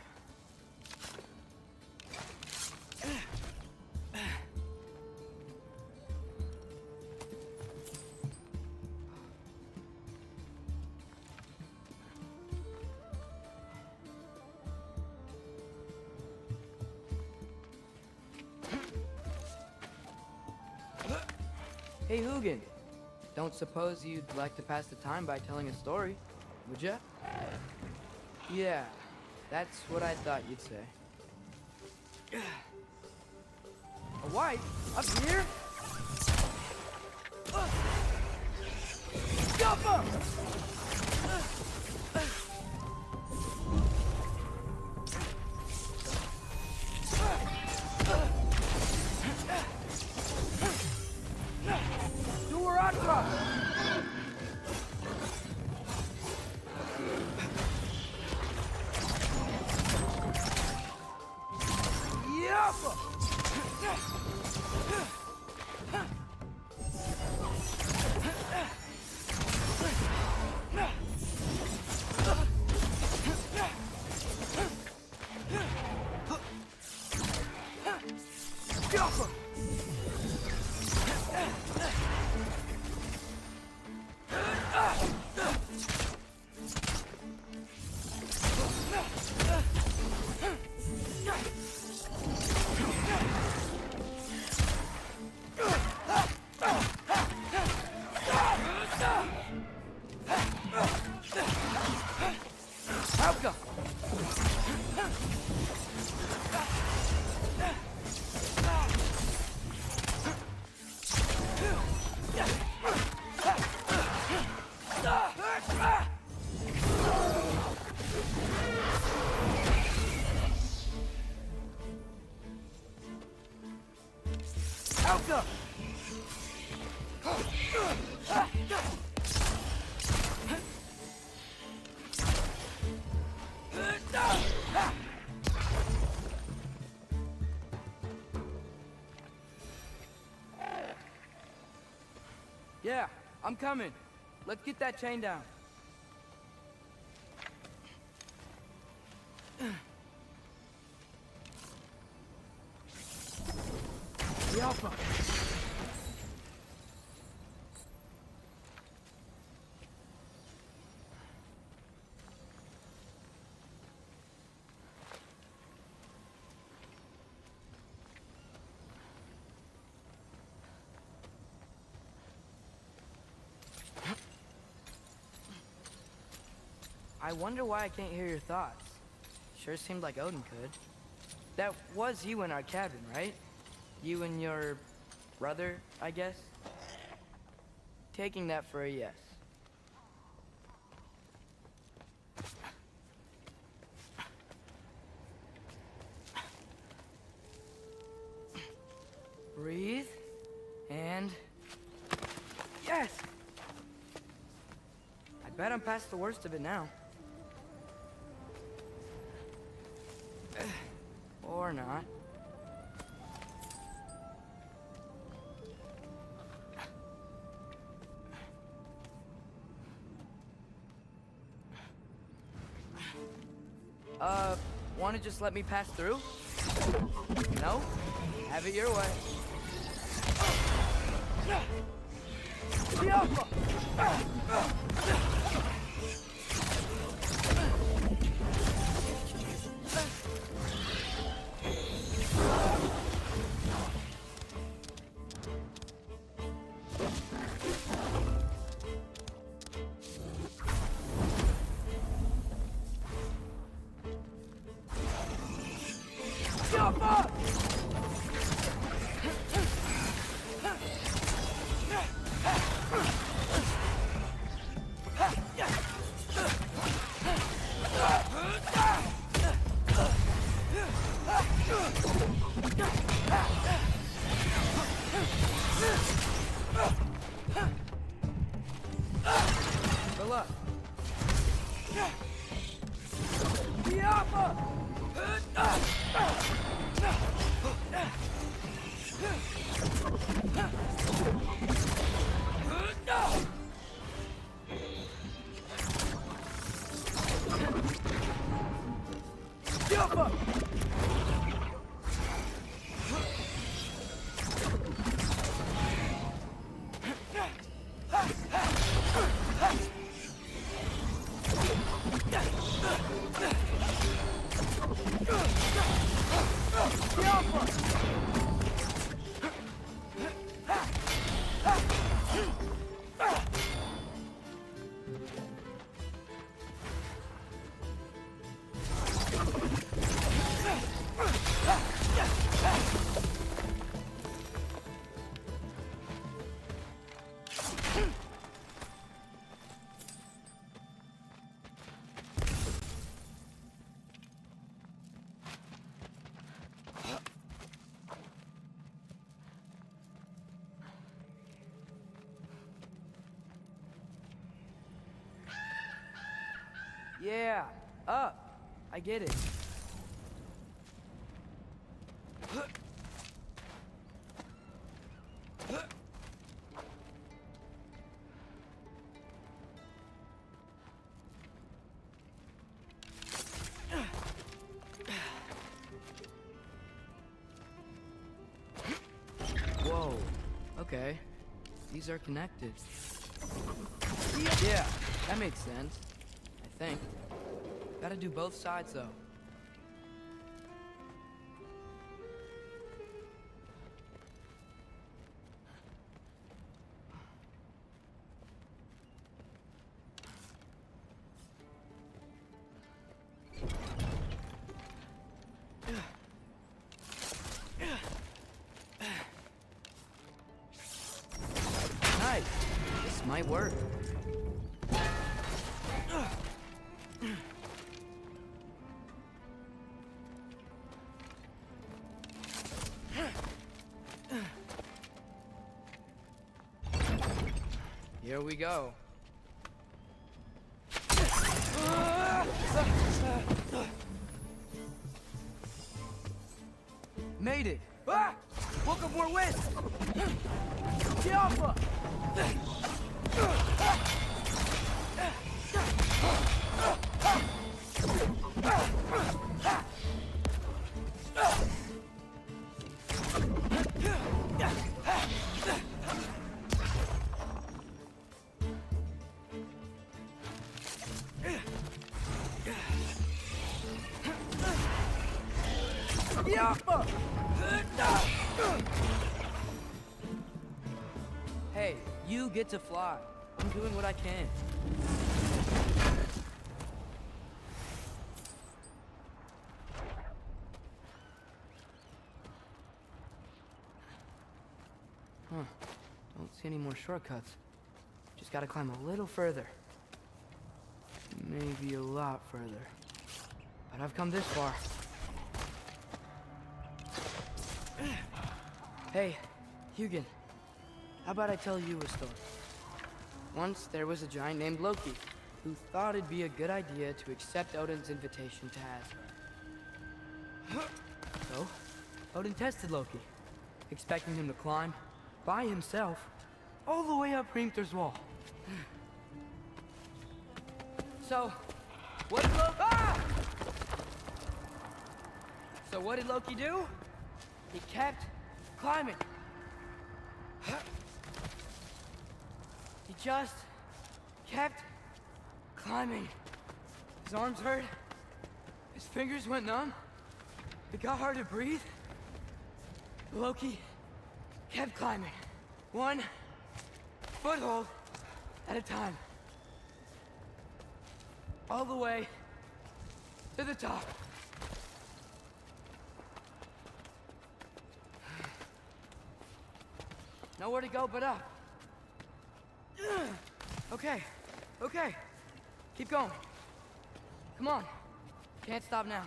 Hey, Hugin. Don't suppose you'd like to pass the time by telling a story, would ya? Yeah, that's what I thought you'd say. A wife? Up here? Go! Yeah, I'm coming. Let's get that chain down. The Alpha. I wonder why I can't hear your thoughts. Sure seemed like Odin could. That was you in our cabin, right? You and your brother, I guess? Taking that for a yes. Breathe. And... yes! I bet I'm past the worst of it now. Or not. Wanna just let me pass through? No? Have it your way. The Alpha! Good luck. The Alpha! Yeah, up. I get it. Whoa. Okay. These are connected. Yeah, that makes sense. I think. Gotta do both sides, though. Nice. This might work. Here we go. Made it! Ah! Welcome, more west! Get off! Hey, you get to fly. I'm doing what I can. Huh. Don't see any more shortcuts. Just gotta climb a little further. Maybe a lot further. But I've come this far. Hey, Hugin. How about I tell you a story? Once there was a giant named Loki, who thought it'd be a good idea to accept Odin's invitation to Asgard. So, Odin tested Loki, expecting him to climb, by himself, all the way up Hrimthur's wall. So, what did Loki... Ah! So what did Loki do? He kept climbing. He just kept climbing. His arms hurt. His fingers went numb. It got hard to breathe. Loki kept climbing. One foothold at a time. All the way to the top. Nowhere to go but up. Okay, okay. Keep going. Come on. Can't stop now.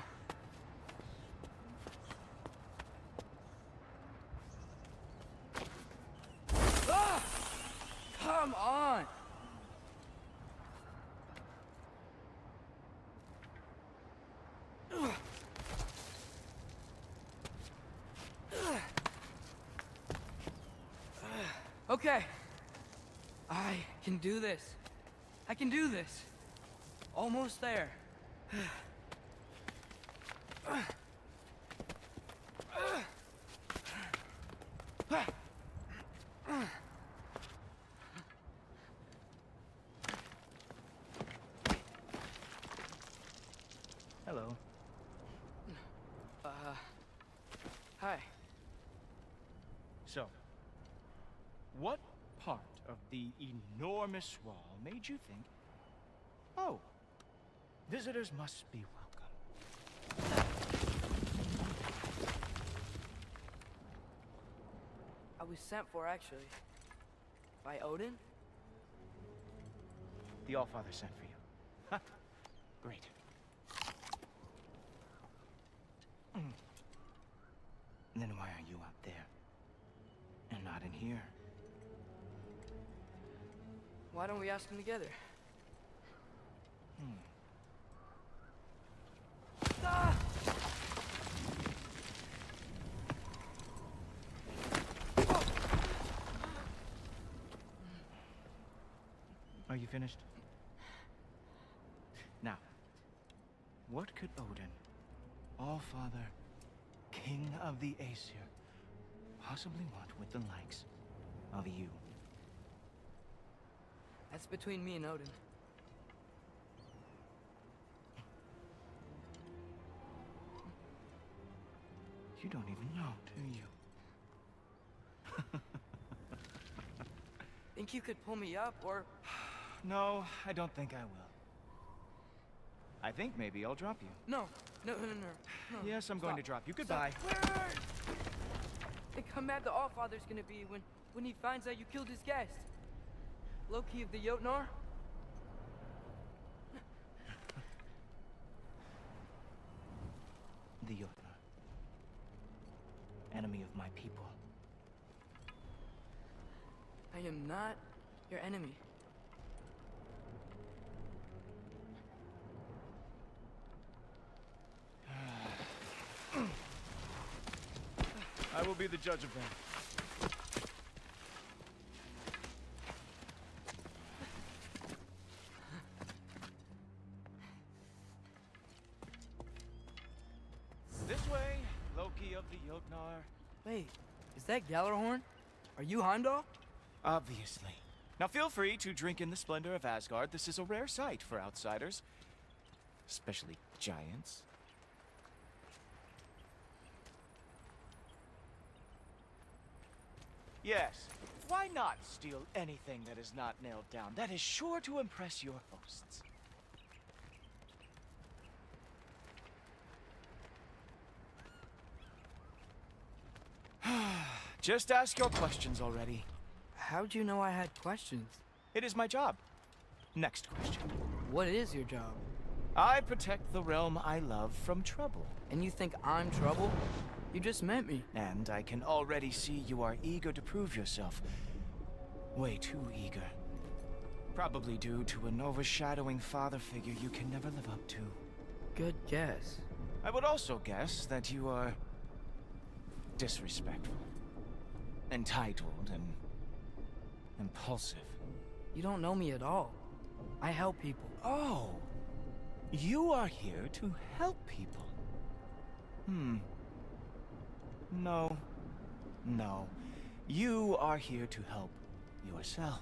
Ah! Come on! Okay. I can do this. I can do this. Almost there. Hello. Hi. So, what part of the enormous wall made you think, oh, visitors must be welcome? I was sent for, actually. By Odin? The Allfather sent for you. Ha! Great. Then why are you out there? And not in here? Why don't we ask him together? Are you finished? Now, what could Odin, All-Father, King of the Aesir, possibly want with the likes of you? That's between me and Odin. You don't even know, do you? Think you could pull me up, or... No, I don't think I will. I think maybe I'll drop you. No. No. Yes, I'm going to drop you. Goodbye. Wait. Think how mad the Allfather's gonna be when he finds out you killed his guest. Loki of the Jotnar? The Jotnar. Enemy of my people. I am not your enemy. I will be the judge of that. This way, Loki of the Jotnar. Wait, is that Gjallarhorn? Are you Heimdall? Obviously. Now feel free to drink in the splendor of Asgard. This is a rare sight for outsiders. Especially giants. Yes, why not steal anything that is not nailed down? That is sure to impress your hosts. Just ask your questions already. How'd you know I had questions? It is my job. Next question. What is your job? I protect the realm I love from trouble. And you think I'm trouble? You just met me. And I can already see you are eager to prove yourself. Way too eager. Probably due to an overshadowing father figure you can never live up to. Good guess. I would also guess that you are disrespectful, entitled, and impulsive. You don't know me at all. I help people. Oh, you are here to help people. No. You are here to help yourself.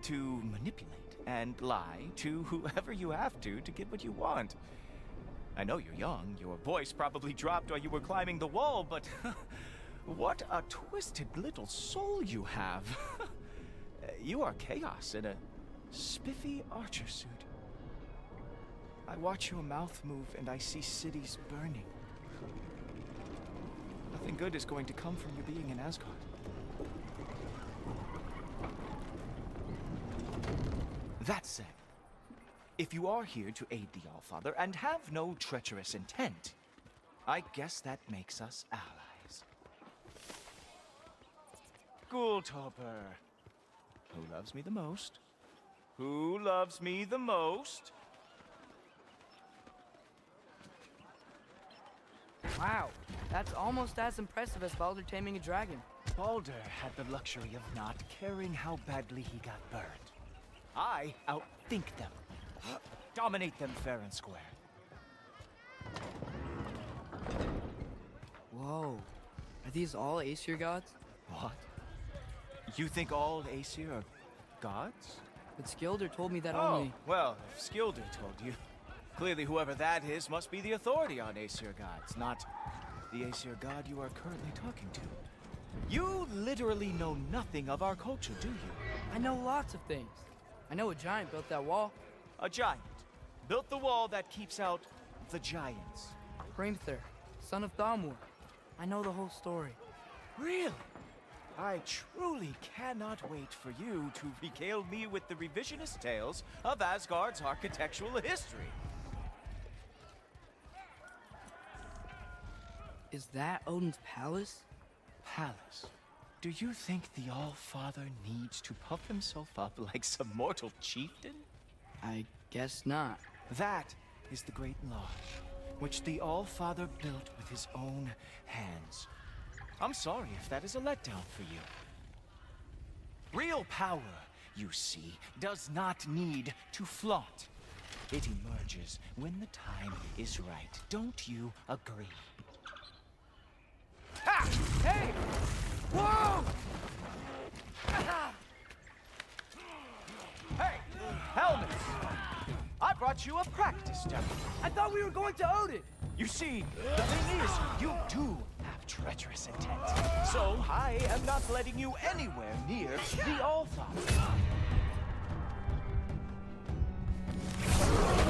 To manipulate and lie to whoever you have to get what you want. I know you're young. Your voice probably dropped while you were climbing the wall, but what a twisted little soul you have. You are chaos in a spiffy archer suit. I watch your mouth move and I see cities burning. Nothing good is going to come from you being in Asgard. That said, if you are here to aid the Allfather and have no treacherous intent, I guess that makes us allies. Gulltoper. Who loves me the most? Who loves me the most? Wow, that's almost as impressive as Baldur taming a dragon. Baldur had the luxury of not caring how badly he got burned. I outthink them. Dominate them fair and square. Whoa. Are these all Aesir gods? What? You think all Aesir are gods? But Skilder told me that Oh, only... well, if Skilder told you, clearly whoever that is must be the authority on Aesir gods, not the Aesir god you are currently talking to. You literally know nothing of our culture, do you? I know lots of things. I know a giant built that wall. A giant built the wall that keeps out the giants. Hrimthur, son of Thamur. I know the whole story. Really? I truly cannot wait for you to regale me with the revisionist tales of Asgard's architectural history. Is that Odin's palace? Palace? Do you think the All-Father needs to puff himself up like some mortal chieftain? I guess not. That is the Great Lodge. which the All-Father built with his own hands. I'm sorry if that is a letdown for you. Real power, you see, does not need to flaunt. It emerges when the time is right. Don't you agree? Ha! Hey! Whoa! Hey! Helmets! I brought you a practice dummy. I thought we were going to Odin! You see, the thing is, you do have treacherous intent. So I am not letting you anywhere near the All-Father.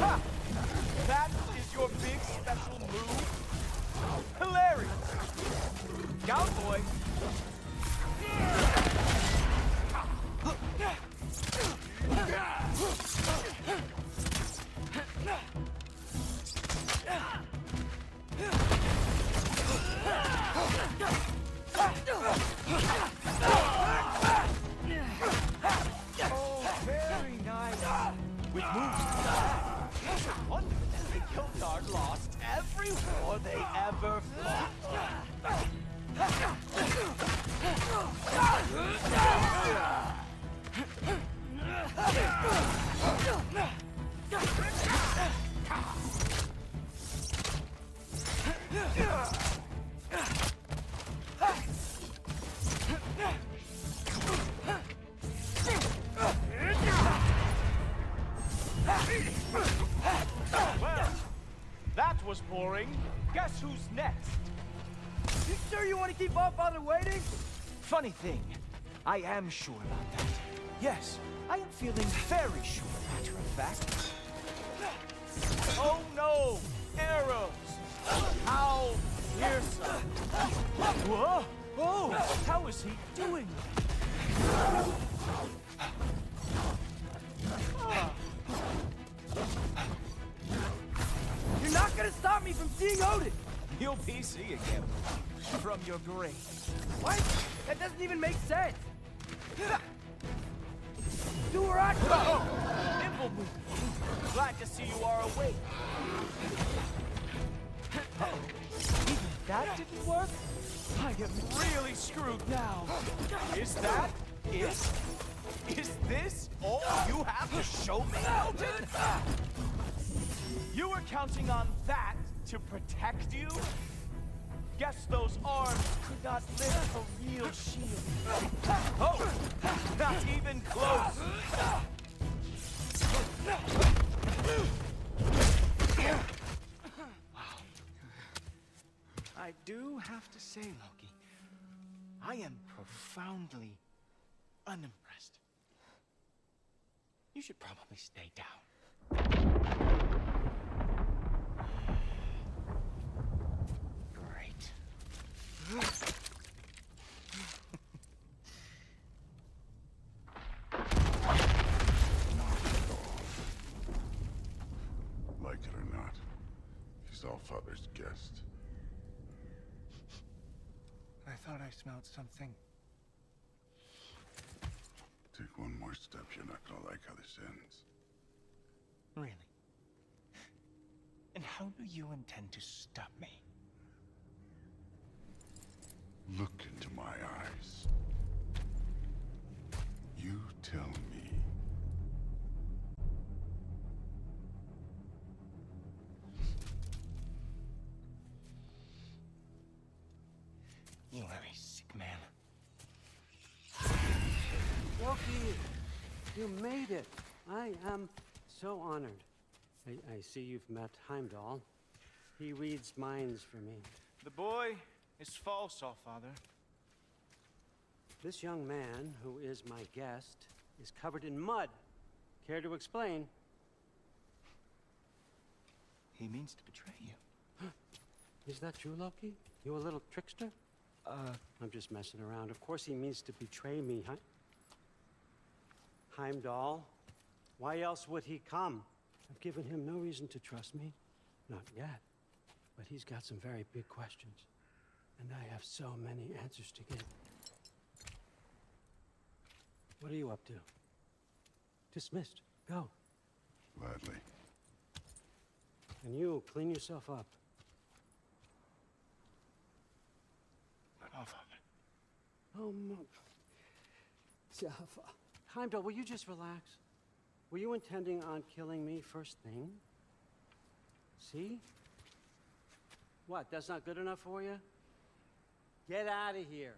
Ha! That is your big special move? Hilarious! Cowboy! Oh, very nice. With moves it's a wonder that the Guildard lost every war they ever fought. Well, that was boring. Guess who's next? You sure you want to keep All-Father waiting? Funny thing, I am sure about that. Yes, I am feeling very sure, matter of fact. Oh no! Arrows! How fearsome! Whoa! Oh! How is he doing? You're not gonna stop me from seeing Odin! You'll be seeing him from your grave. What? That doesn't even make sense! Do or I Oh! Nimble move! Glad to see you are awake. Uh-oh. Even that didn't work? I am really screwed now. Is that it? Is this all you have to show me, Elton? You were counting on that to protect you? Guess those arms could not lift a real shield. Oh! Not even close! Wow. I do have to say, Loki, I am profoundly unimpressed. You should probably stay down. Great. Like it or not, he's Allfather's guest. I thought I smelled something. Take one more step, you're not gonna like how this ends. Really? And how do you intend to stop me? Look into my eyes. You tell me. You are a sick man. Loki, you made it. I am so honored. I see you've met Heimdall. He reads minds for me. The boy is false, Allfather. This young man, who is my guest, is covered in mud. Care to explain? He means to betray you. Is that true, Loki? You a little trickster? I'm just messing around. Of course he means to betray me. Heimdall? Why else would he come? I've given him no reason to trust me. Not yet. But he's got some very big questions. And I have so many answers to give. What are you up to? Dismissed. Go. Gladly. And you, clean yourself up. Oh, Heimdall, will you just relax? Were you intending on killing me first thing? See? What, that's not good enough for you? Get out of here.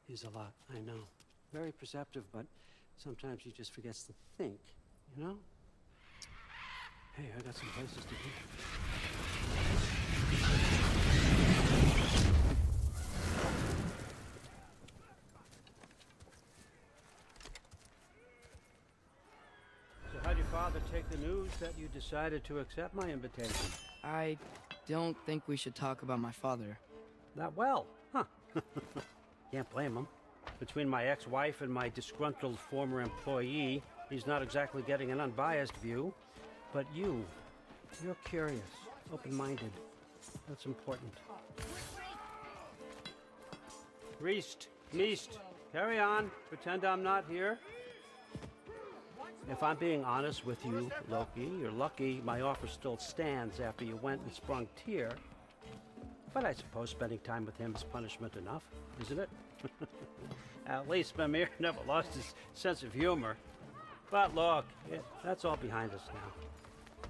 He's a lot, I know. Very perceptive, but sometimes he just forgets to think, you know? Hey, I got some places to be. So how'd your father take the news that you decided to accept my invitation? I don't think we should talk about my father. Not well, huh? Can't blame him. Between my ex-wife and my disgruntled former employee, he's not exactly getting an unbiased view. But you're curious, open-minded. That's important. Meest, carry on. Pretend I'm not here. If I'm being honest with you, Loki, you're lucky my offer still stands after you went and sprung Tyr. But I suppose spending time with him is punishment enough, isn't it? At least Mimir never lost his sense of humor. But look, that's all behind us now.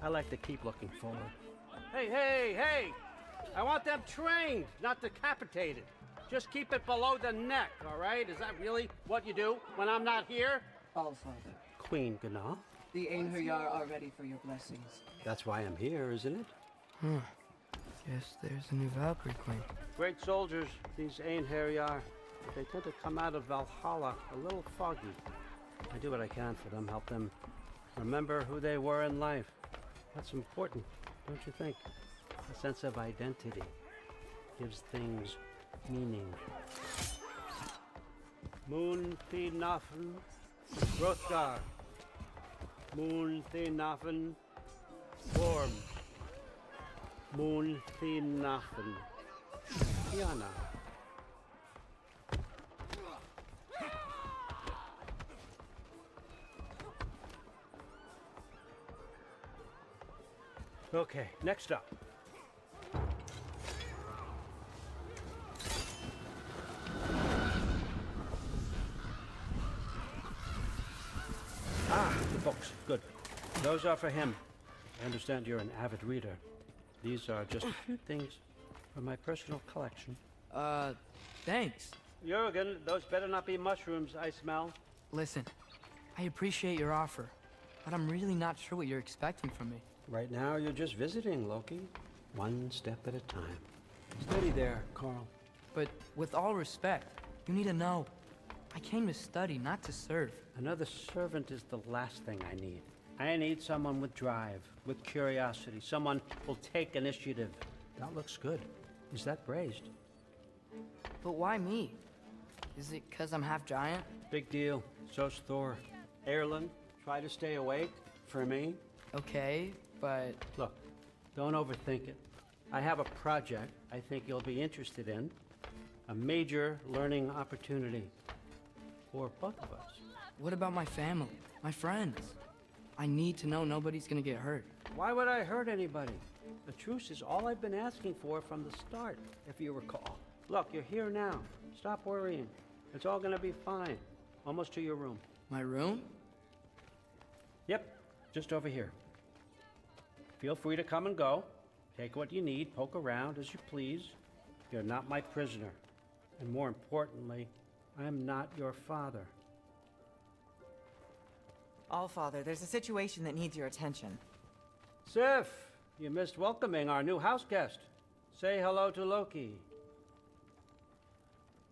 I like to keep looking forward. Hey! I want them trained, not decapitated. Just keep it below the neck, all right? Is that really what you do when I'm not here? Allfather, Queen Gná. the Einherjar are ready for your blessings. That's why I'm here, isn't it? Guess there's a new Valkyrie queen. Great soldiers, these Einherjar. They tend to come out of Valhalla a little foggy. I do what I can for them, help them remember who they were in life. That's important, don't you think? A sense of identity gives things meaning. Moon Thinafen, Hrothgar. Moon Thinafen, Worm. Moon Thinafen, Tiana. Okay, next up. The books. Good. Those are for him. I understand you're an avid reader. These are just a few things from my personal collection. Thanks. Jurgen, those better not be mushrooms I smell. Listen, I appreciate your offer, but I'm really not sure what you're expecting from me. Right now, you're just visiting, Loki. One step at a time. Steady there, Carl. But with all respect, you need to know, I came to study, not to serve. Another servant is the last thing I need. I need someone with drive, with curiosity, someone who'll take initiative. That looks good. Is that braised? But why me? Is it 'cause I'm half giant? Big deal. So's Thor. Erlen, try to stay awake for me. Okay, but... Look, don't overthink it. I have a project I think you'll be interested in. A major learning opportunity. For both of us. What about my family? My friends? I need to know nobody's gonna get hurt. Why would I hurt anybody? A truce is all I've been asking for from the start, if you recall. Look, you're here now. Stop worrying. It's all gonna be fine. Almost to your room. My room? Yep, just over here. Feel free to come and go. Take what you need, poke around as you please. You're not my prisoner. And more importantly, I'm not your father. Allfather, there's a situation that needs your attention. Sif, you missed welcoming our new house guest. Say hello to Loki.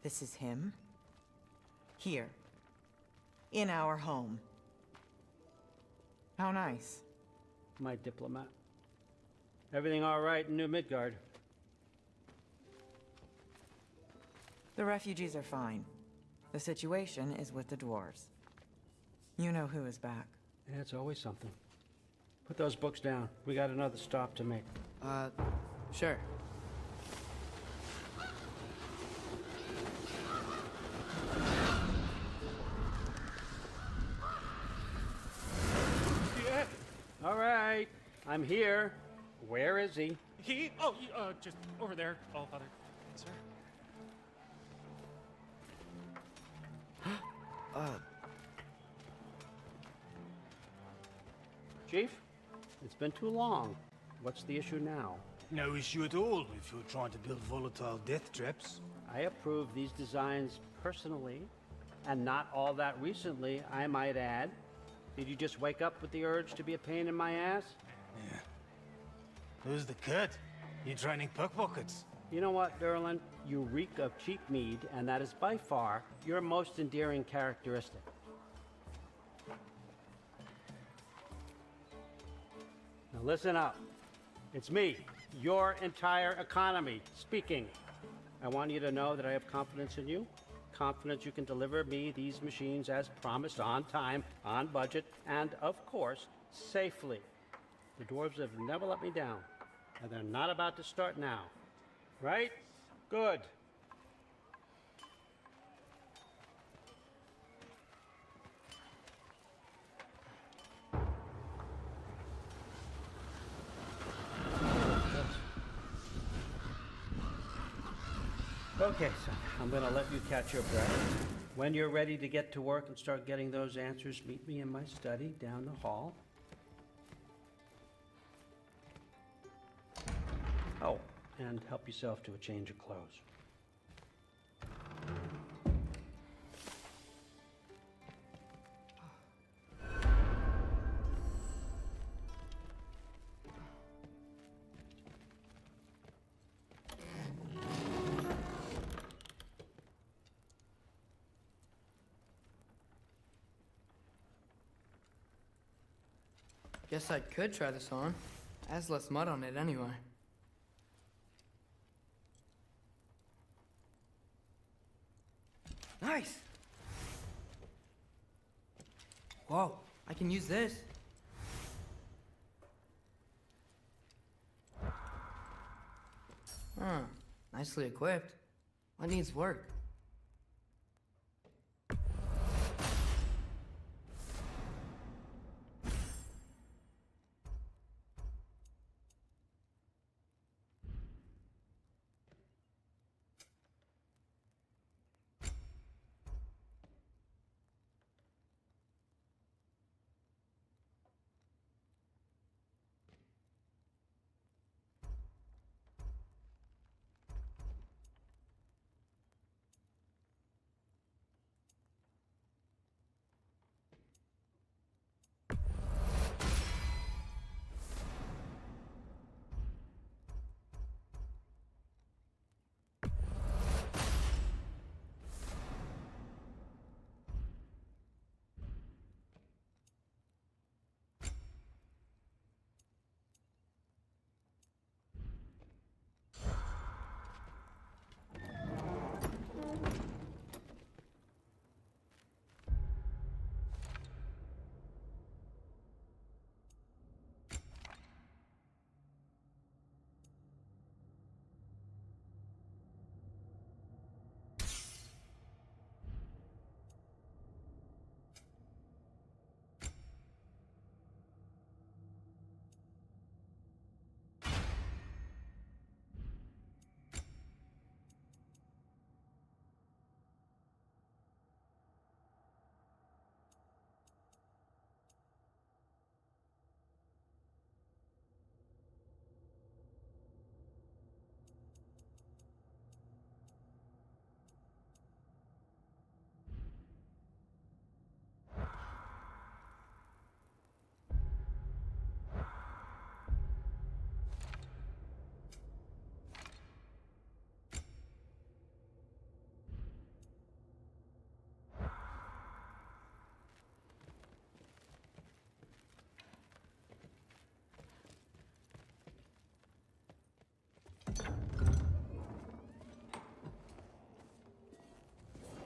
This is him? Here. In our home. How nice. My diplomat. Everything all right in New Midgard? The refugees are fine. The situation is with the dwarves. You know who is back. Yeah, it's always something. Put those books down. We got another stop to make. Sure. I'm here. Where is he? Just over there, All Father. Sir. Chief, it's been too long. What's the issue now? No issue at all if you're trying to build volatile death traps. I approve these designs personally, and not all that recently, I might add. Did you just wake up with the urge to be a pain in my ass? Yeah. Who's the cut? You training pickpockets? You know what, Derlin? You reek of cheap mead, and that is by far your most endearing characteristic. Now listen up. It's me, your entire economy, speaking. I want you to know that I have confidence in you. Confidence you can deliver me these machines as promised, on time, on budget, and of course, safely. The dwarves have never let me down, and they're not about to start now. Right? Good. Okay, son, I'm going to let you catch your breath. When you're ready to get to work and start getting those answers, meet me in my study down the hall. Oh, and help yourself to a change of clothes. Guess I could try this on. Has less mud on it anyway. Nice! Whoa, I can use this. Huh, nicely equipped. What needs work?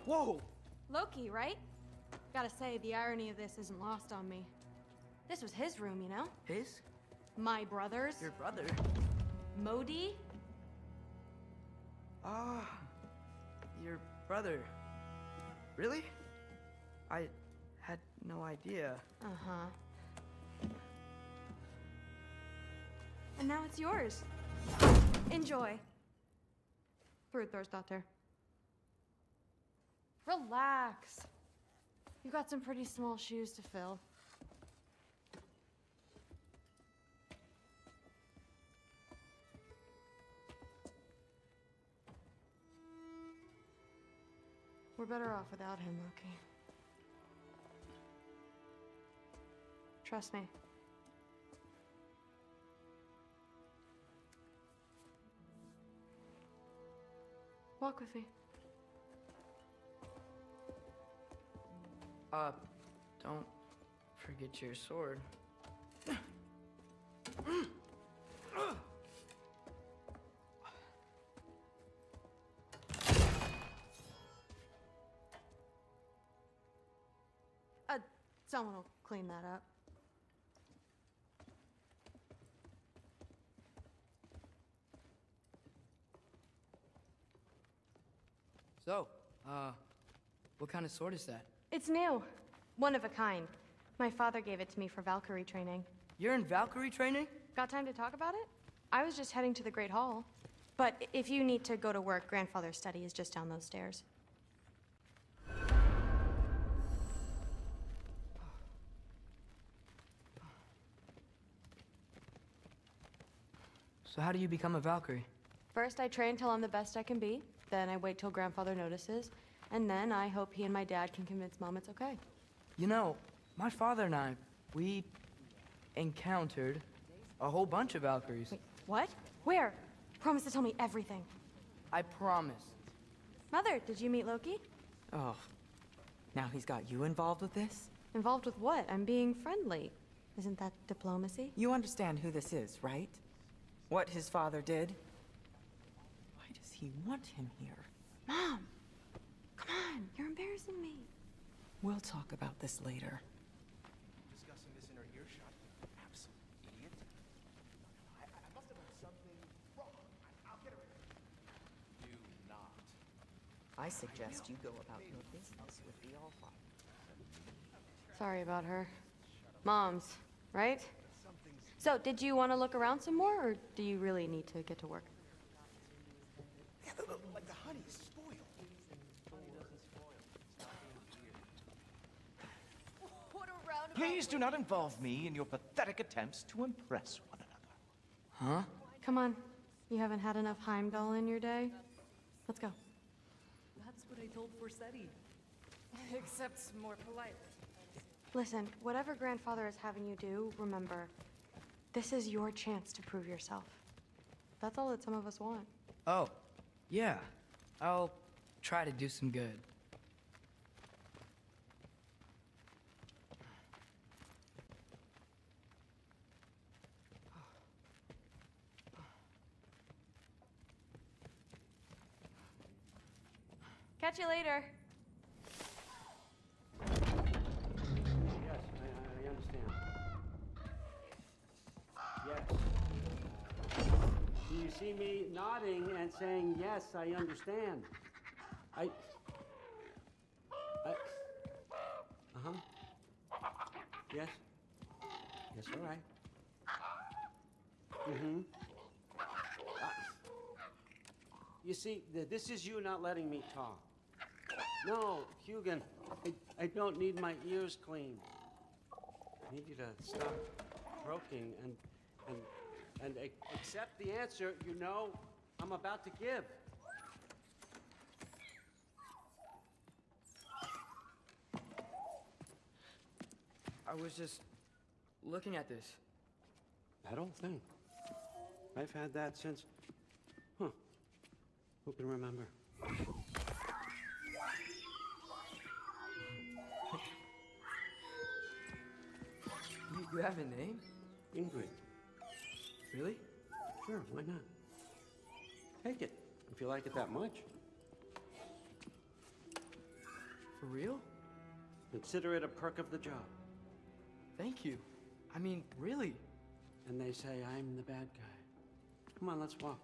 Whoa! Loki, right? Gotta say, the irony of this isn't lost on me. This was his room, you know? His? My brother's. Your brother? Modi? Ah, your brother. Really? I had no idea. Uh-huh. And now it's yours. Enjoy. Brudthorstdottir. Relax. You've got some pretty small shoes to fill. We're better off without him, Loki. Trust me. Walk with me. Don't forget your sword. Someone will clean that up. So, what kind of sword is that? It's new. One of a kind. My father gave it to me for Valkyrie training. You're in Valkyrie training? Got time to talk about it? I was just heading to the Great Hall. But if you need to go to work, Grandfather's study is just down those stairs. So how do you become a Valkyrie? First, I train till I'm the best I can be. Then I wait till Grandfather notices. And then I hope he and my dad can convince Mom it's okay. You know, my father and I, we encountered a whole bunch of Valkyries. Wait, what? Where? Promise to tell me everything. I promise. Mother, did you meet Loki? Oh, now he's got you involved with this? Involved with what? I'm being friendly. Isn't that diplomacy? You understand who this is, right? What his father did? Why does he want him here? Mom! Come on, you're embarrassing me. We'll talk about this later. Discussing this in her earshot. Absolute idiot. I must have done something wrong. I'll get her. Do not. I suggest you go about your business with the Allfather. Sorry about her. Mom's, right? So, did you want to look around some more, or do you really need to get to work? Yeah, like the honey's spoiled. What a roundabout. Please do not involve me in your pathetic attempts to impress one another. Huh? Come on. You haven't had enough Heimdall in your day? Let's go. That's what I told Forseti. Except more polite. Listen, whatever Grandfather is having you do, remember, this is your chance to prove yourself. That's all that some of us want. Oh, yeah. I'll try to do some good. Catch you later. Yes, I understand. Yes. Do you see me nodding and saying, yes, I understand? Uh-huh. Yes. Yes, all right. Mm-hmm. You see, this is you not letting me talk. No, Hugin, I don't need my ears cleaned. I need you to stop croaking and accept the answer you know I'm about to give. I was just looking at this. That old thing. I've had that since... Huh. Who can remember? You have a name? Ingrid. Really? Sure, why not? Take it, if you like it that much. For real? Consider it a perk of the job. Thank you. I mean, really. And they say I'm the bad guy. Come on, let's walk.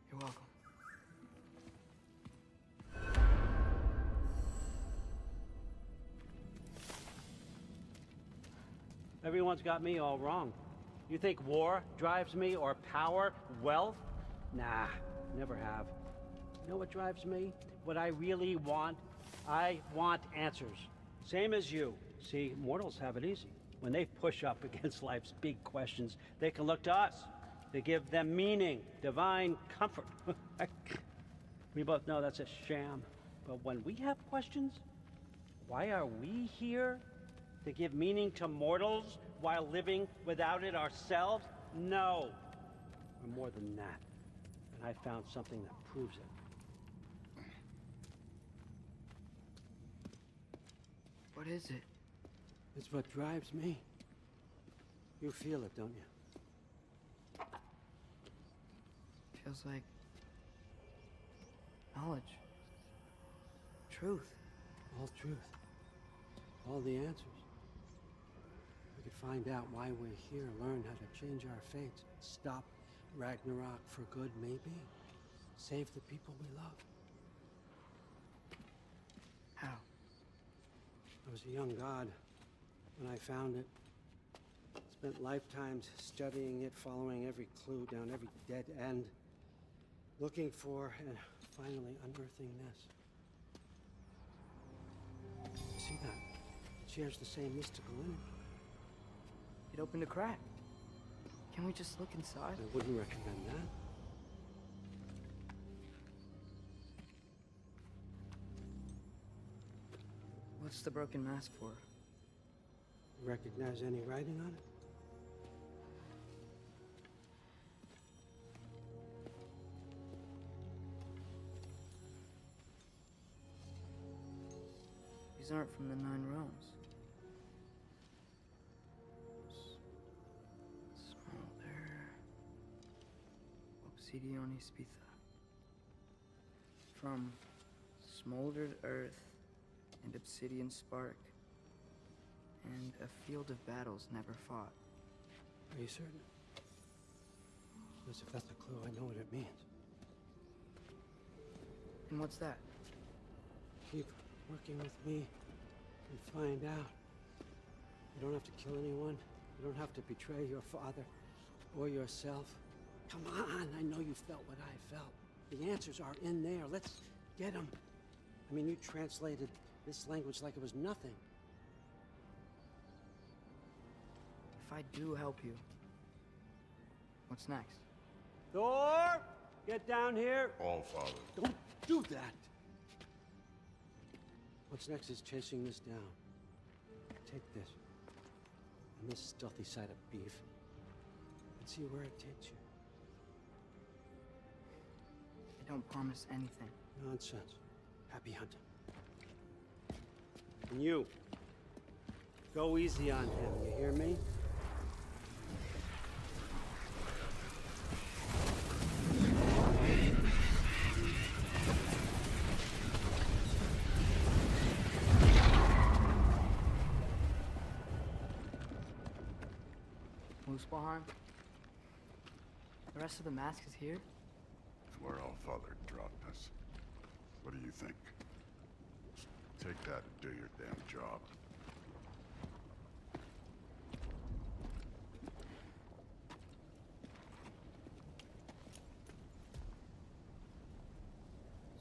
You're welcome. Everyone's got me all wrong. You think war drives me, or power, wealth? Nah, never have. You know what drives me? What I really want? I want answers. Same as you. See, mortals have it easy. When they push up against life's big questions, they can look to us to give them meaning, divine comfort. We both know that's a sham. But when we have questions, why are we here? To give meaning to mortals while living without it ourselves? No. We're more than that. And I found something that proves it. What is it? It's what drives me. You feel it, don't you? Feels like knowledge. Truth. All truth. All the answers. We could find out why we're here, learn how to change our fates, stop Ragnarok for good, maybe. Save the people we love. How? I was a young god when I found it. Spent lifetimes studying it, following every clue down every dead end, looking for and finally unearthing this. You see that? It shares the same mystical energy. It opened a crack. Can we just look inside? I wouldn't recommend that. What's the broken mask for? Recognize any writing on it? These aren't from the Nine Realms. Smolder. Obsidione Spitha. From smoldered earth and obsidian spark. And a field of battles never fought. Are you certain? Because if that's a clue, I know what it means. And what's that? Keep working with me and find out. You don't have to kill anyone. You don't have to betray your father or yourself. Come on, I know you felt what I felt. The answers are in there. Let's get them. I mean, you translated this language like it was nothing. If I do help you, what's next? Thor! Get down here! All Father. Don't do that! What's next is chasing this down. Take this. And this stealthy side of beef. And see where it takes you. I don't promise anything. Nonsense. Happy hunting. And you. Go easy on him, you hear me? Muspelheim? The rest of the mask is here? It's where All Father dropped us. What do you think? Take that and do your damn job.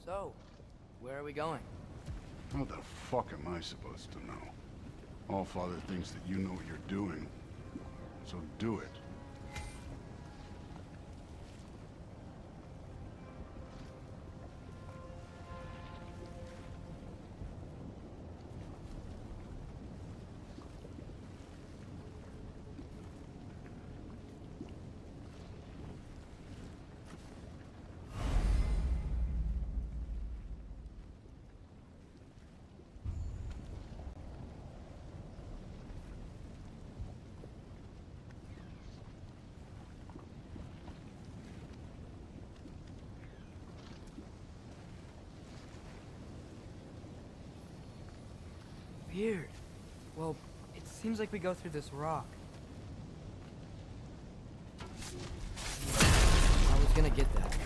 So, where are we going? How the fuck am I supposed to know? All Father thinks that you know what you're doing. So do it. Weird. Well, it seems like we go through this rock. I was gonna get that.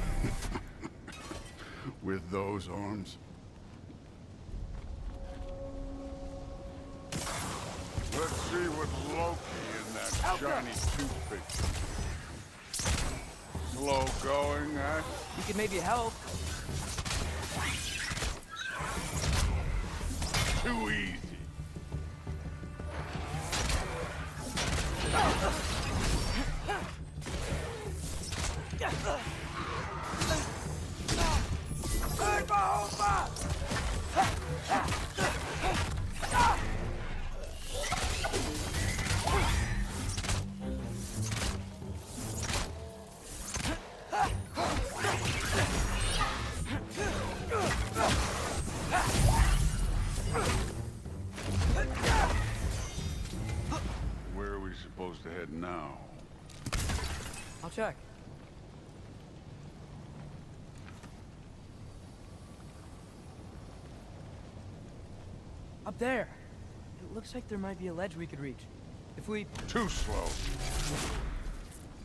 With those arms? Let's see what Loki in that shiny toothpick. Slow going, eh? You could maybe help. Too easy. Where are we supposed to head now? I'll check. Up there. It looks like there might be a ledge we could reach. If we... Too slow.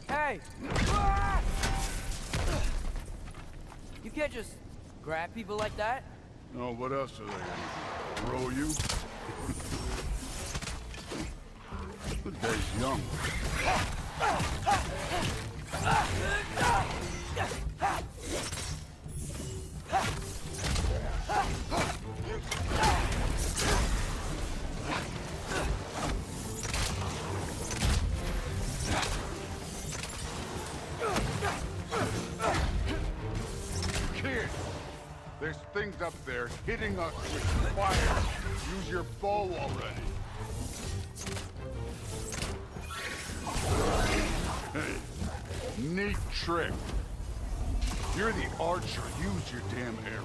Hey! You can't just grab people like that. No, what else are they gonna throw you? The day's young. Kid, there's things up there hitting us with fire. Use your bow already. Hey, neat trick. You're the archer. Use your damn arrows.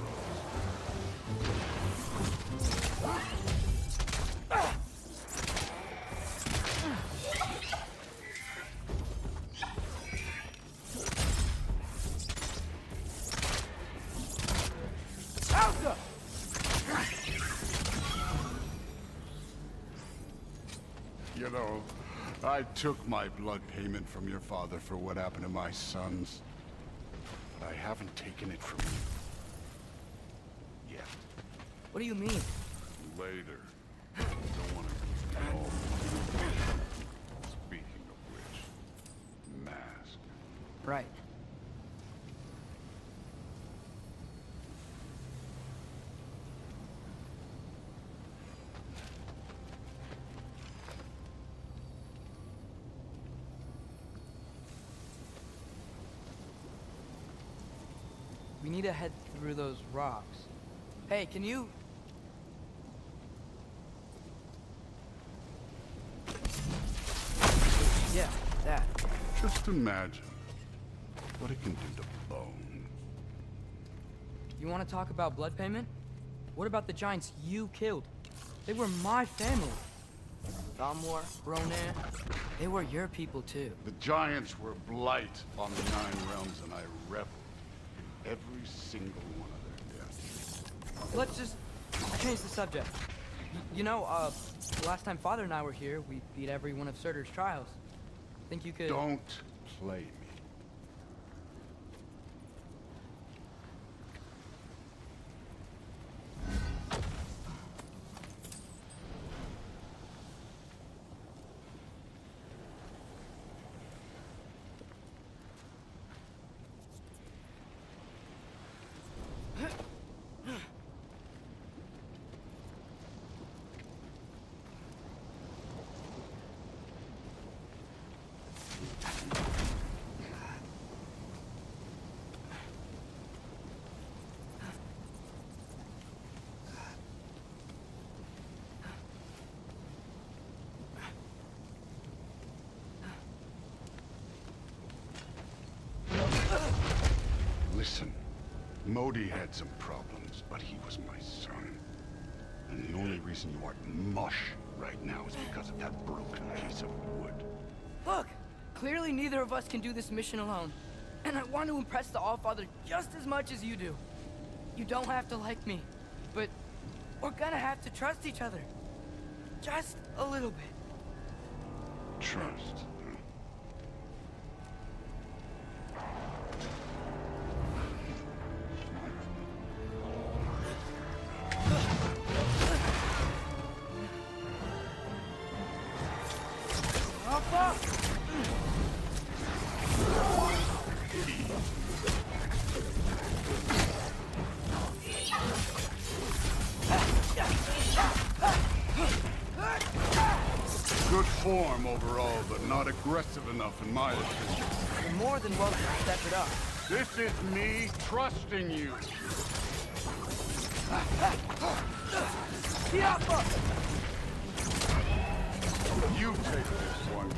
You know, I took my blood payment from your father for what happened to my sons. But I haven't taken it from you. Yet. What do you mean? Later. I don't want to keep it all. Speaking of which, mask. Right. We need to head through those rocks. Hey, can you... Yeah, that. Just imagine what it can do to bone. You want to talk about blood payment? What about the giants you killed? They were my family. Thalmor, Ronan, they were your people too. The giants were blight on the Nine Realms, and I reveled in every single one of their deaths. Let's just change the subject. You know, the last time Father and I were here, we beat every one of Surtur's trials. Think you could... Don't play me. Listen, Modi had some problems, but he was my son. And the only reason you aren't mush right now is because of that broken piece of wood. Look! Clearly neither of us can do this mission alone. And I want to impress the Allfather just as much as you do. You don't have to like me, but we're gonna have to trust each other. Just a little bit. Trust. Good form overall, but not aggressive enough in my opinion. You're more than welcome to step it up. This is me trusting you. You take this one,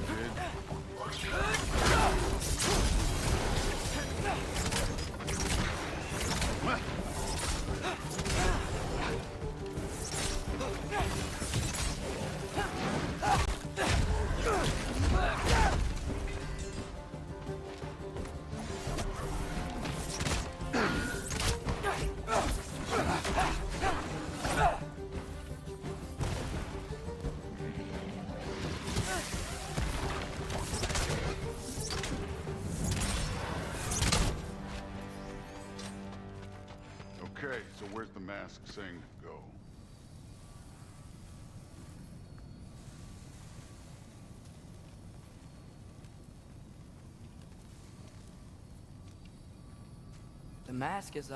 Okay, so where's the mask saying to go? The mask is,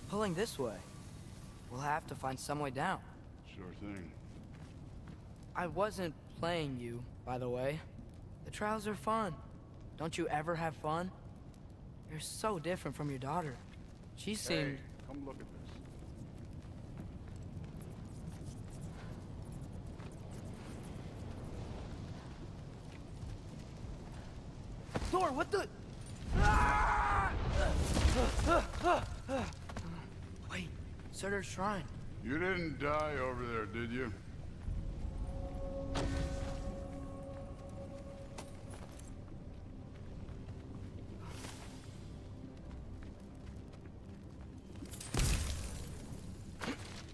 pulling this way. We'll have to find some way down. Sure thing. I wasn't playing you, by the way. The trials are fun. Don't you ever have fun? You're so different from your daughter. She seemed... Hey, come look at this. Thor, what the... Wait, Surtur's shrine. You didn't die over there, did you?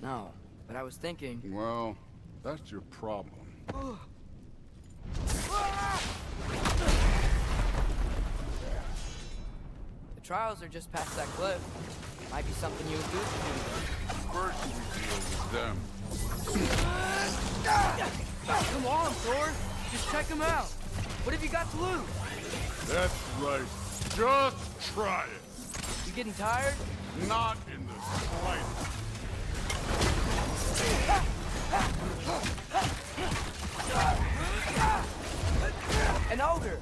No, but I was thinking... Well, that's your problem. The trials are just past that cliff. Might be something you and Goose can do. First we deal with them. Come on, Thor. Just check them out. What have you got to lose? That's right. Just try it. You getting tired? Not in the slightest. An ogre.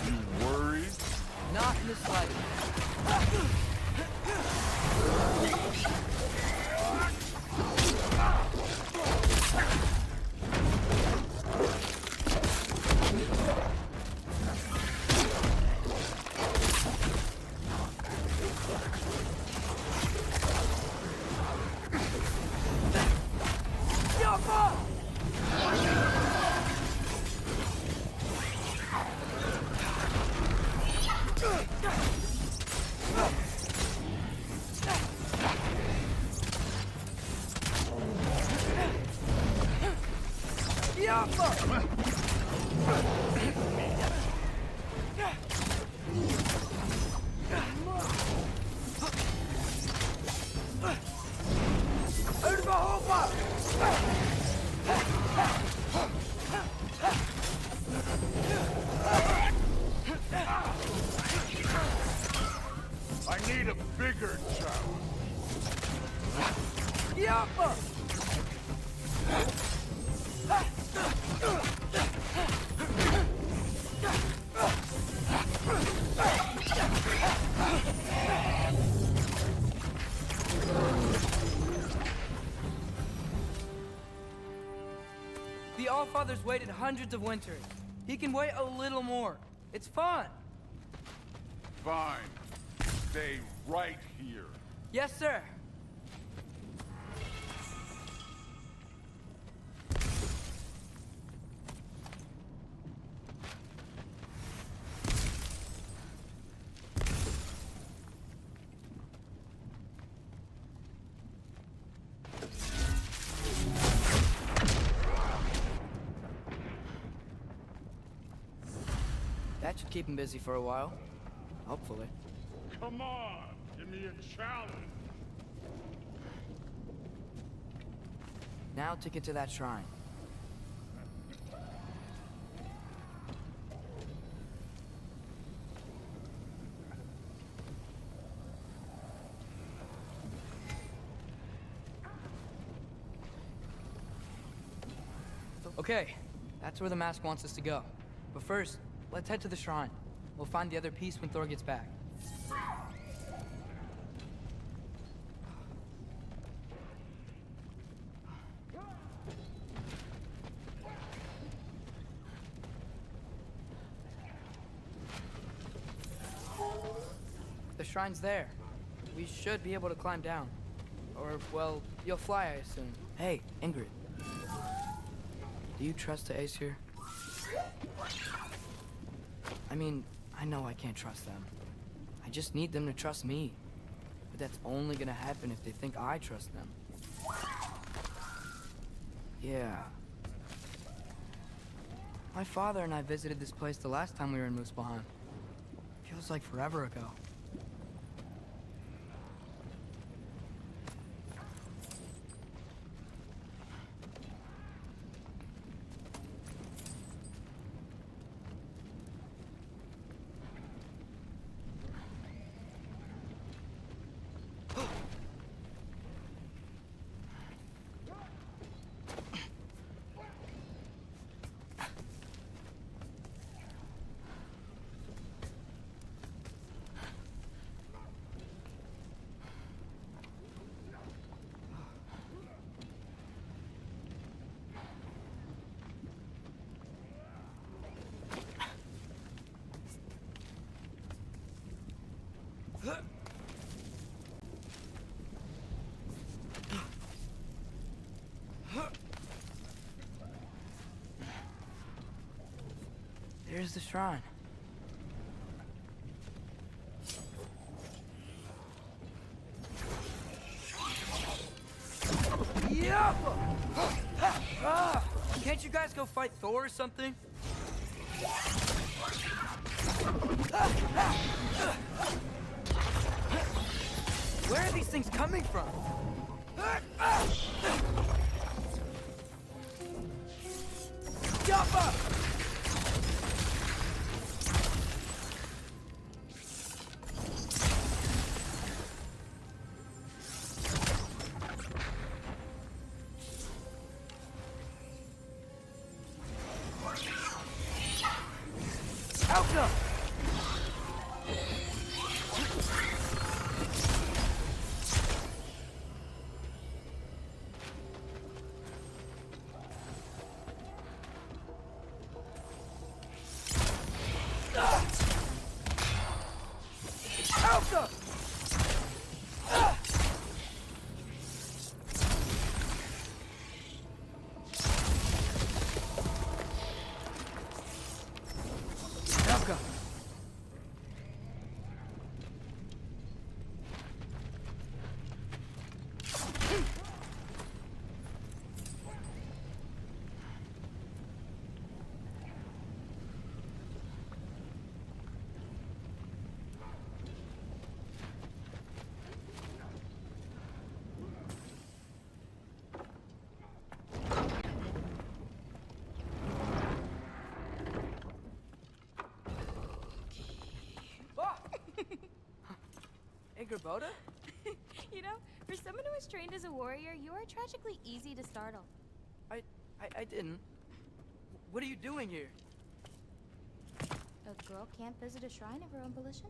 You worried? Not in the slightest. I need a bigger challenge. The Allfather's waited hundreds of winters. He can wait a little more. It's fun. Fine. Stay right here. Yes, sir. That should keep him busy for a while. Hopefully. Come on, give me a challenge. Now to get to that shrine. Okay, that's where the mask wants us to go. But first, let's head to the shrine. We'll find the other piece when Thor gets back. The shrine's there. We should be able to climb down. Or, well, you'll fly, I assume. Hey, Ingrid. Do you trust the Aesir? I mean, I know I can't trust them. I just need them to trust me. But that's only gonna happen if they think I trust them. Yeah. My father and I visited this place the last time we were in Muspelheim. Feels like forever ago. There's the shrine. Yep! Can't you guys go fight Thor or something? Where are these things coming from? Jump up! Alka! Alka! Alka! Boda? You know, for someone who was trained as a warrior, you are tragically easy to startle. I didn't. What are you doing here? A girl can't visit a shrine of her own volition?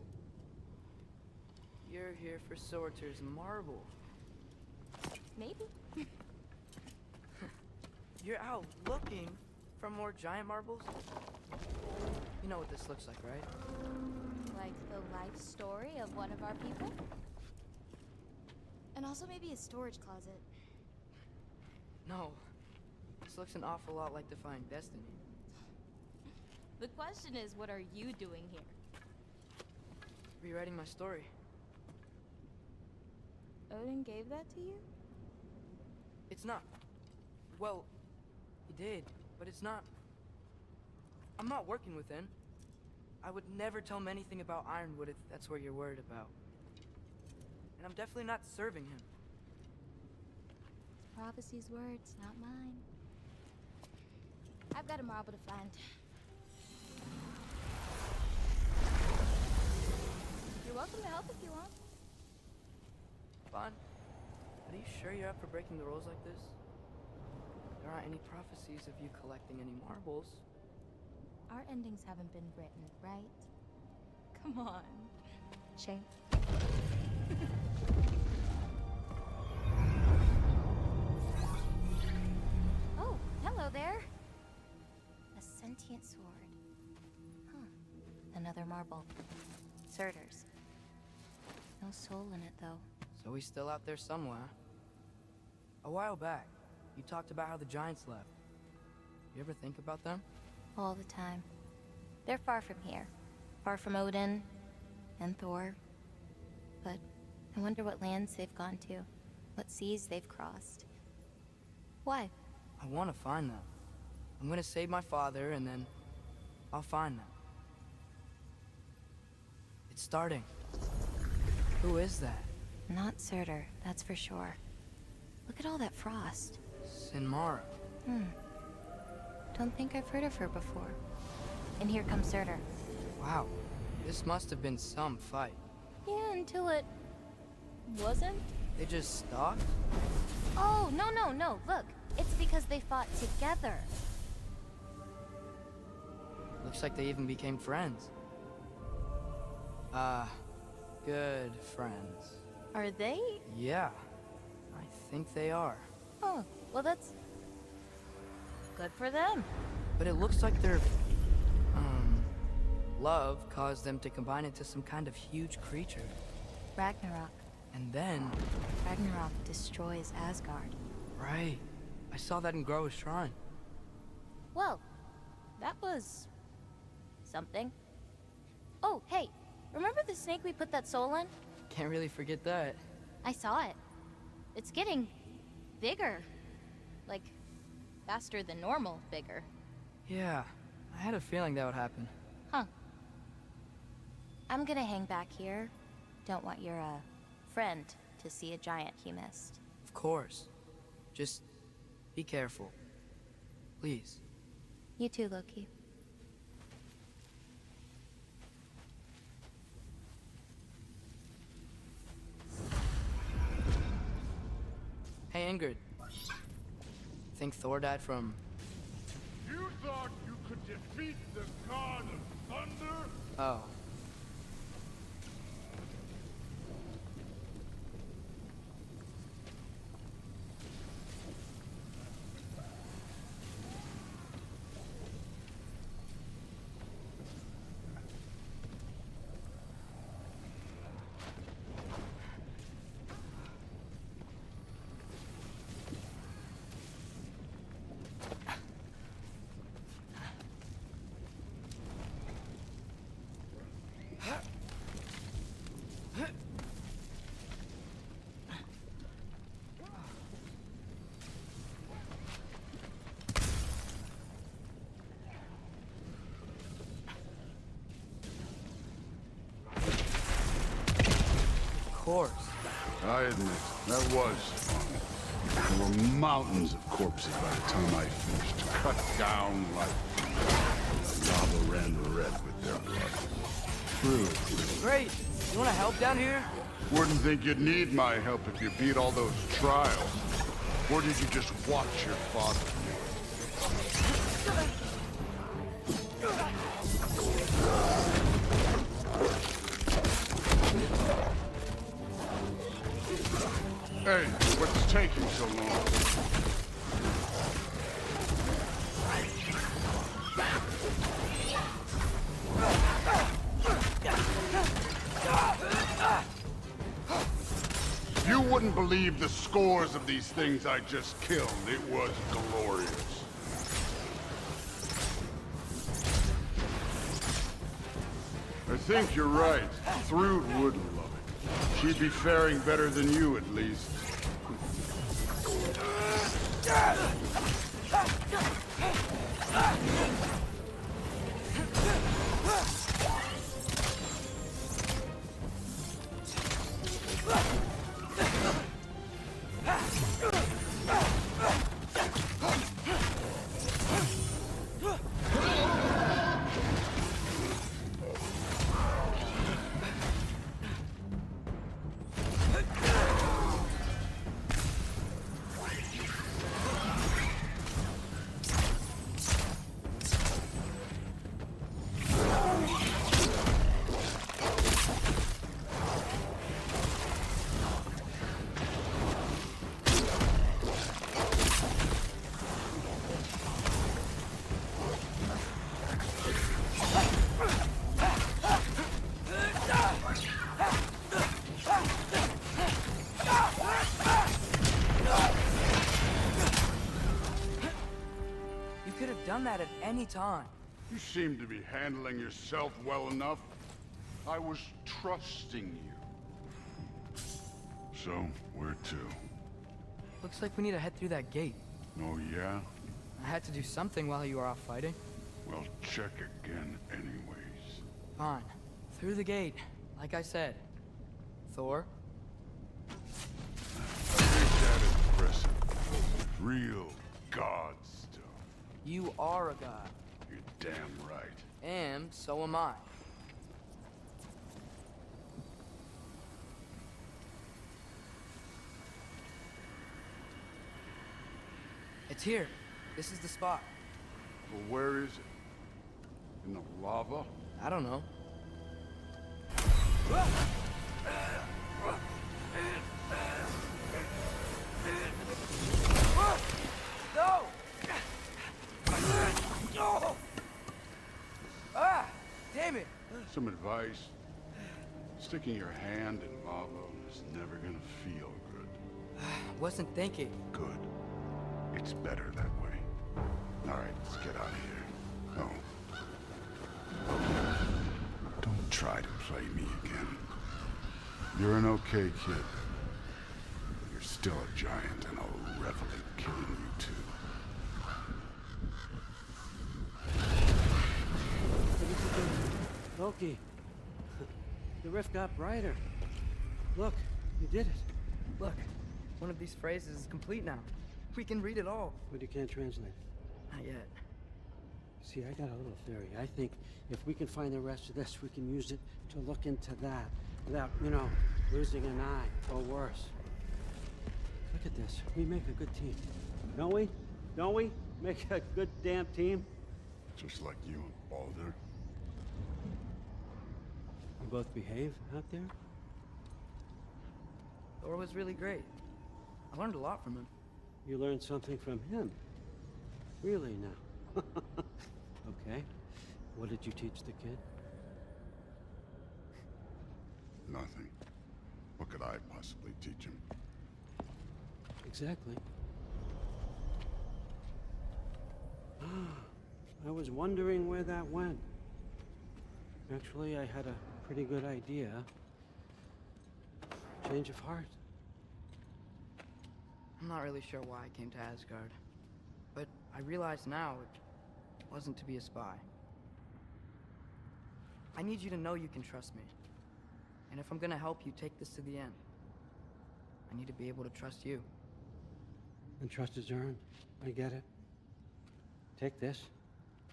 You're here for Sorter's marble. Maybe. You're out looking for more giant marbles? You know what this looks like, right? Like the life story of one of our people? And also maybe a storage closet. No. This looks an awful lot like Defying Destiny. The question is, what are you doing here? Rewriting my story. Odin gave that to you? It's not. Well, he did, but it's not. I'm not working with him. I would never tell him anything about Ironwood if that's what you're worried about. And I'm definitely not serving him. It's prophecy's words, not mine. I've got a marble to find. You're welcome to help if you want. Bon, are you sure you're up for breaking the rules like this? There there aren't any prophecies of you collecting any marbles. Our endings haven't been written, right? Come on. Shane. Oh, hello there. A sentient sword. Huh. Another marble. Surtur's. No soul in it, though. So he's still out there somewhere. A while back, you talked about how the giants left. You ever think about them? All the time. They're far from here. Far from Odin and Thor. But I wonder what lands they've gone to. What seas they've crossed. Why? I want to find them. I'm gonna save my father, and then I'll find them. It's starting. Who is that? Not Surtur, that's for sure. Look at all that frost. Sinmara. Don't think I've heard of her before. And here comes Surtur. Wow. This must have been some fight. Yeah, until it... wasn't? They just stalked? Oh, no. Look, it's because they fought together. Looks like they even became friends. Good friends. Are they? Yeah, I think they are. Oh, well that's... good for them. But it looks like their... love caused them to combine into some kind of huge creature. Ragnarok. And then... Ragnarok destroys Asgard. Right. I saw that in Groa's shrine. Well, that was... something. Oh, hey, remember the snake we put that soul in? Can't really forget that. I saw it. It's getting... bigger. Like, faster than normal bigger. Yeah, I had a feeling that would happen. Huh. I'm gonna hang back here. Don't want your, friend to see a giant he missed. Of course. Just be careful. Please. You too, Loki. Hey, Ingrid. Think Thor died from... You thought you could defeat the god of thunder? Oh. Course. I admit, that was fun. There were mountains of corpses by the time I finished, cut down like the lava ran red with their blood. True. Great. You want to help down here? Wouldn't think you'd need my help if you beat all those trials. Or did you just watch your father? Hey, what's taking so long? You wouldn't believe the scores of these things I just killed. It was glorious. I think you're right. Thrud would love it. She'd be faring better than you, at least. could have done that at any time. You seem to be handling yourself well enough. I was trusting you. So, where to? Looks like we need to head through that gate. Oh, yeah? I had to do something while you were off fighting. Well, check again anyways. Fine. Through the gate, like I said. Thor? Ain't that impressive? Real god stuff. You are a god. You're damn right. And so am I. It's here. This is the spot. Well, where is it? In the lava? I don't know. No! Oh! Ah! Damn it! Some advice. Sticking your hand in lava is never gonna feel good. Wasn't thinking. Good. It's better that way. All right, let's get out of here. Oh. Don't try to play me again. You're an okay kid. But you're still a giant, and I'll revel in killing you too. Loki, the rift got brighter. Look, you did it. Look, one of these phrases is complete now. We can read it all. But you can't translate it. Not yet. See, I got a little theory. I think if we can find the rest of this, we can use it to look into that without, you know, losing an eye or worse. Look at this. We make a good team. Don't we? Don't we? Make a good damn team? Just like you and Baldur. You both behave out there? Thor was really great. I learned a lot from him. You learned something from him? Really now? Okay. What did you teach the kid? Nothing. What could I possibly teach him? Exactly. I was wondering where that went. Actually, I had a pretty good idea. Change of heart. I'm not really sure why I came to Asgard, but I realize now it wasn't to be a spy. I need you to know you can trust me. And if I'm gonna help you take this to the end, I need to be able to trust you. And trust is earned. I get it. Take this,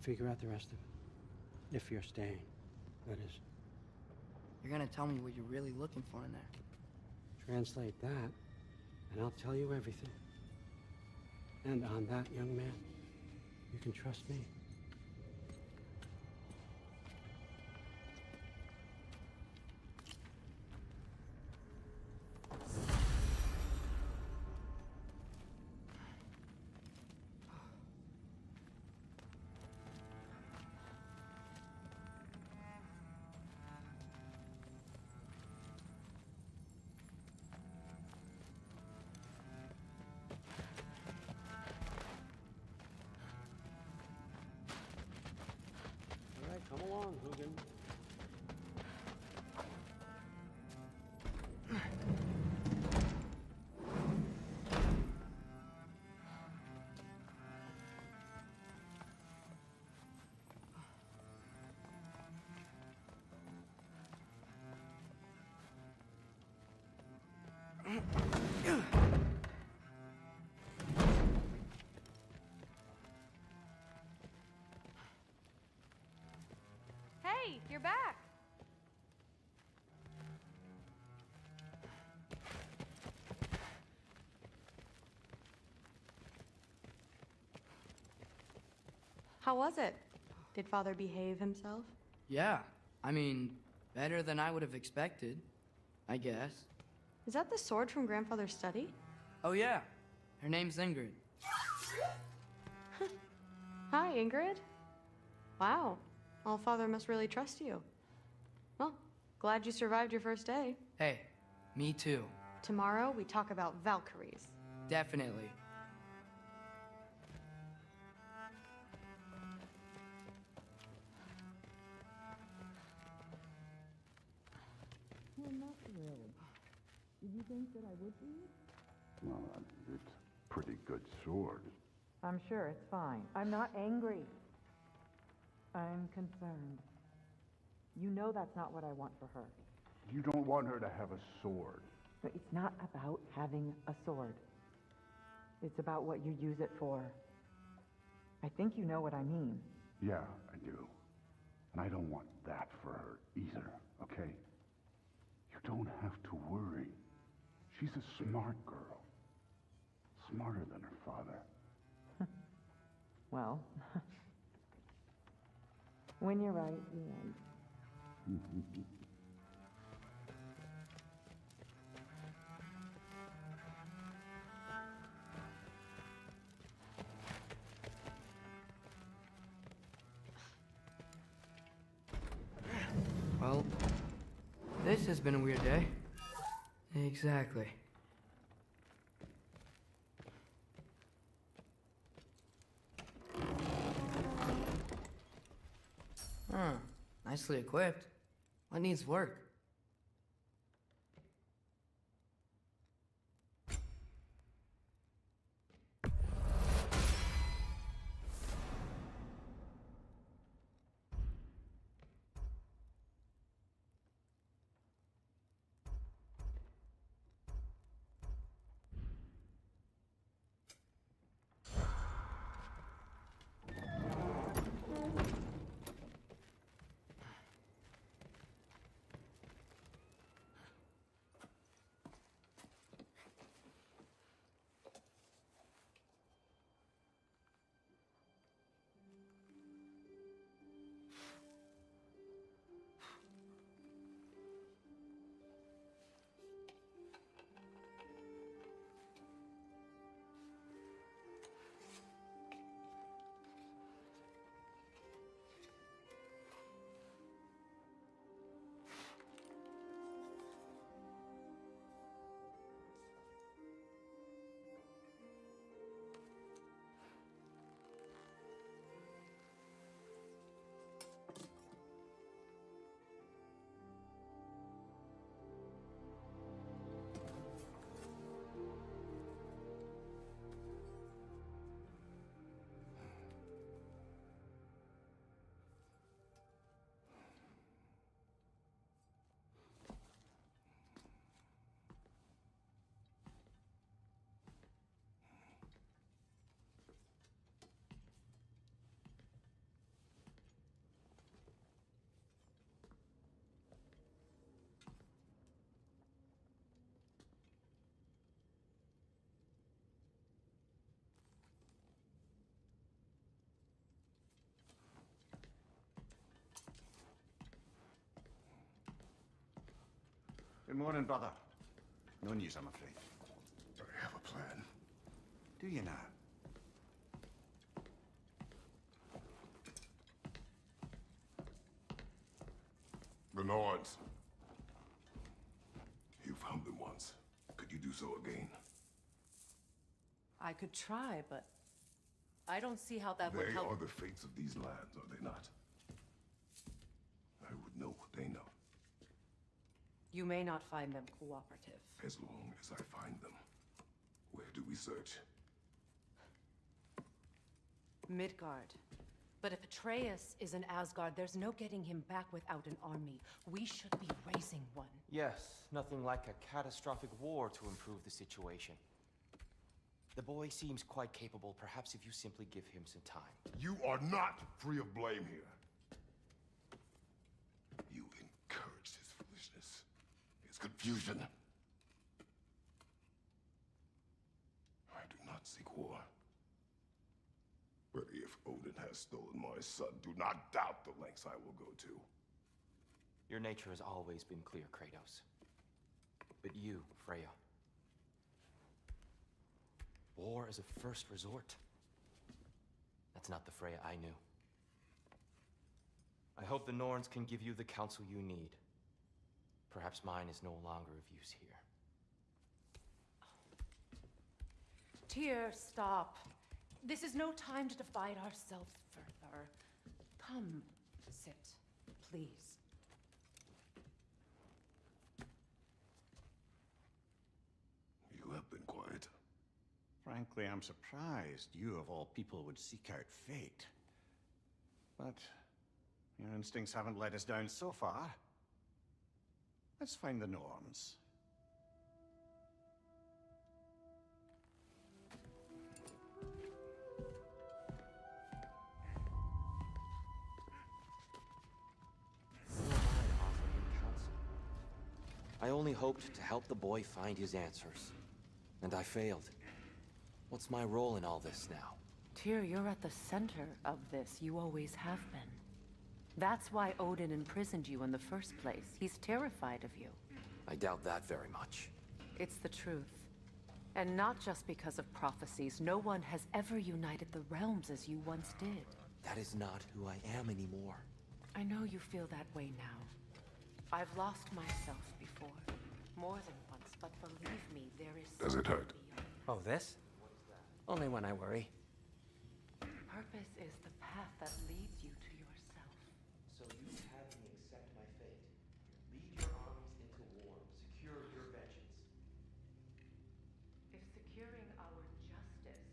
figure out the rest of it. If you're staying, that is. You're gonna tell me what you're really looking for in there. Translate that, and I'll tell you everything. And on that, young man, you can trust me. All right, come along, Hugin. Hey, you're back. How was it? Did Father behave himself? Yeah, I mean, better than I would have expected, I guess. Is that the sword from Grandfather's study? Oh yeah, her name's Ingrid. Hi, Ingrid. Wow, Allfather must really trust you. Well, glad you survived your first day. Hey, me too. Tomorrow we talk about Valkyries. Definitely. you think that I would be? Well, it's a pretty good sword. I'm sure it's fine. I'm not angry. I'm concerned. You know that's not what I want for her. You don't want her to have a sword. But it's not about having a sword. It's about what you use it for. I think you know what I mean. Yeah, I do. And I don't want that for her either, okay? You don't have to worry. She's a smart girl. Smarter than her father. Well, when you're right, you're right. Well, this has been a weird day. Exactly. Huh. Nicely equipped. What needs work? Good morning, brother. No news, I'm afraid. I have a plan. Do you now? The Nords. You found them once. Could you do so again? I could try, but I don't see how that would They help. are the fates of these lands, are they not? I would know what they know. You may not find them cooperative. As long as I find them. Where do we search? Midgard. But if Atreus is in Asgard, there's no getting him back without an army. We should be raising one. Yes, nothing like a catastrophic war to improve the situation. The boy seems quite capable. Perhaps if you simply give him some time. You are not free of blame here. You encouraged his foolishness, his confusion. I do not seek war. But if Odin has stolen my son, do not doubt the lengths I will go to. Your nature has always been clear, Kratos. But you, Freya. War is a first resort. That's not the Freya I knew. I hope the Norns can give you the counsel you need. Perhaps mine is no longer of use here. Tyr, stop. This is no time to divide ourselves further. Come, sit, please. Frankly, I'm surprised you of all people would seek out fate. But your instincts haven't let us down so far. Let's find the norms. I only hoped to help the boy find his answers. And I failed. What's my role in all this now? Tyr, you're at the center of this. You always have been. That's why Odin imprisoned you in the first place. He's terrified of you. I doubt that very much. It's the truth. And not just because of prophecies. No one has ever united the realms as you once did. That is not who I am anymore. I know you feel that way now. I've lost myself before. More than once, but believe me, there is... Does it hurt? Oh, this? Only when I worry. Purpose is the path that leads you to yourself. So you have me accept my fate. Lead your armies into war. Secure your vengeance. If securing our justice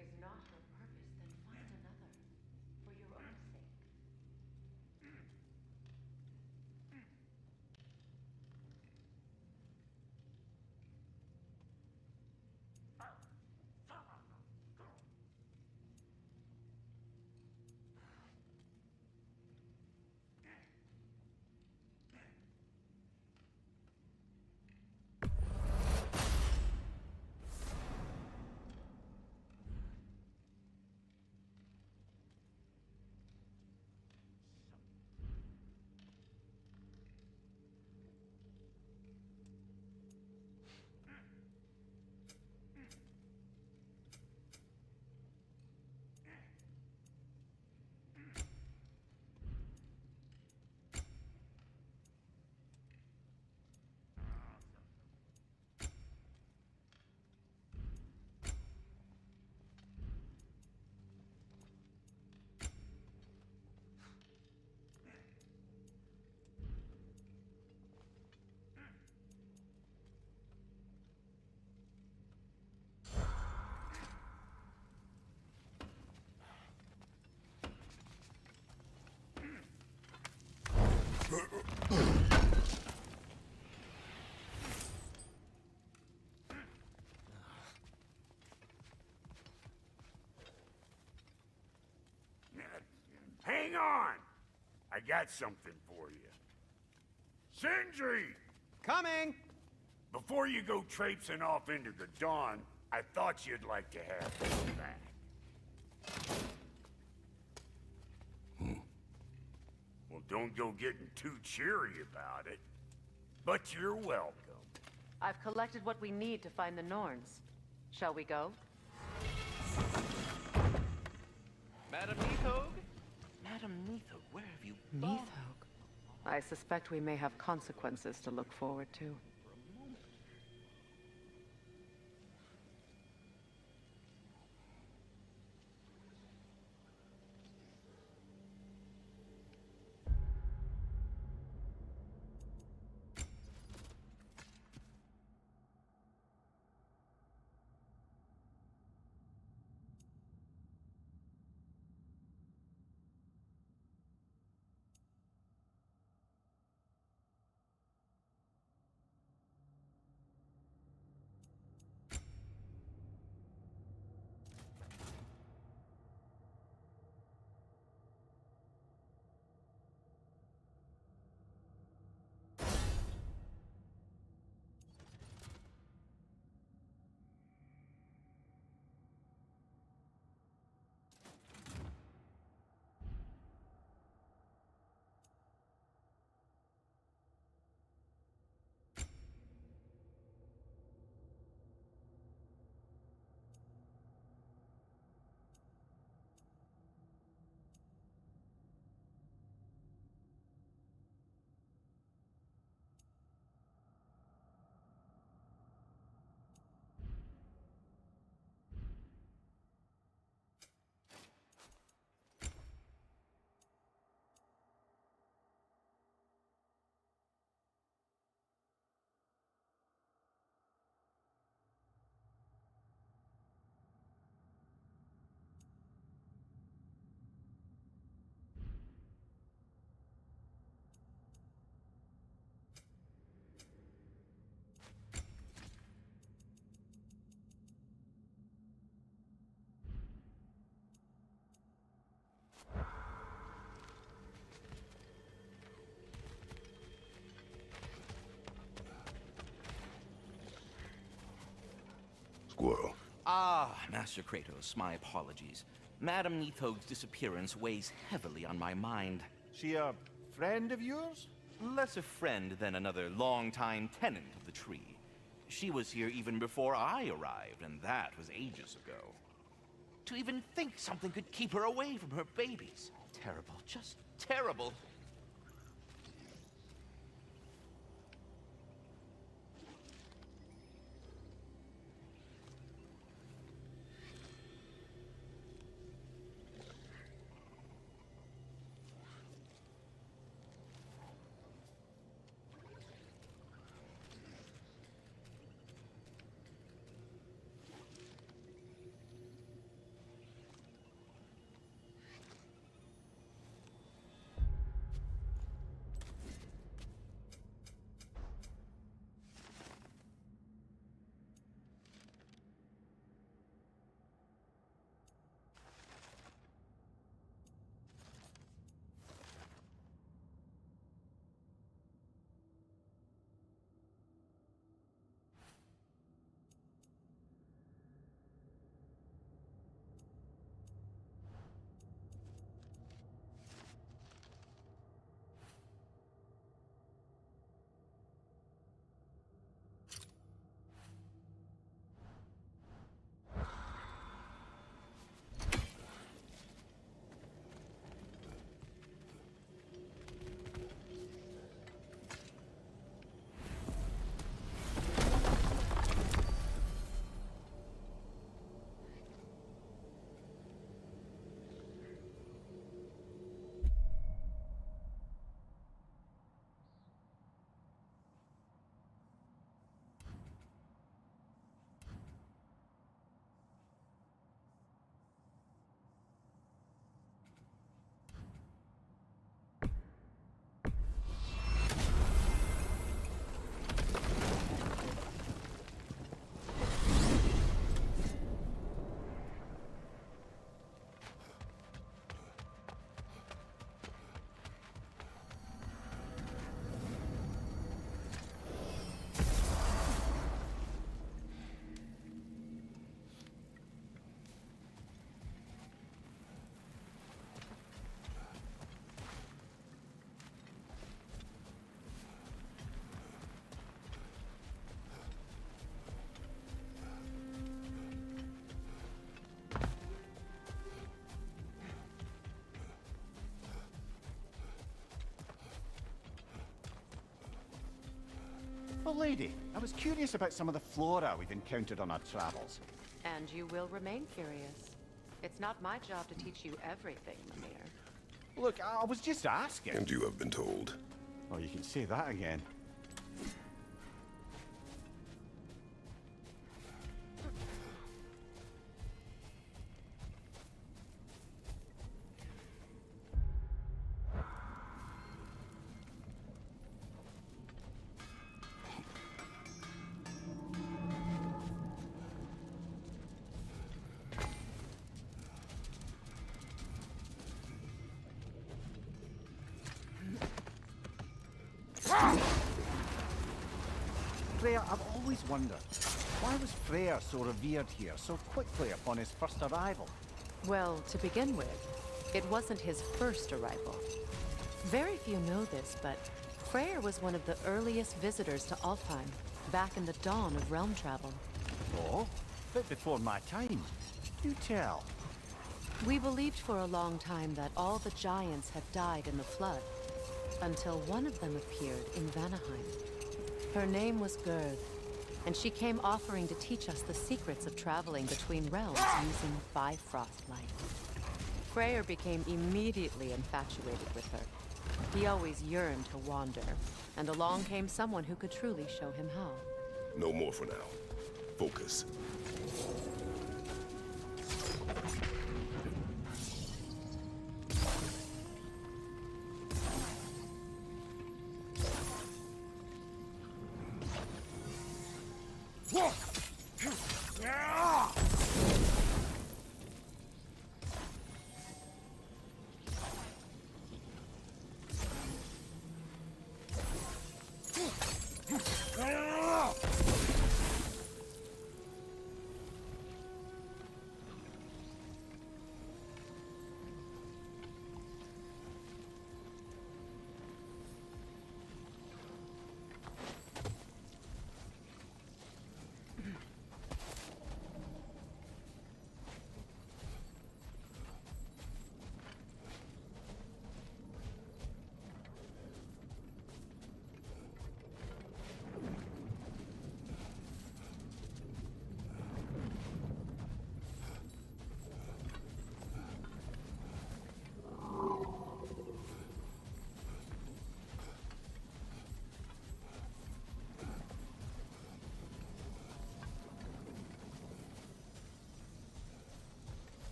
is not your purpose, then find another. For your own sake. Hang on! I got something for you. Sindri! Coming! Before you go traipsing off into the dawn, I thought you'd like to have this back. Well, don't go getting too cheery about it. But you're welcome. I've collected what we need to find the Norns. Shall we go? Madam Neathog? Madam Neathog, where have you gone? Neathog. I suspect we may have consequences to look forward to. Ah, Master Kratos, my apologies. Madame Nithog's disappearance weighs heavily on my mind. She a friend of yours? Less a friend than another longtime tenant of the tree. She was here even before I arrived, and that was ages ago. To even think something could keep her away from her babies. Terrible, just terrible. Well, lady, I was curious about some of the flora we've encountered on our travels. And you will remain curious. It's not my job to teach you everything, Mimir. Look, I was just asking. And you have been told. Oh, you can say that again. Freya, I've always wondered, why was Freyr so revered here so quickly upon his first arrival? Well, to begin with, it wasn't his first arrival. Very few know this, but Freyr was one of the earliest visitors to Alfheim, back in the dawn of realm travel. Oh, bit before my time. Do tell. We believed for a long time that all the giants had died in the flood, until one of them appeared in Vanaheim. Her name was Gerd, and she came offering to teach us the secrets of traveling between realms using Bifrost light. Freyr became immediately infatuated with her. He always yearned to wander, and along came someone who could truly show him how. No more for now. Focus.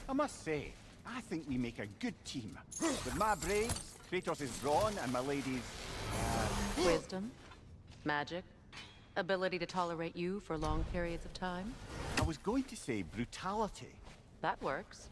I must say, I think we make a good team. With my braves, Kratos' brawn, and my lady's... Wisdom, magic, ability to tolerate you for long periods of time. I was going to say brutality. That works.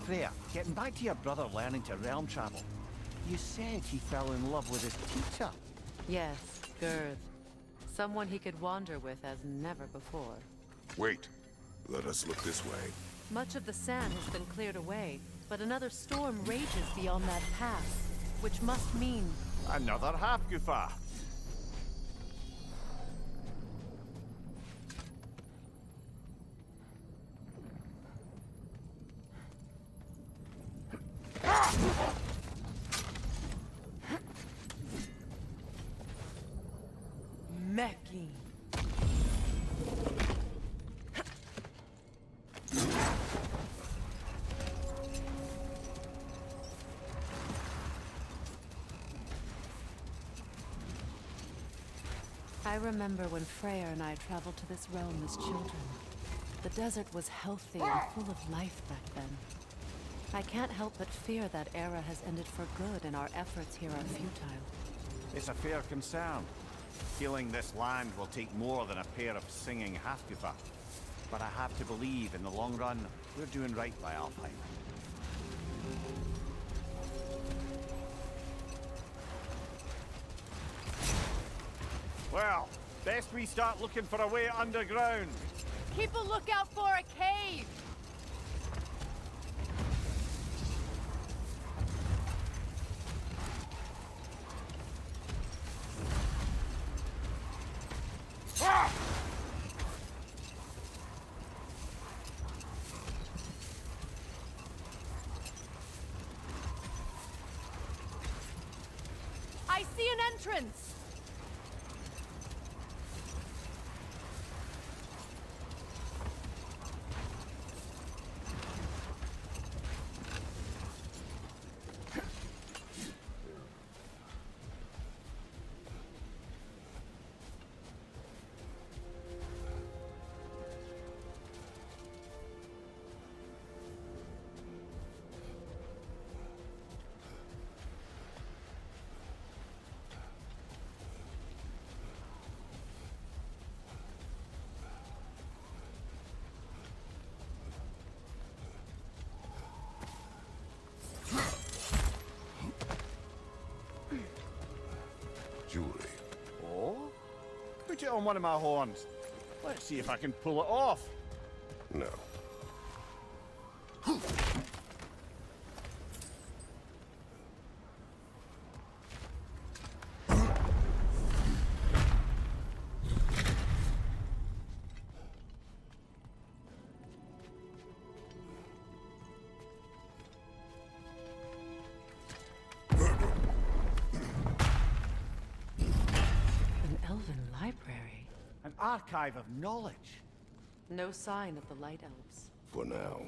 Freya, getting back to your brother learning to realm travel. You said he fell in love with his teacher. Yes, Girth. Someone he could wander with as never before. Wait. Let us look this way. Much of the sand has been cleared away, but another storm rages beyond that pass, which must mean... Another half-goofer. Mecking. I remember when Freya and I traveled to this realm as children. The desert was healthy and full of life back then. I can't help but fear that era has ended for good and our efforts here are futile. It's a fair concern. Healing this land will take more than a pair of singing half-goofer. But I have to believe, in the long run, we're doing right by Alfheim. Well, best we start looking for a way underground. Keep a lookout for a cave! see an entrance! Jewelry. Oh? Put it on one of my horns. Let's see if I can pull it off. No. An elven library. An archive of knowledge. No sign of the Light Elves. For now.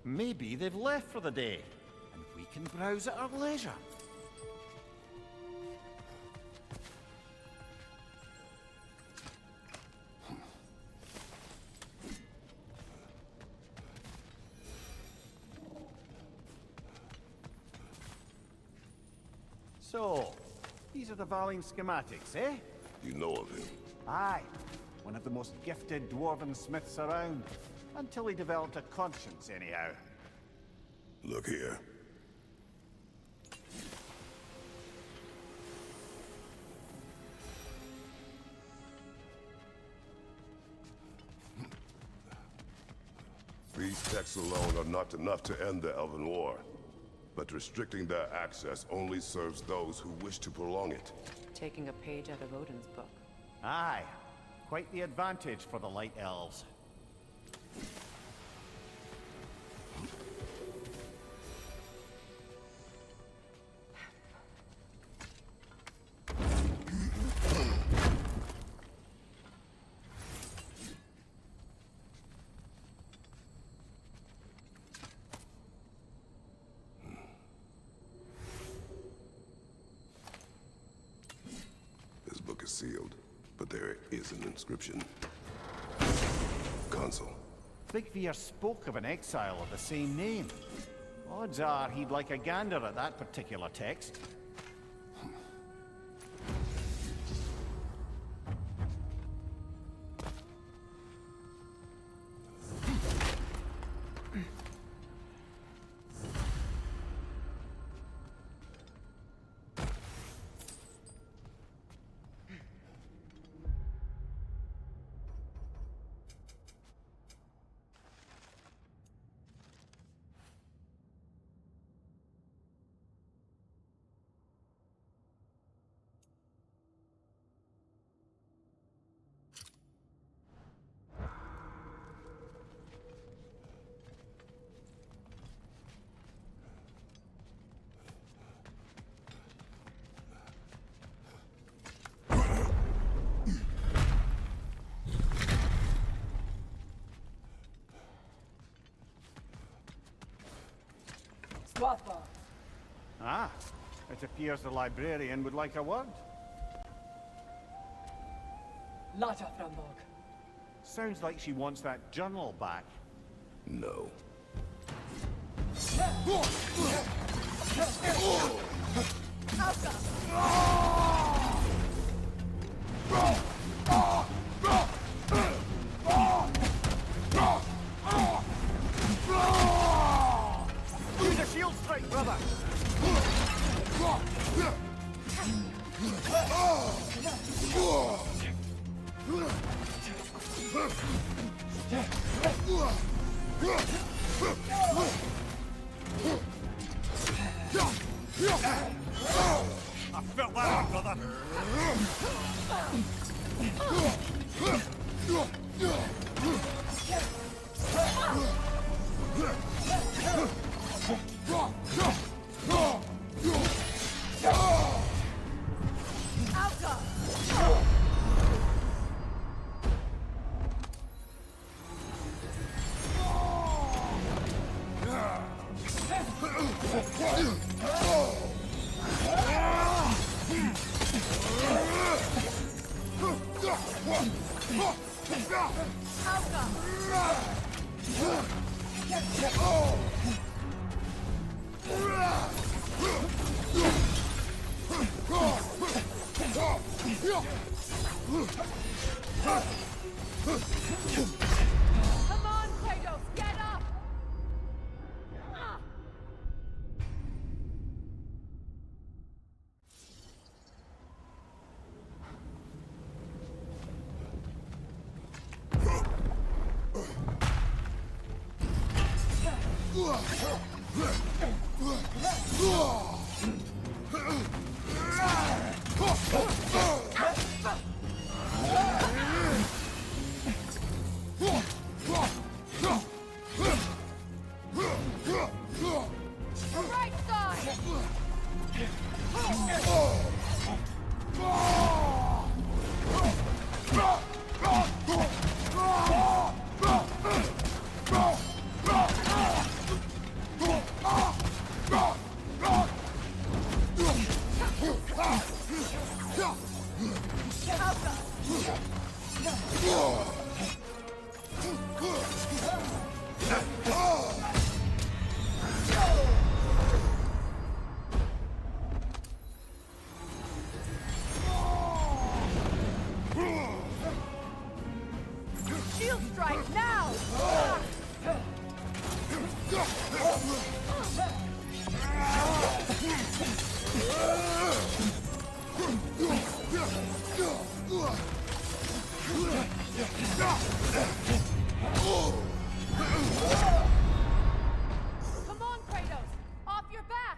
Maybe they've left for the day, and we can browse at our leisure. So, these are the Valine schematics, eh? You know of him? Aye. One of the most gifted dwarven smiths around. Until he developed a conscience, anyhow. Look here. These texts alone are not enough to end the Elven War. But restricting their access only serves those who wish to prolong it. Taking a page out of Odin's book. Aye. Quite the advantage for the Light Elves. This book is sealed, but there is an inscription. Consul. Big Veer spoke of an exile of the same name. Odds are he'd like a gander at that particular text. Ah, it appears the librarian would like a word. Lata Framborg. Sounds like she wants that journal back. No. Use a shield strike, brother! I felt that, brother! Right side! Shield strike now! Come on, Kratos! Off your back!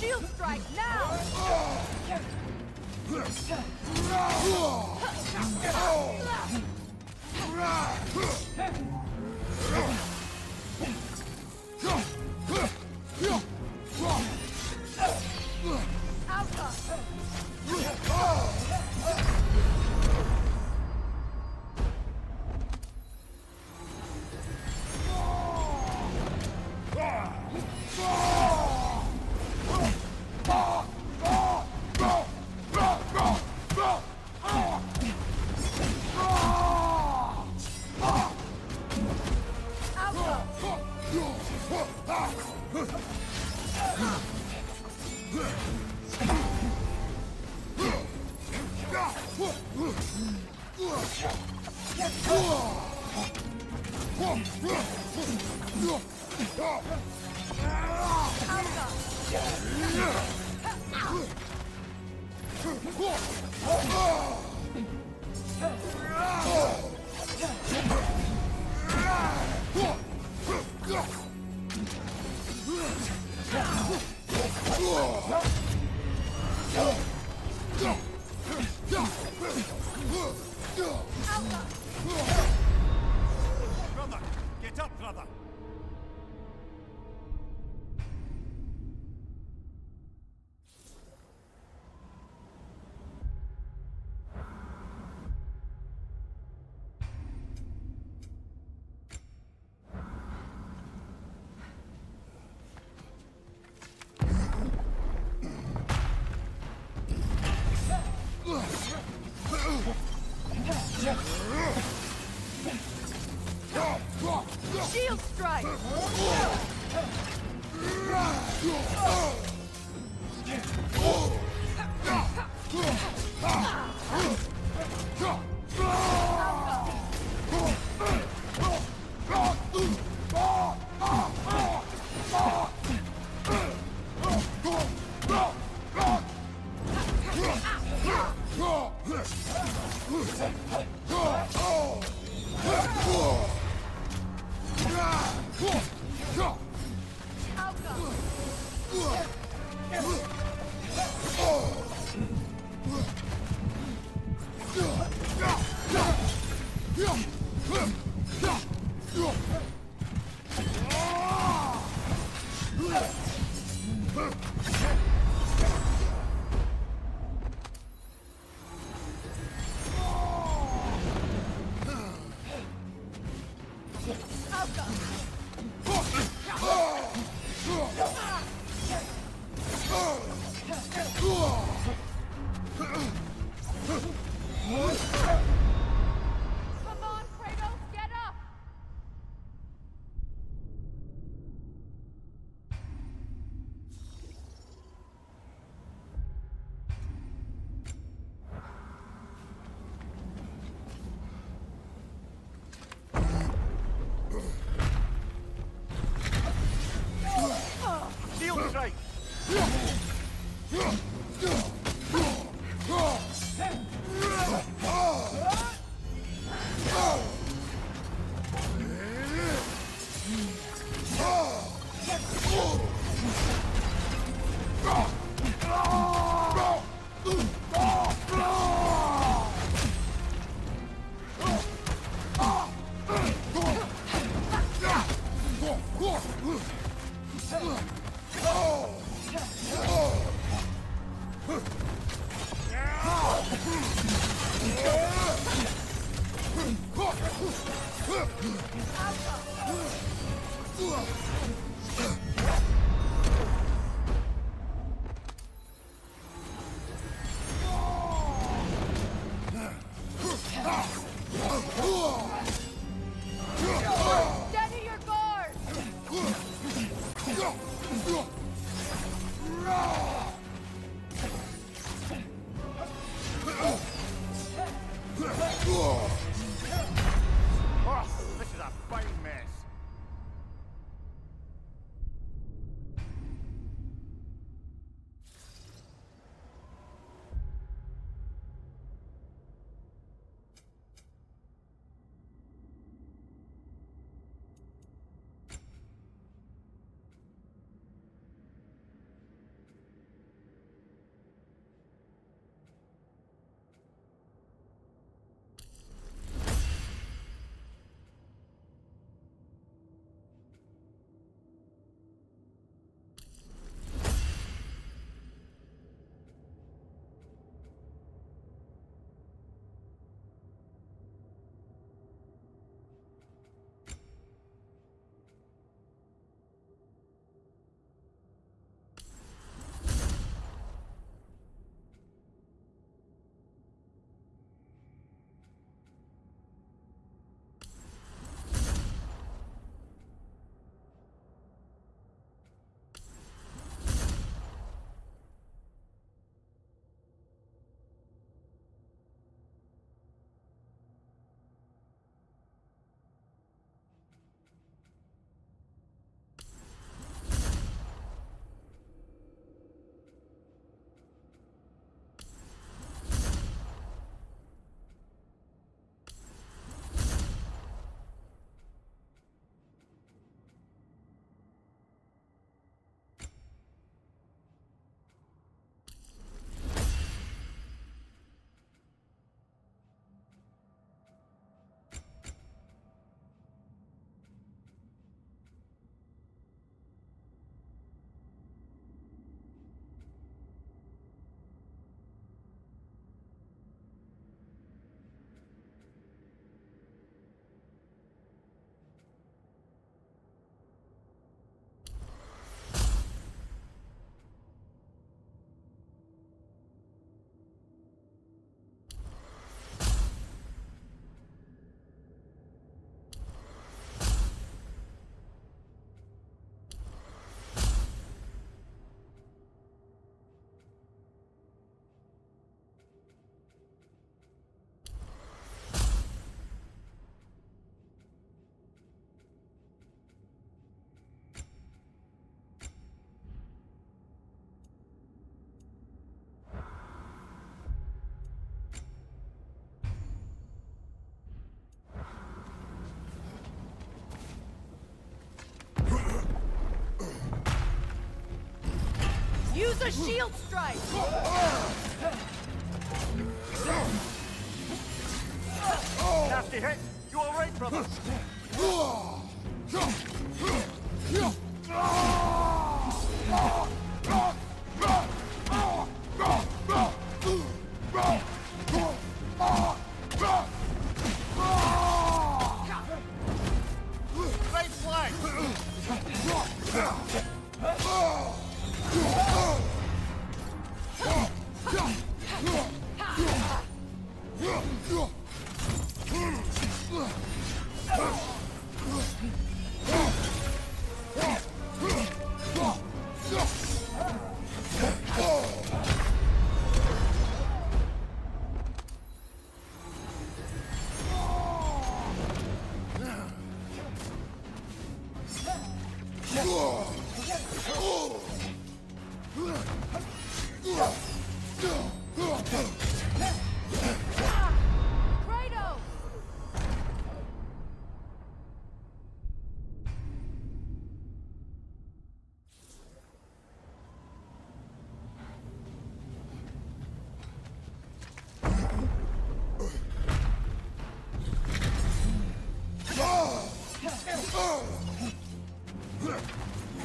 Shield strike now! Brother, get up, brother. Shield strike! Come on, Kratos, get up! Steady your guard! Oh, this is a fine mess. Use a shield strike! Nasty hit. You all right, brother? Right flank.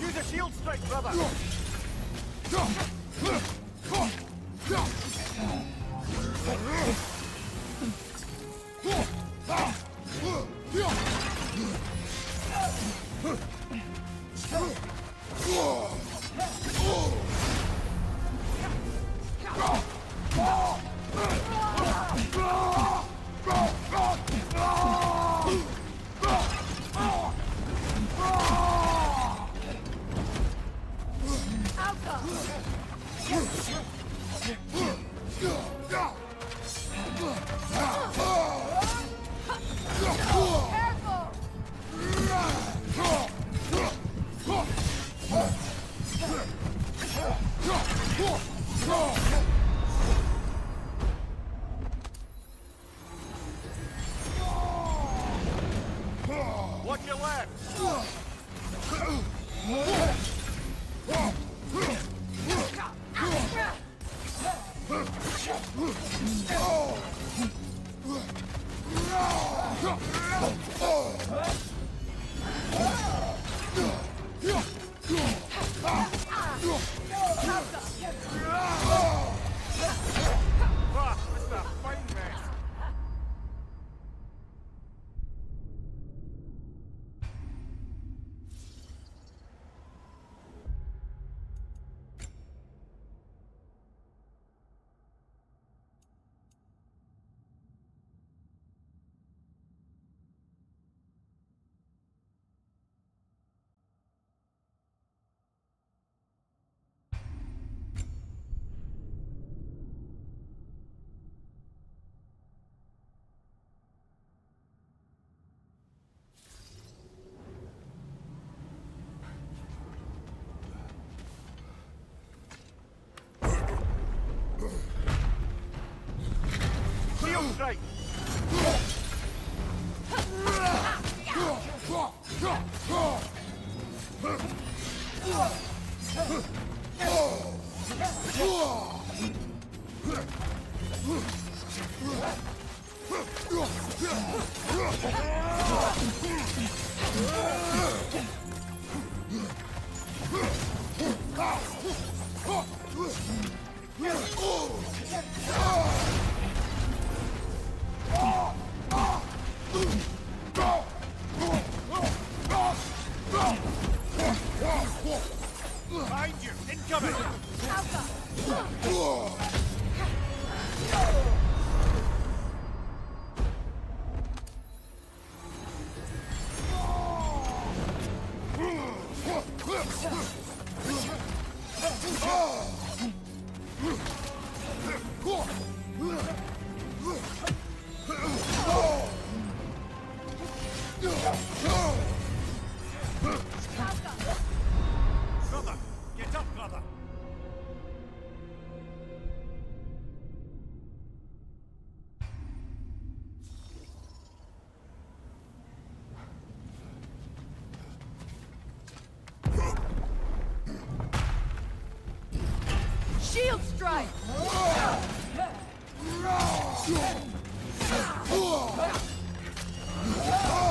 Use a shield strike, brother! Shield strike! Behind you! Incoming! Brother! Get up, brother! Shield strike!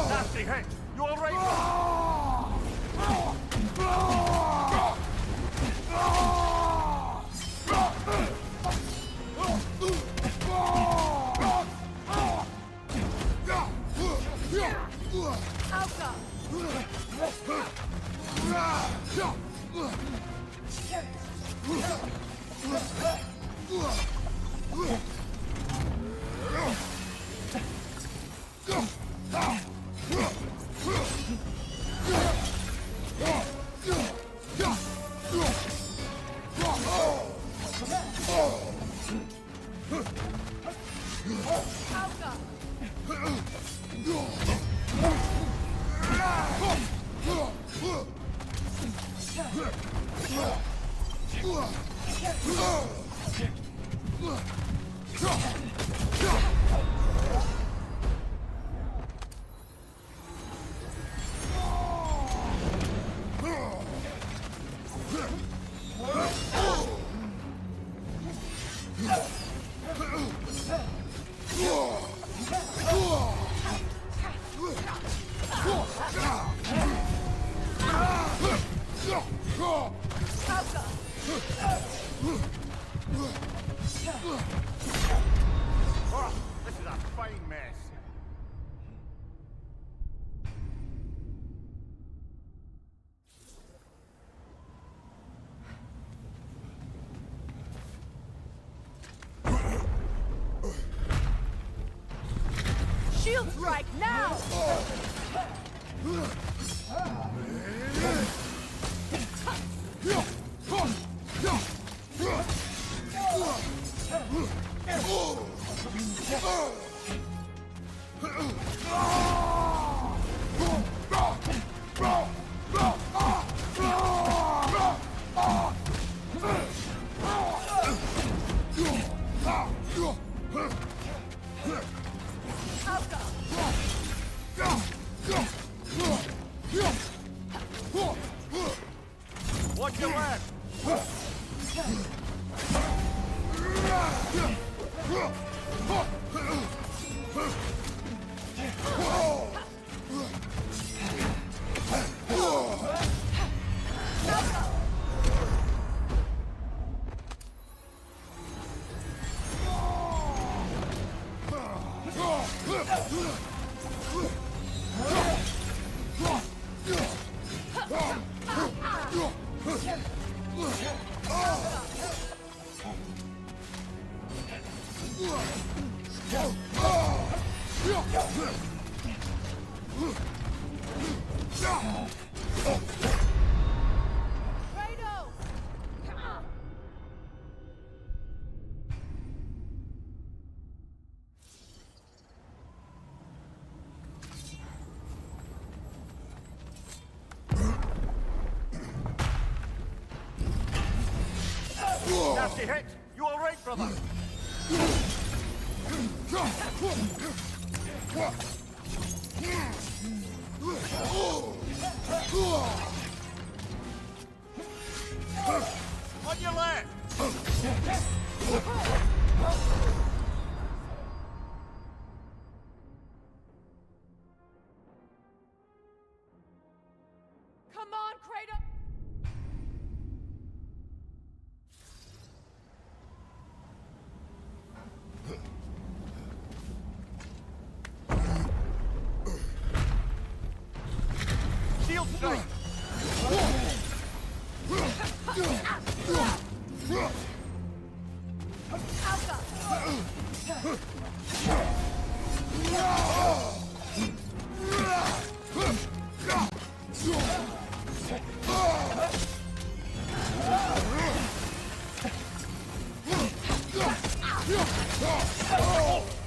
Nasty hit! You all right? Oh, this is a fine mess. Shield strike now! Watch your left! Nasty hit! You all right, brother? On your left! Come on, Kratos! Shield strike!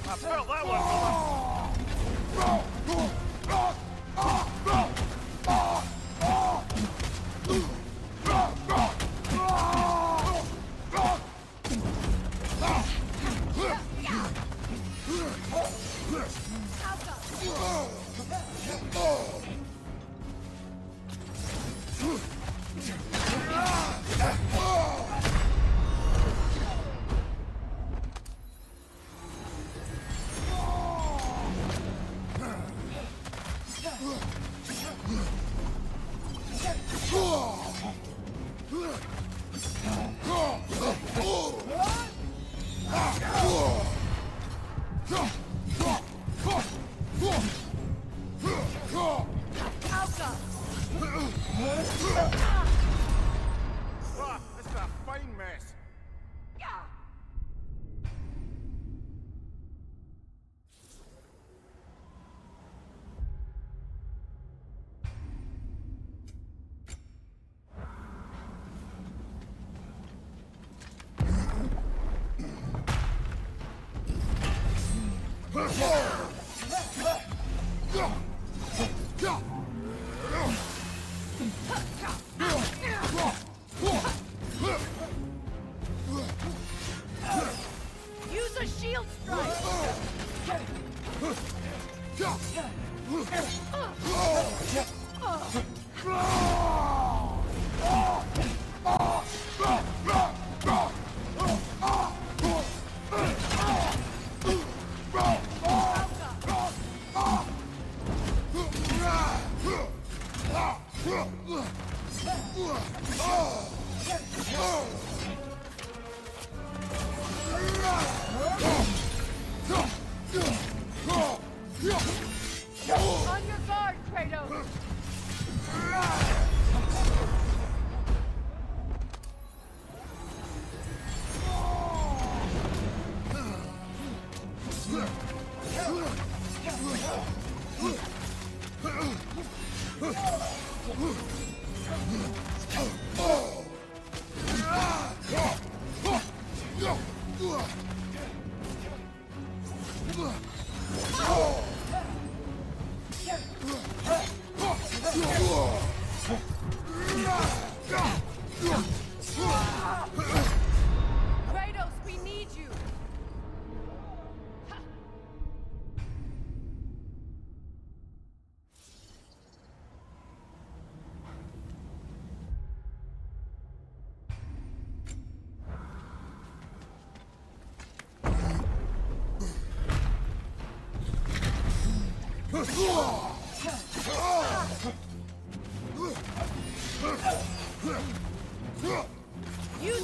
I felt that one! This is a fine mess. Use a shield strike! On your guard, Kratos! Kratos, we need you! Use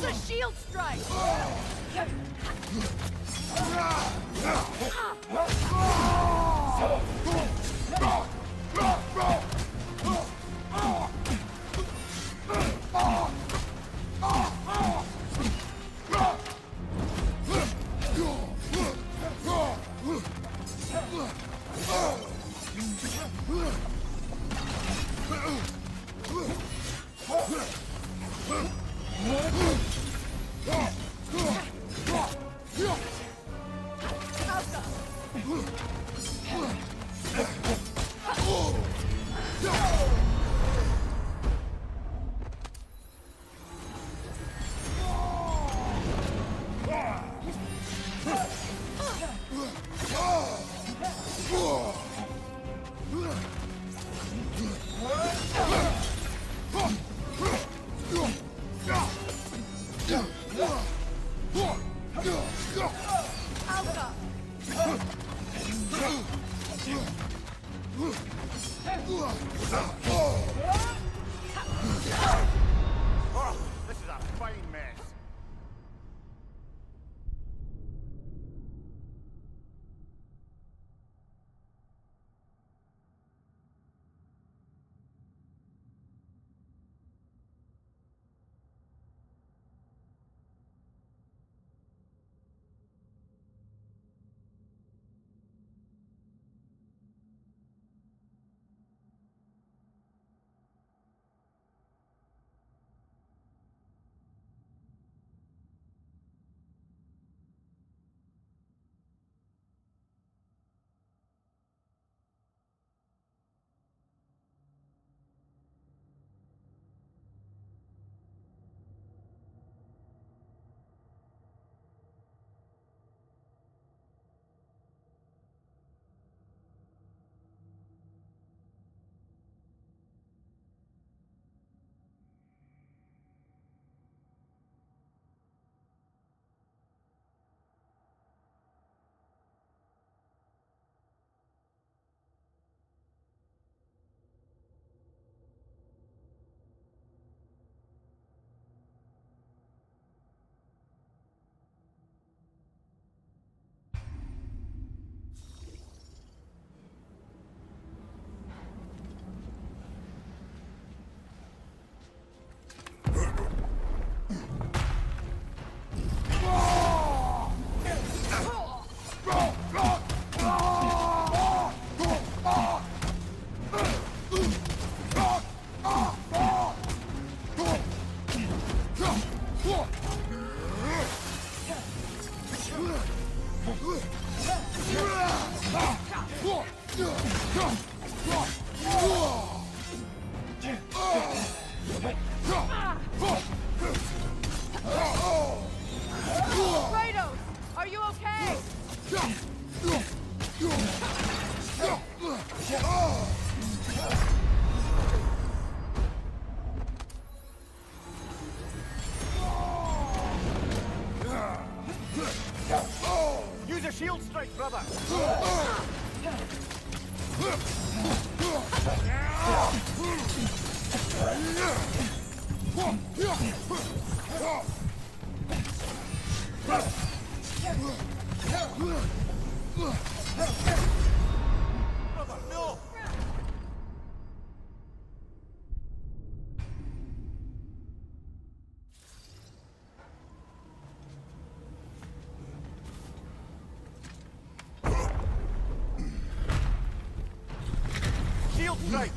a shield strike! Oh, this is a fine mess. Kratos, are you okay? Use a shield strike, brother. Brother, no! Shield strike!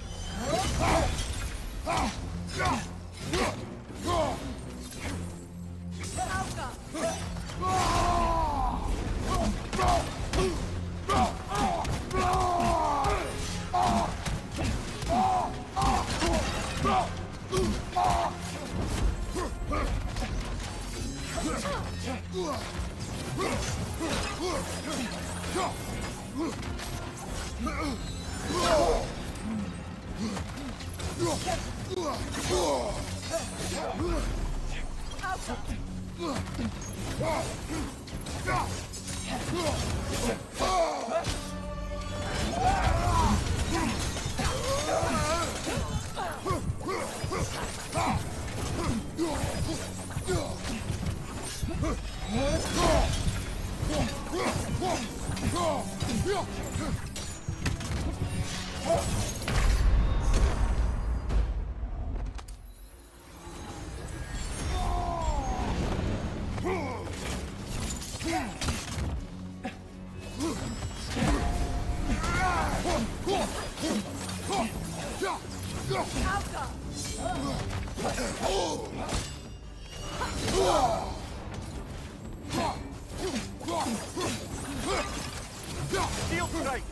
Shield strike!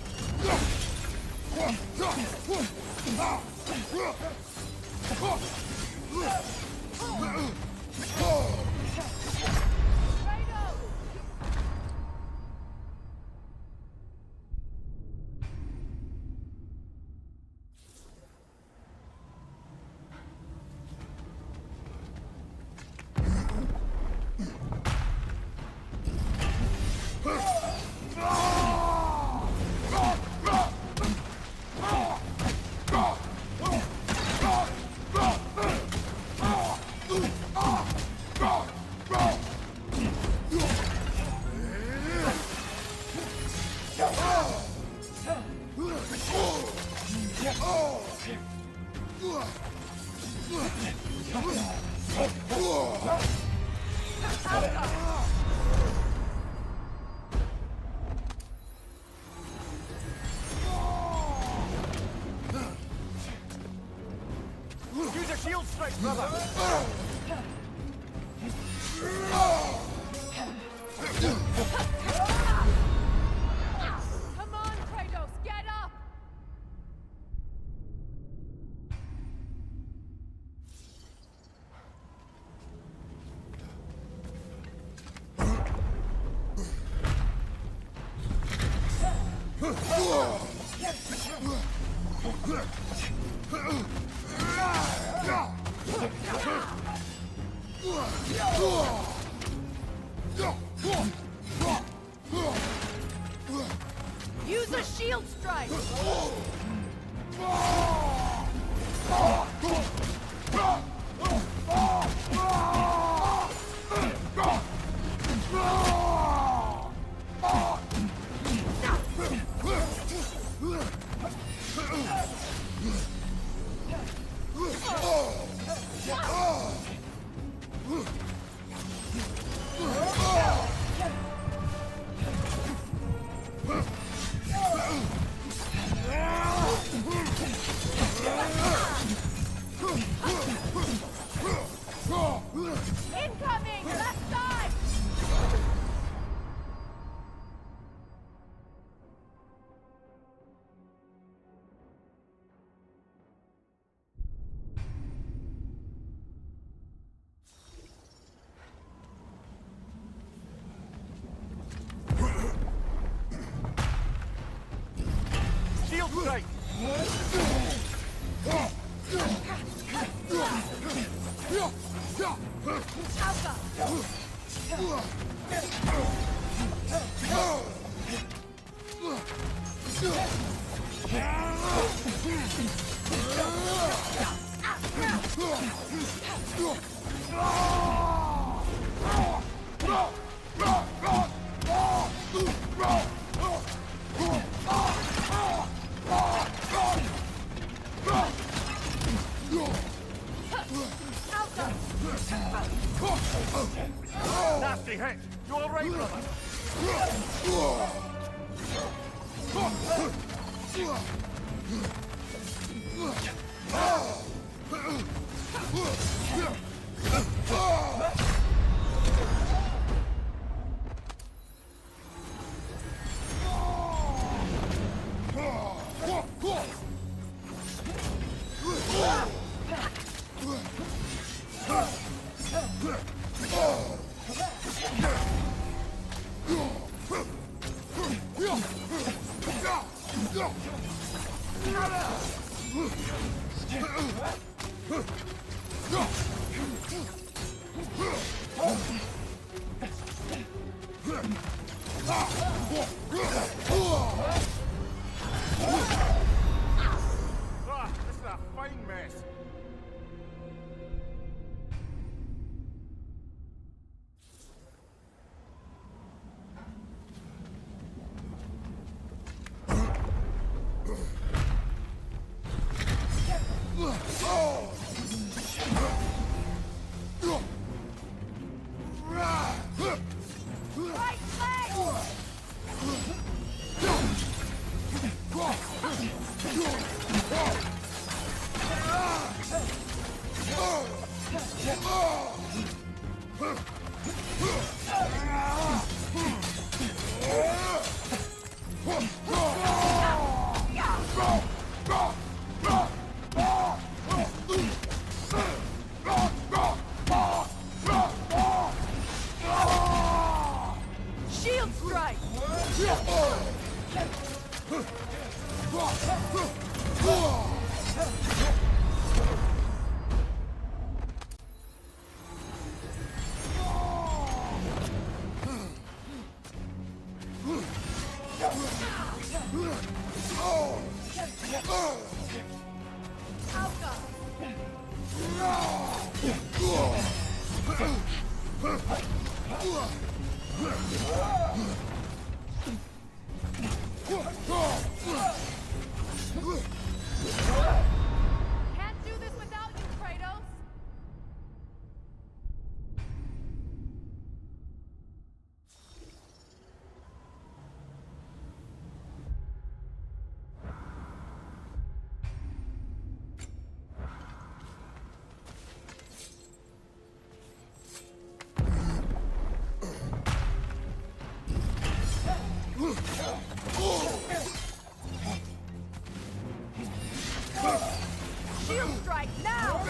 Use a shield strike, brother! Come on, Kratos, get up! Use a shield strike! Incoming! Left side! Shield strike! Nasty hit! You alright, brother? This is a fine mess. Can't do this without you, Kratos! Shield strike now!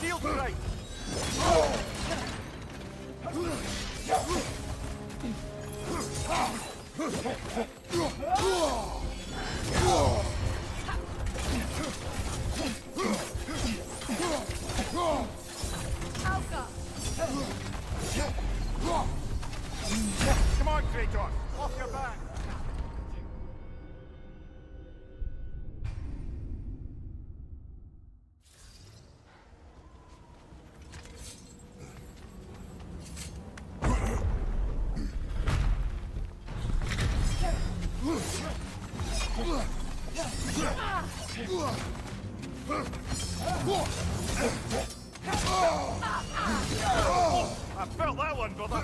Shield strike! Come on, Kratos! Off your back! I felt that one, brother!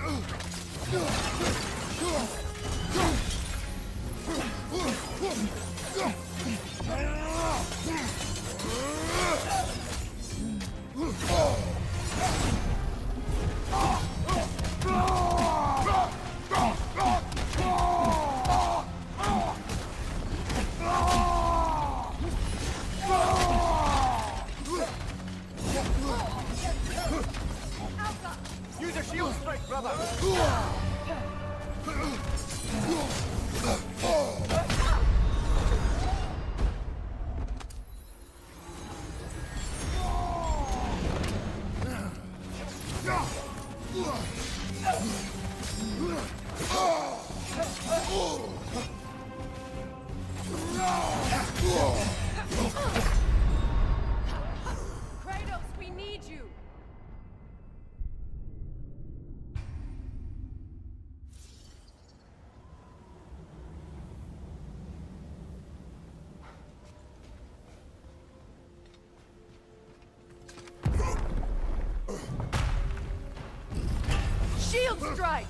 Use a shield strike, brother! Kratos, we need you! Shield strike!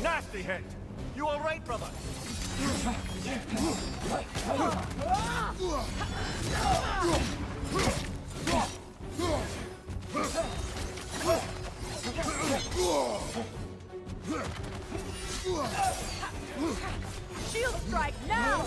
Nasty hit! You all right, brother? Shield strike now!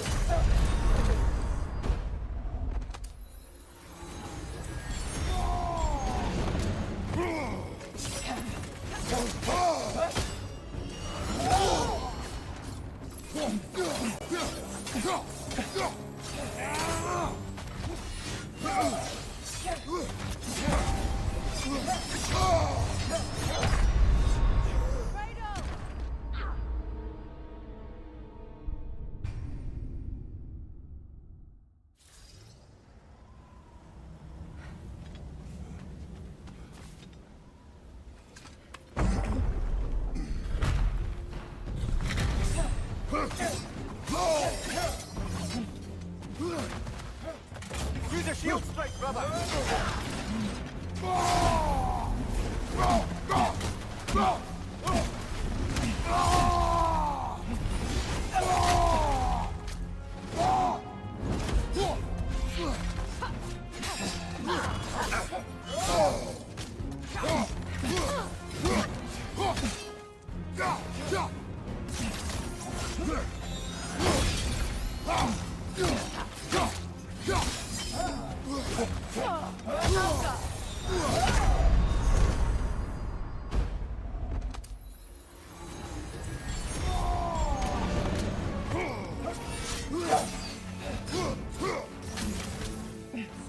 Use a shield strike, brother!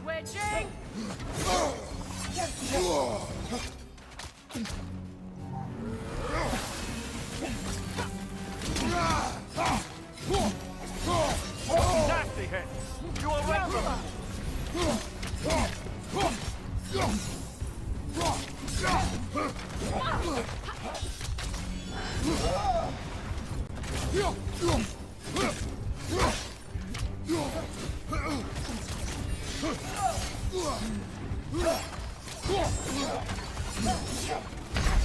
Switching! Nasty hit! You all right, brother?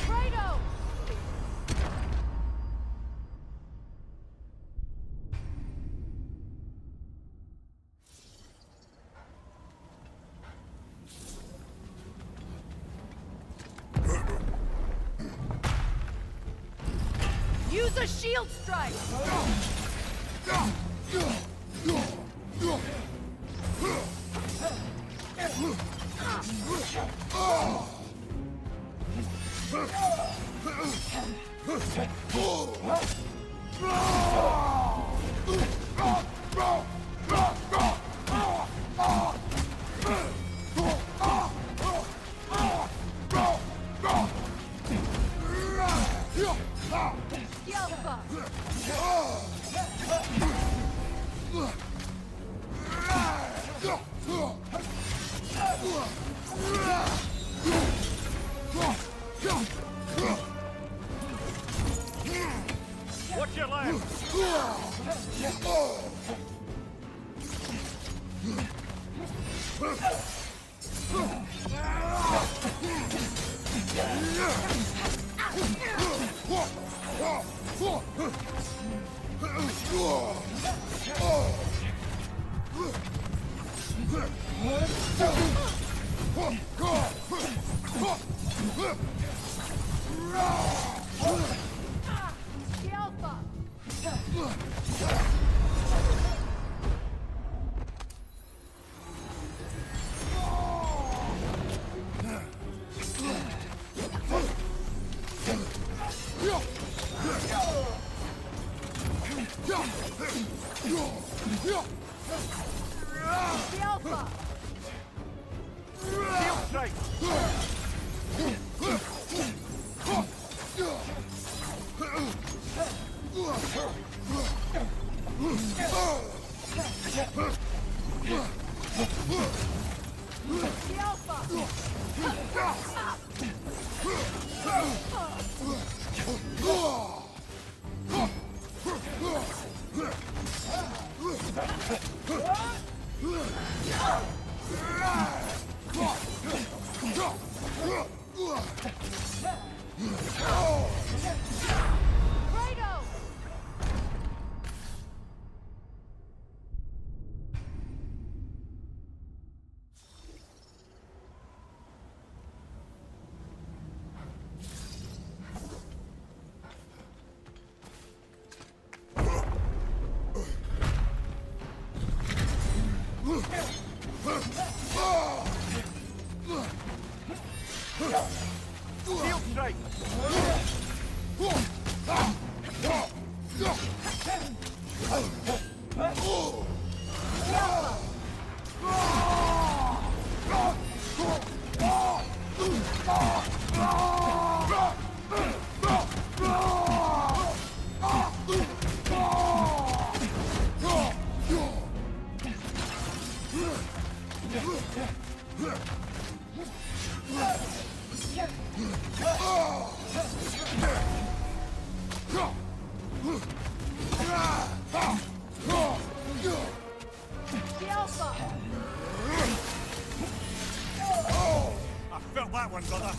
Fredo! Use a shield strike! Watch your left! The Alpha! Shield strike! I felt that one, brother.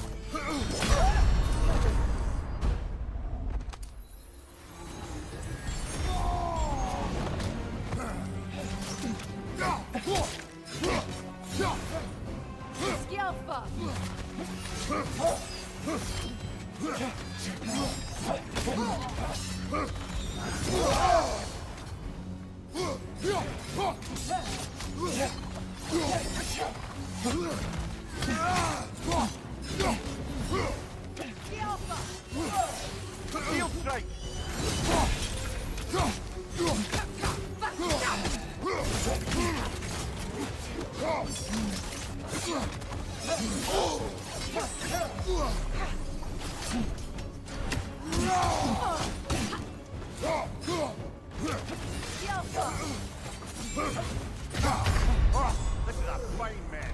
Shield strike! Oh, this is a fine mess.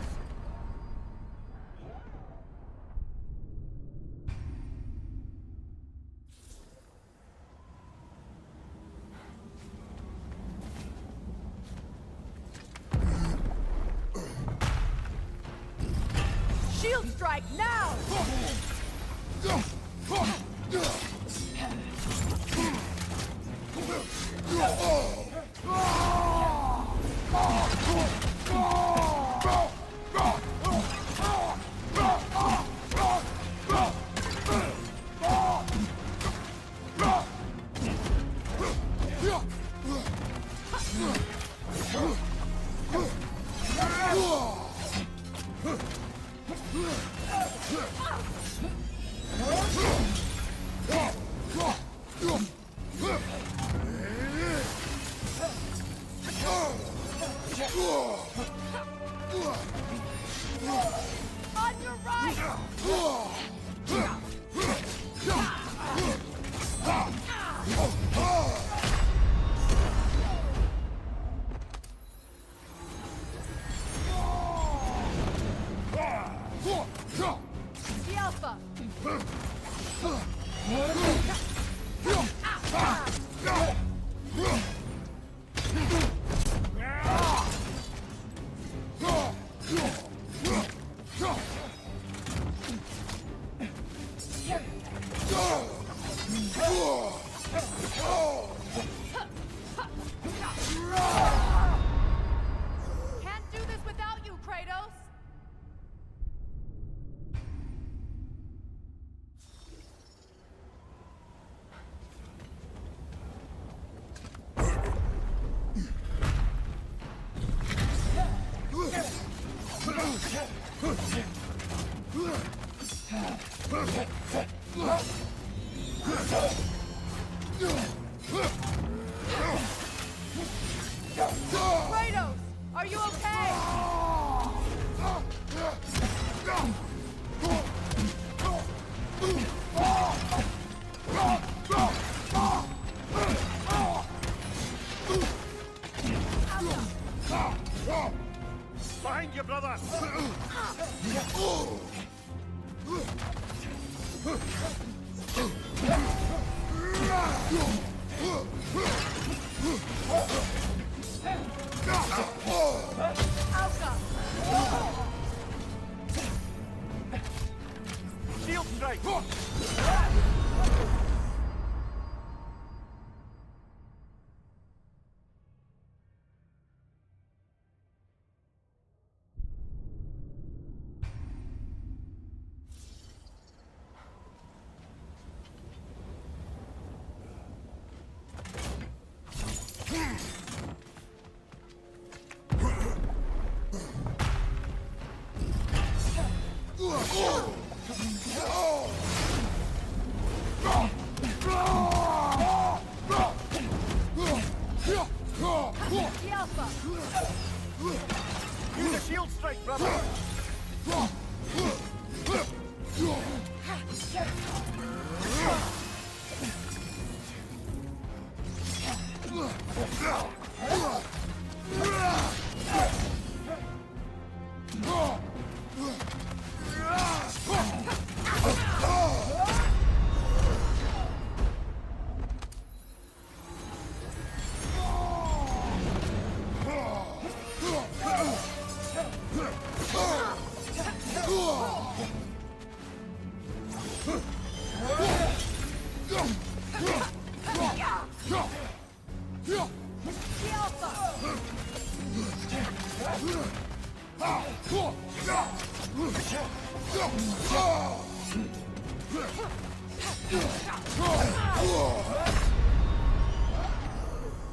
Shield strike now! On your right! The Alpha! Can't do this without you, Kratos! Kratos, are you okay? Behind you, brother! Shield strike! The Alpha! Use a shield strike, brother!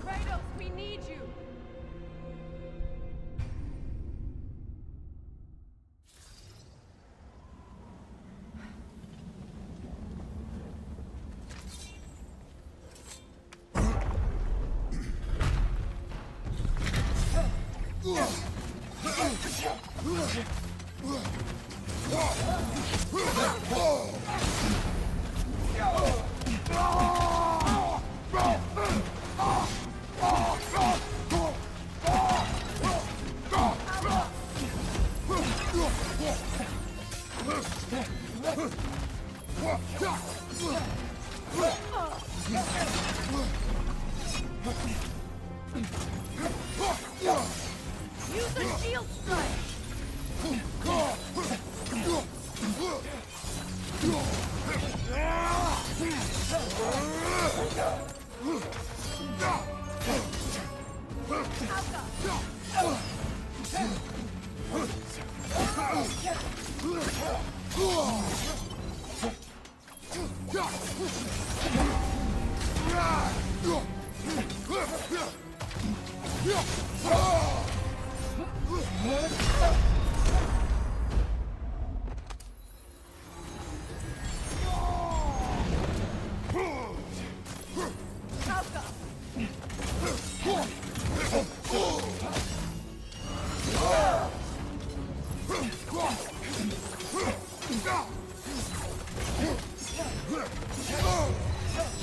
Kratos, we need you! Use the shield strike!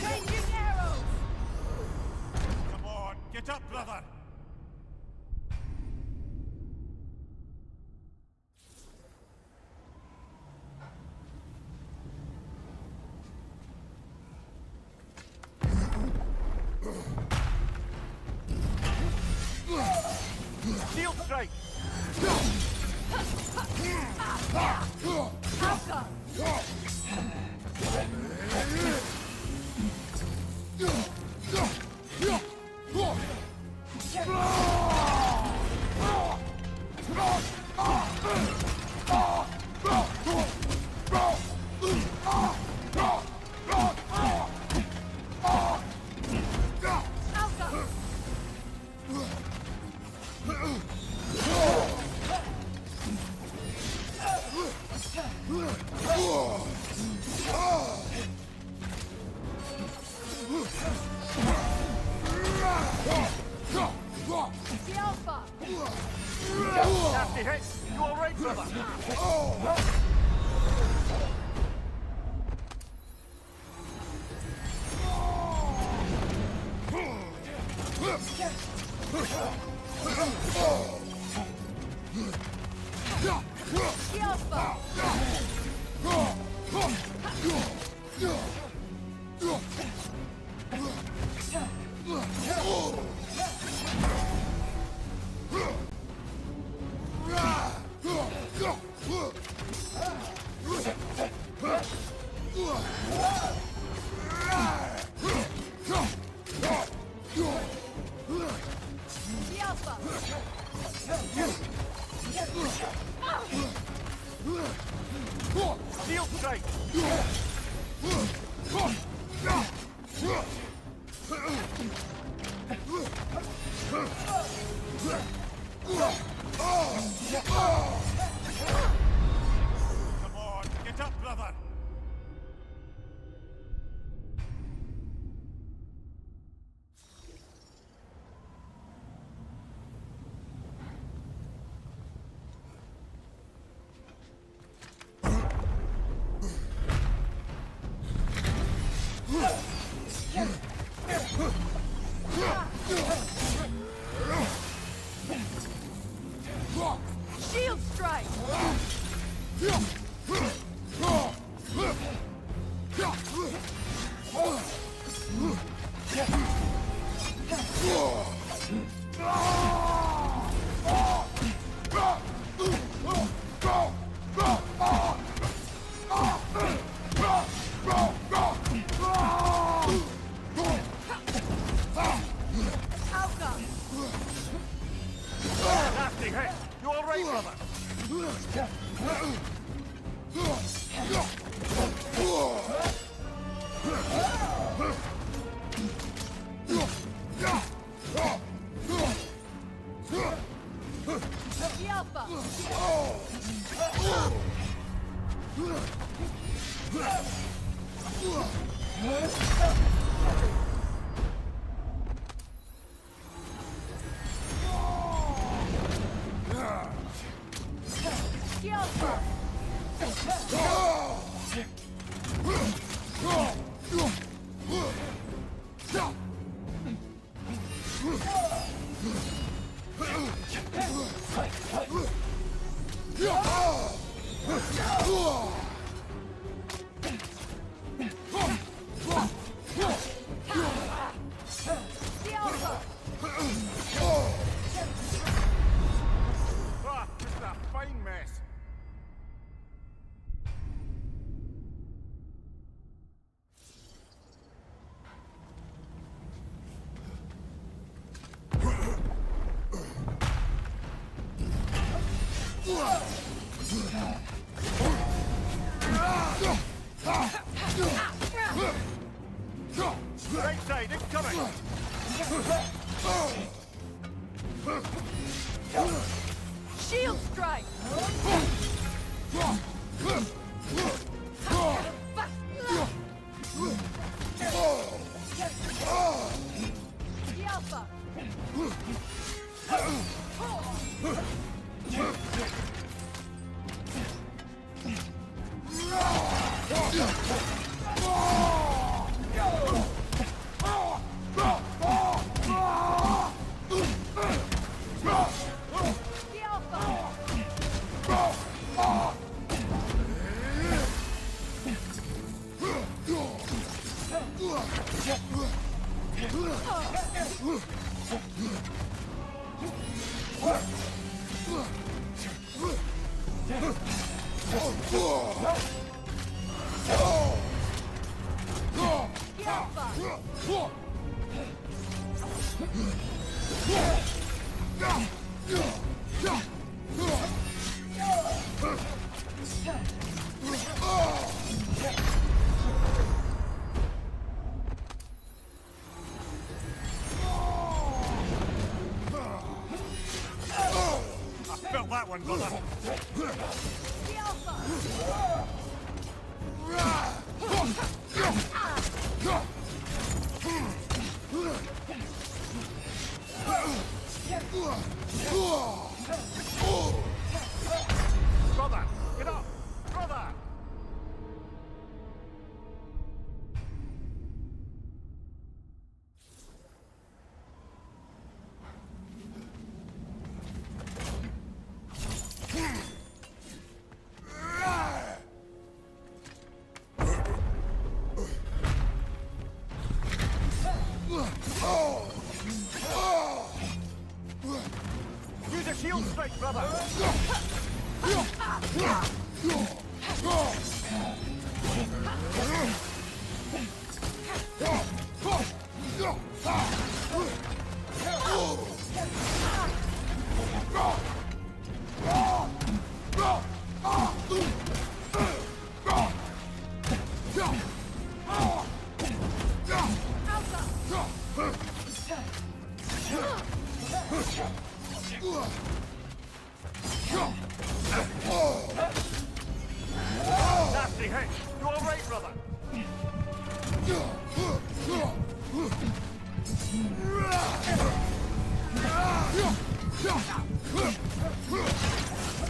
Changing arrows! Come on, get up, brother! Shield strike! The Alpha! Nasty hit! You alright, brother? The Alpha! The Alpha! Shield strike! Come on, get up, brother! Nasty hit! You all right, brother? This is a fine mess. Right side, incoming! Shield strike! The Alpha! I felt that one, brother. The Alpha! Brother, get up! Brother! Use a shield strike, brother! Nasty hit! You all right, brother?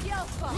The Alpha!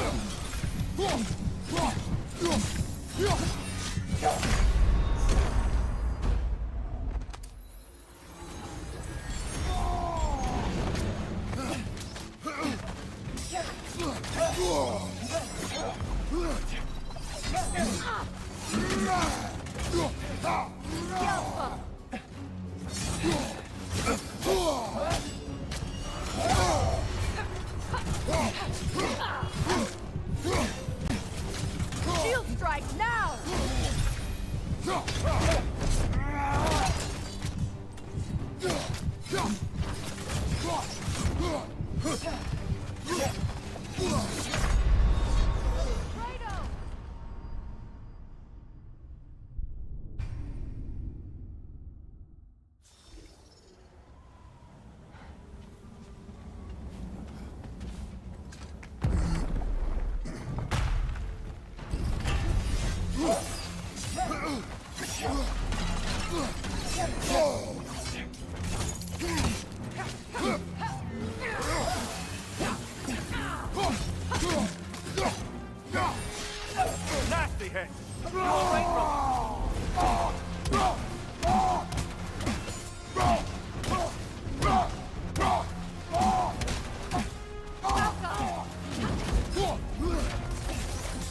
Nasty hit. You all right,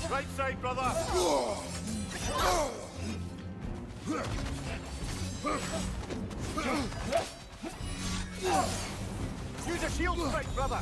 right side, brother. Use a shield strike, brother.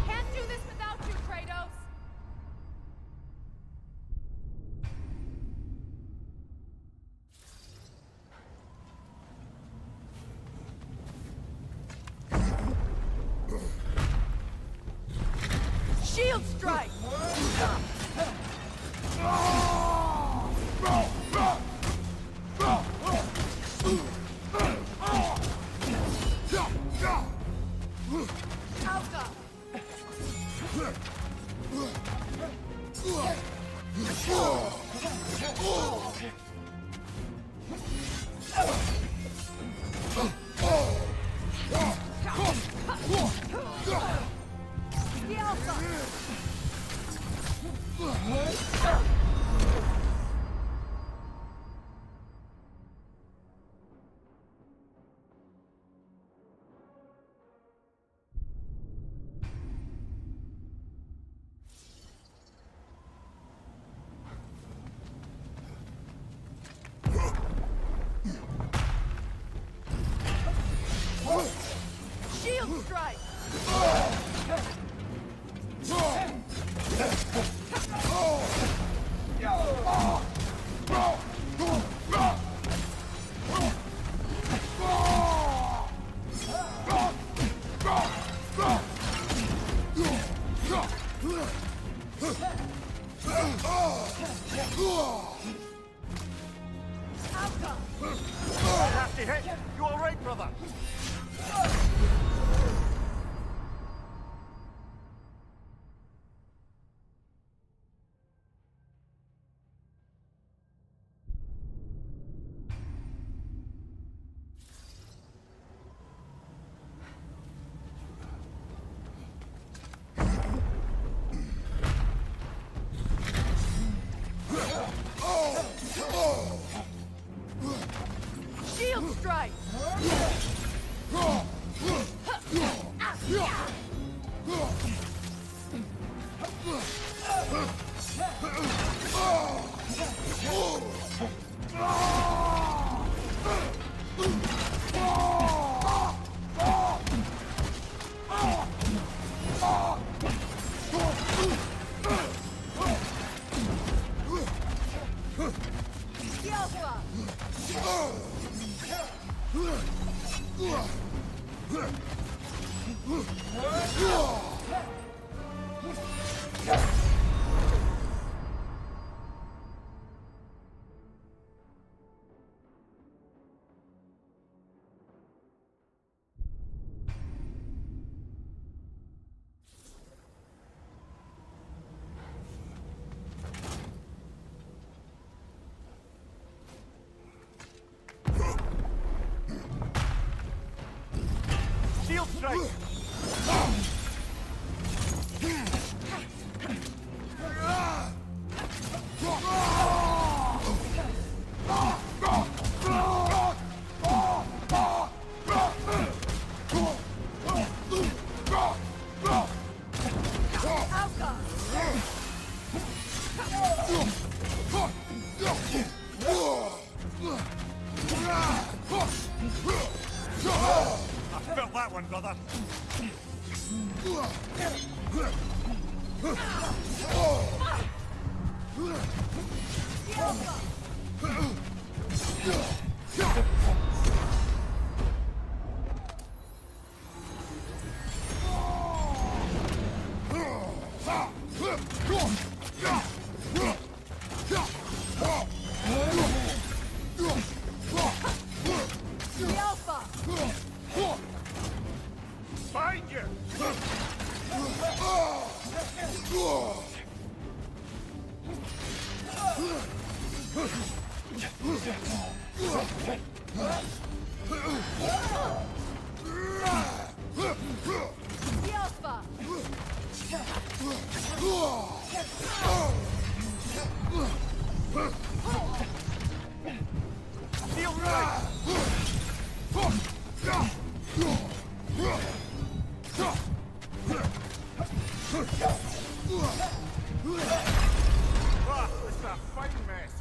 Can't do this without you, Kratos! Shield strike! Shield strike! Nasty hit. You all right, brother? Shield strike! I felt that one, brother. The Alpha! Find you! The Alpha! Shield strike! Ah, this is a fighting mess.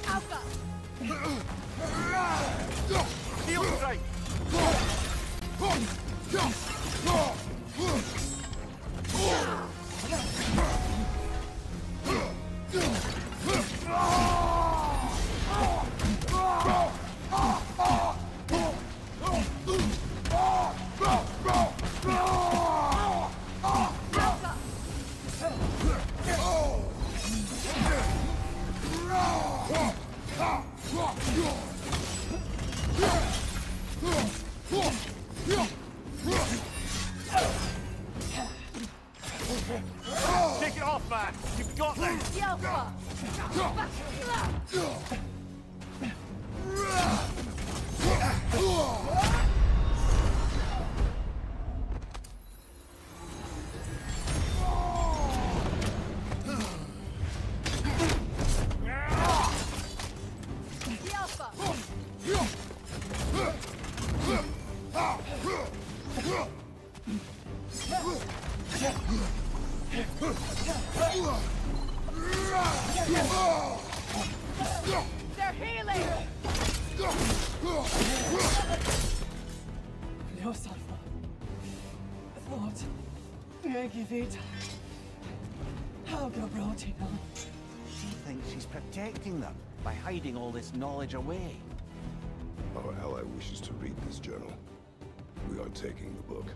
Alpha! Shield strike! Take it off, man. You've got this. The Alpha! The Alpha! They're healing! Los Alpha. Thought. Megivita. Helga Brotina. She thinks she's protecting them by hiding all this knowledge away. Our ally wishes to read this journal. We are taking the book.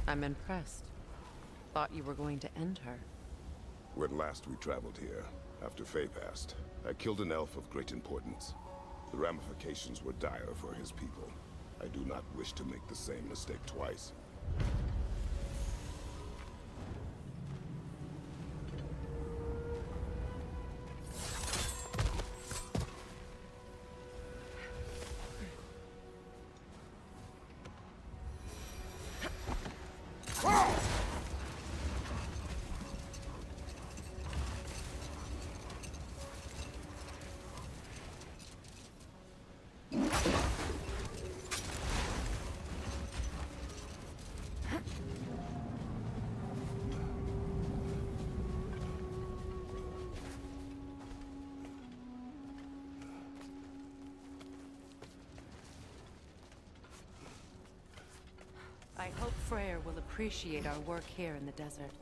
I'm impressed. Thought you were going to end her. When last we traveled here, after Faye passed, I killed an elf of great importance. The ramifications were dire for his people. I do not wish to make the same mistake twice. I hope Freyr will appreciate our work here in the desert.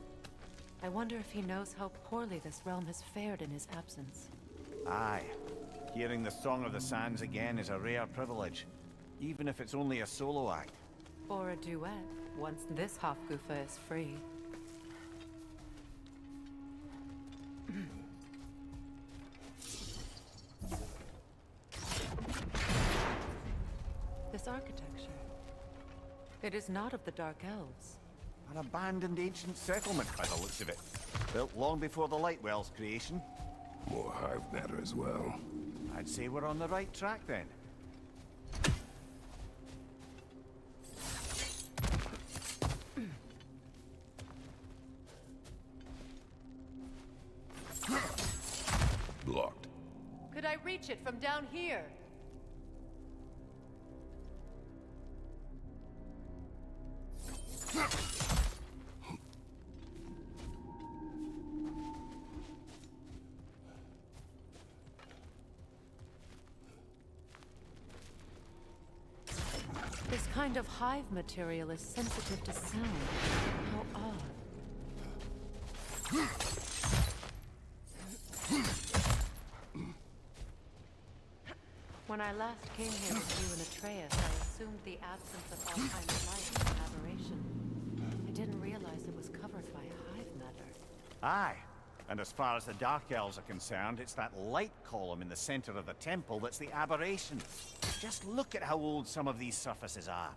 I wonder if he knows how poorly this realm has fared in his absence. Aye. Hearing the Song of the Sands again is a rare privilege, even if it's only a solo act. Or a duet, once this Hofgufa is free. This architecture. It is not of the Dark Elves. An abandoned ancient settlement, by the looks of it. Built long before the Lightwell's creation. More hive matter as well. I'd say we're on the right track then. Blocked. Could I reach it from down here? This kind of hive material is sensitive to sound. How odd. When I last came here with you and Atreus, I assumed the absence of all kind of light was an aberration. I didn't realize it was covered by hive matter. Aye. And as far as the Dark Elves are concerned, it's that light column in the center of the temple that's the aberration. Just look at how old some of these surfaces are.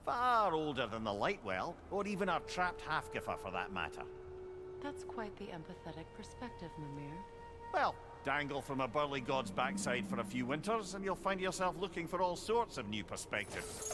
Far older than the Lightwell, or even our trapped Hafgifa for that matter. That's quite the empathetic perspective, Mimir. Well, dangle from a burly god's backside for a few winters, and you'll find yourself looking for all sorts of new perspectives.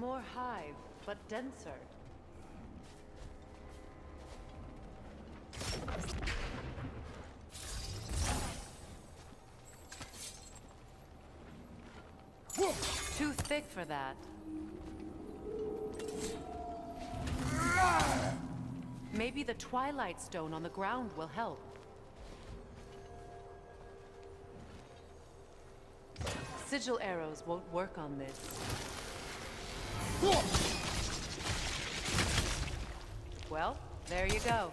More hive, but denser. Too thick for that. Maybe the Twilight Stone on the ground will help. Sigil arrows won't work on this. Well, there you go.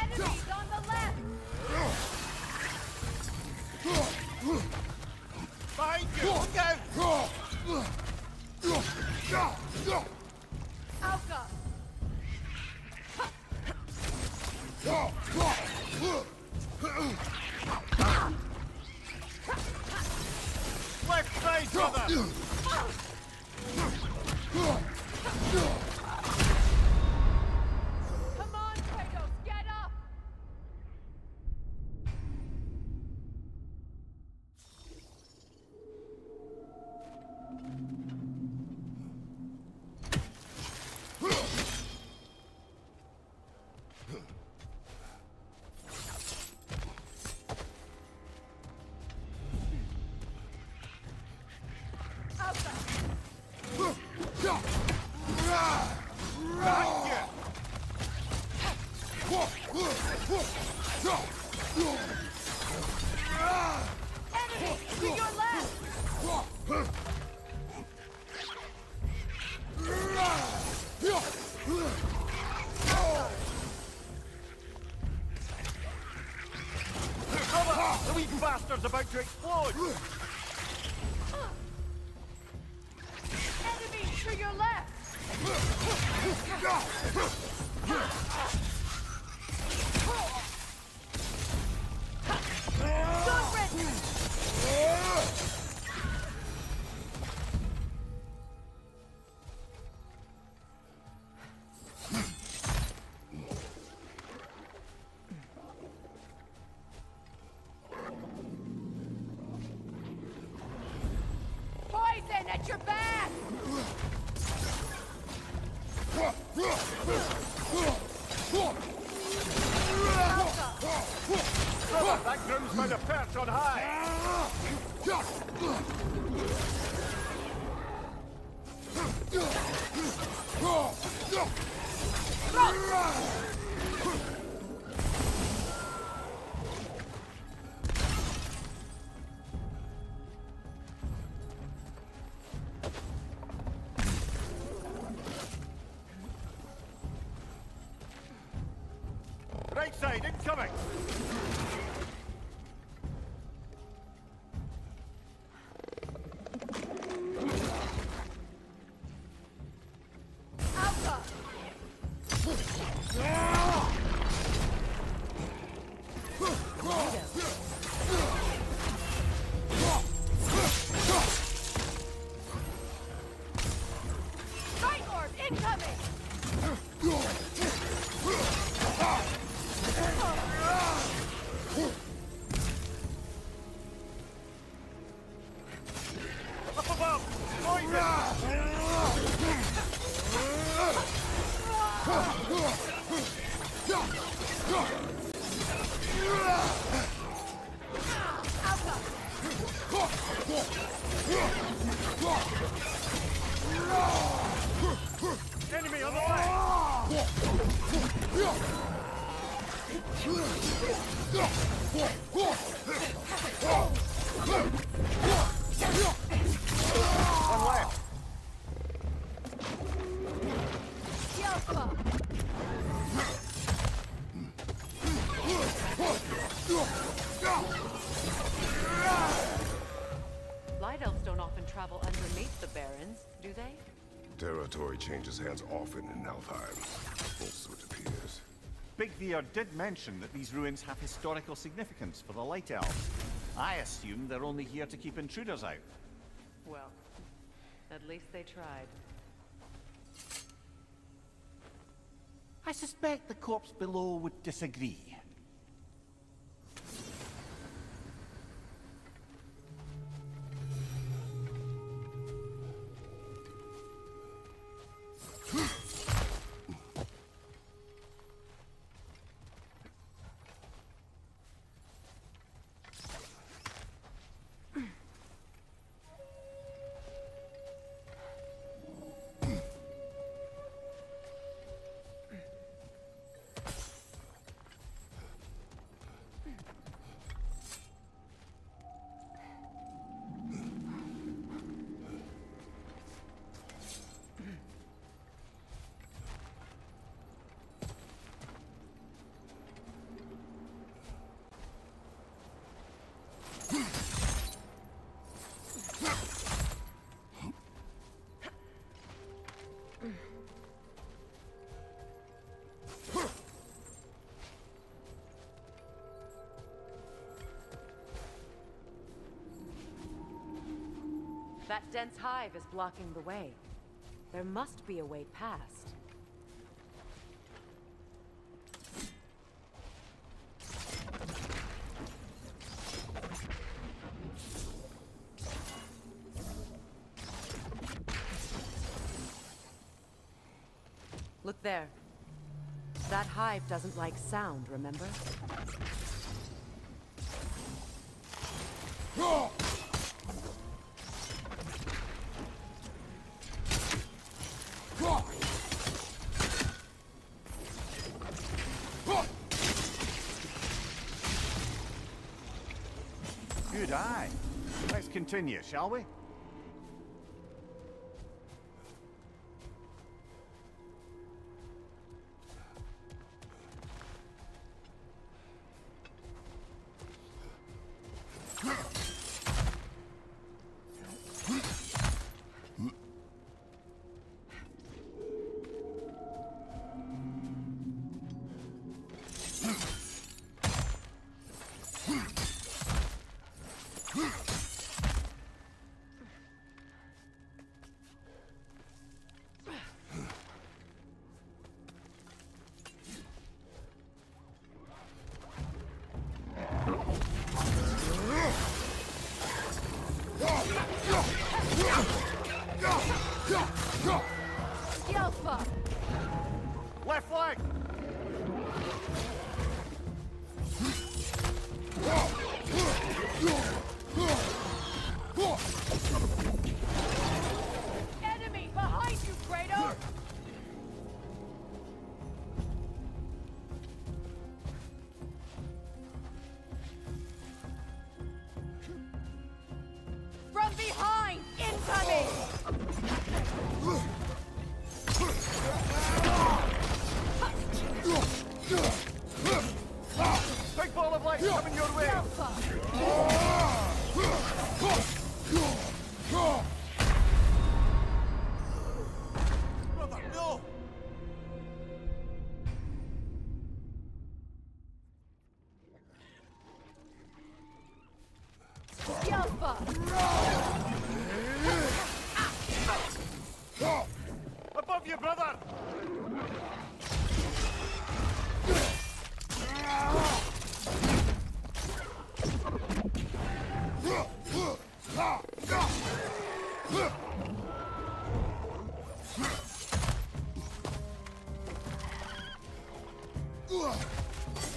Enemies on the left! Behind you! Look out! Alka! Left side, brother! Come on, Kratos, get up! Enemy! To your left! Cover! The wee bastard's about to explode! Enemy to your left! Good riddance! Poison at your back! Brother, that groom's found a perch on high! Right side, incoming! Alpha! Night Lord incoming! Up above! Poison! Enemy on the One left. Alpha! Light elves don't often travel underneath the barrens, do they? Territory changes hands often in Alfheim. Also it appears. Big Veer did mention that these ruins have historical significance for the Light Elves. I assume they're only here to keep intruders out. Well, at least they tried. I suspect the corpse below would disagree. That dense hive is blocking the way. There must be a way past. Look there. That hive doesn't like sound, remember? Good eye. Let's continue, shall we? Yelpa! Left flank! Enemy behind you, Kratos! From behind! Incoming! Big ball of light coming your way! Brother, no! Yelpa! Above you, brother!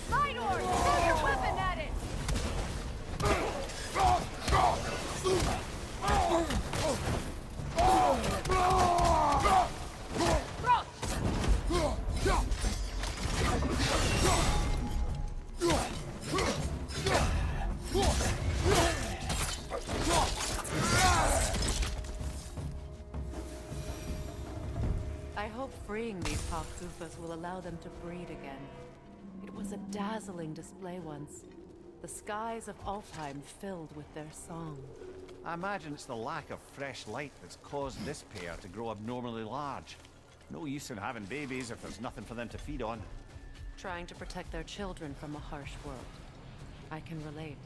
Minor! Throw your weapon at it! I hope freeing these Hofgufas will allow them to breed again. It was a dazzling display once. The skies of Alfheim filled with their song. I imagine it's the lack of fresh light that's caused this pair to grow abnormally large. No use in having babies if there's nothing for them to feed on. Trying to protect their children from a harsh world. I can relate.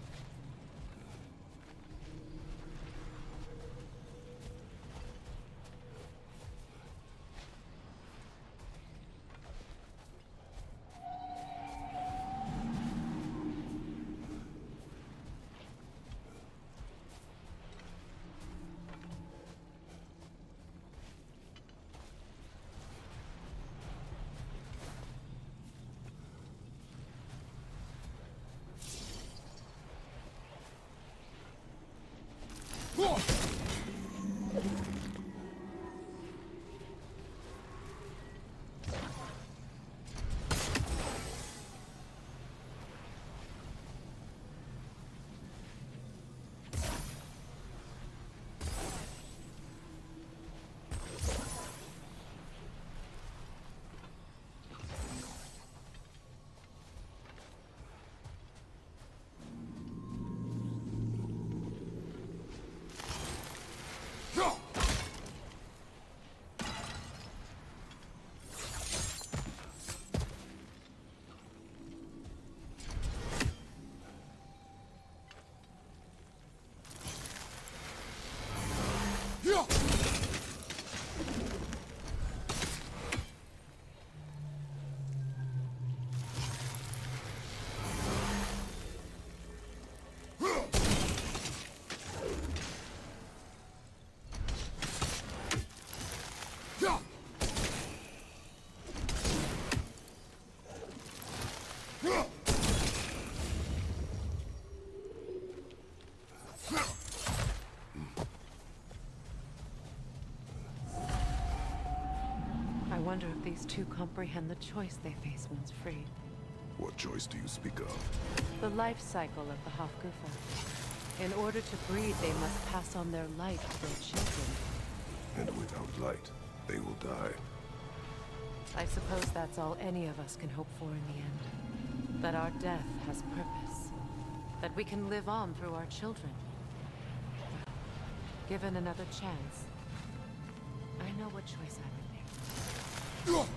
I wonder if these two comprehend the choice they face once freed. What choice do you speak of? The life cycle of the Hofgufa. In order to breed, they must pass on their light to their children. And without light, they will die. I suppose that's all any of us can hope for in the end. That our death has purpose. That we can live on through our children. Given another chance, I know what choice I would make.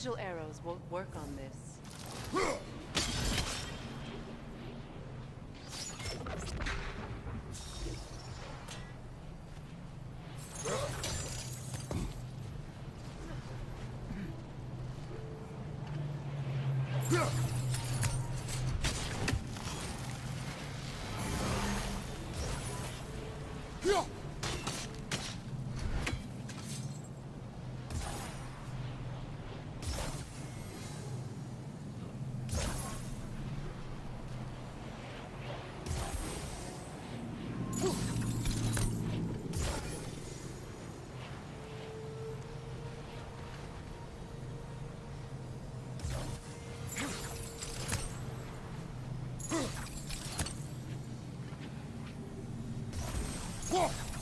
sigil arrows won't work on this. Whoa!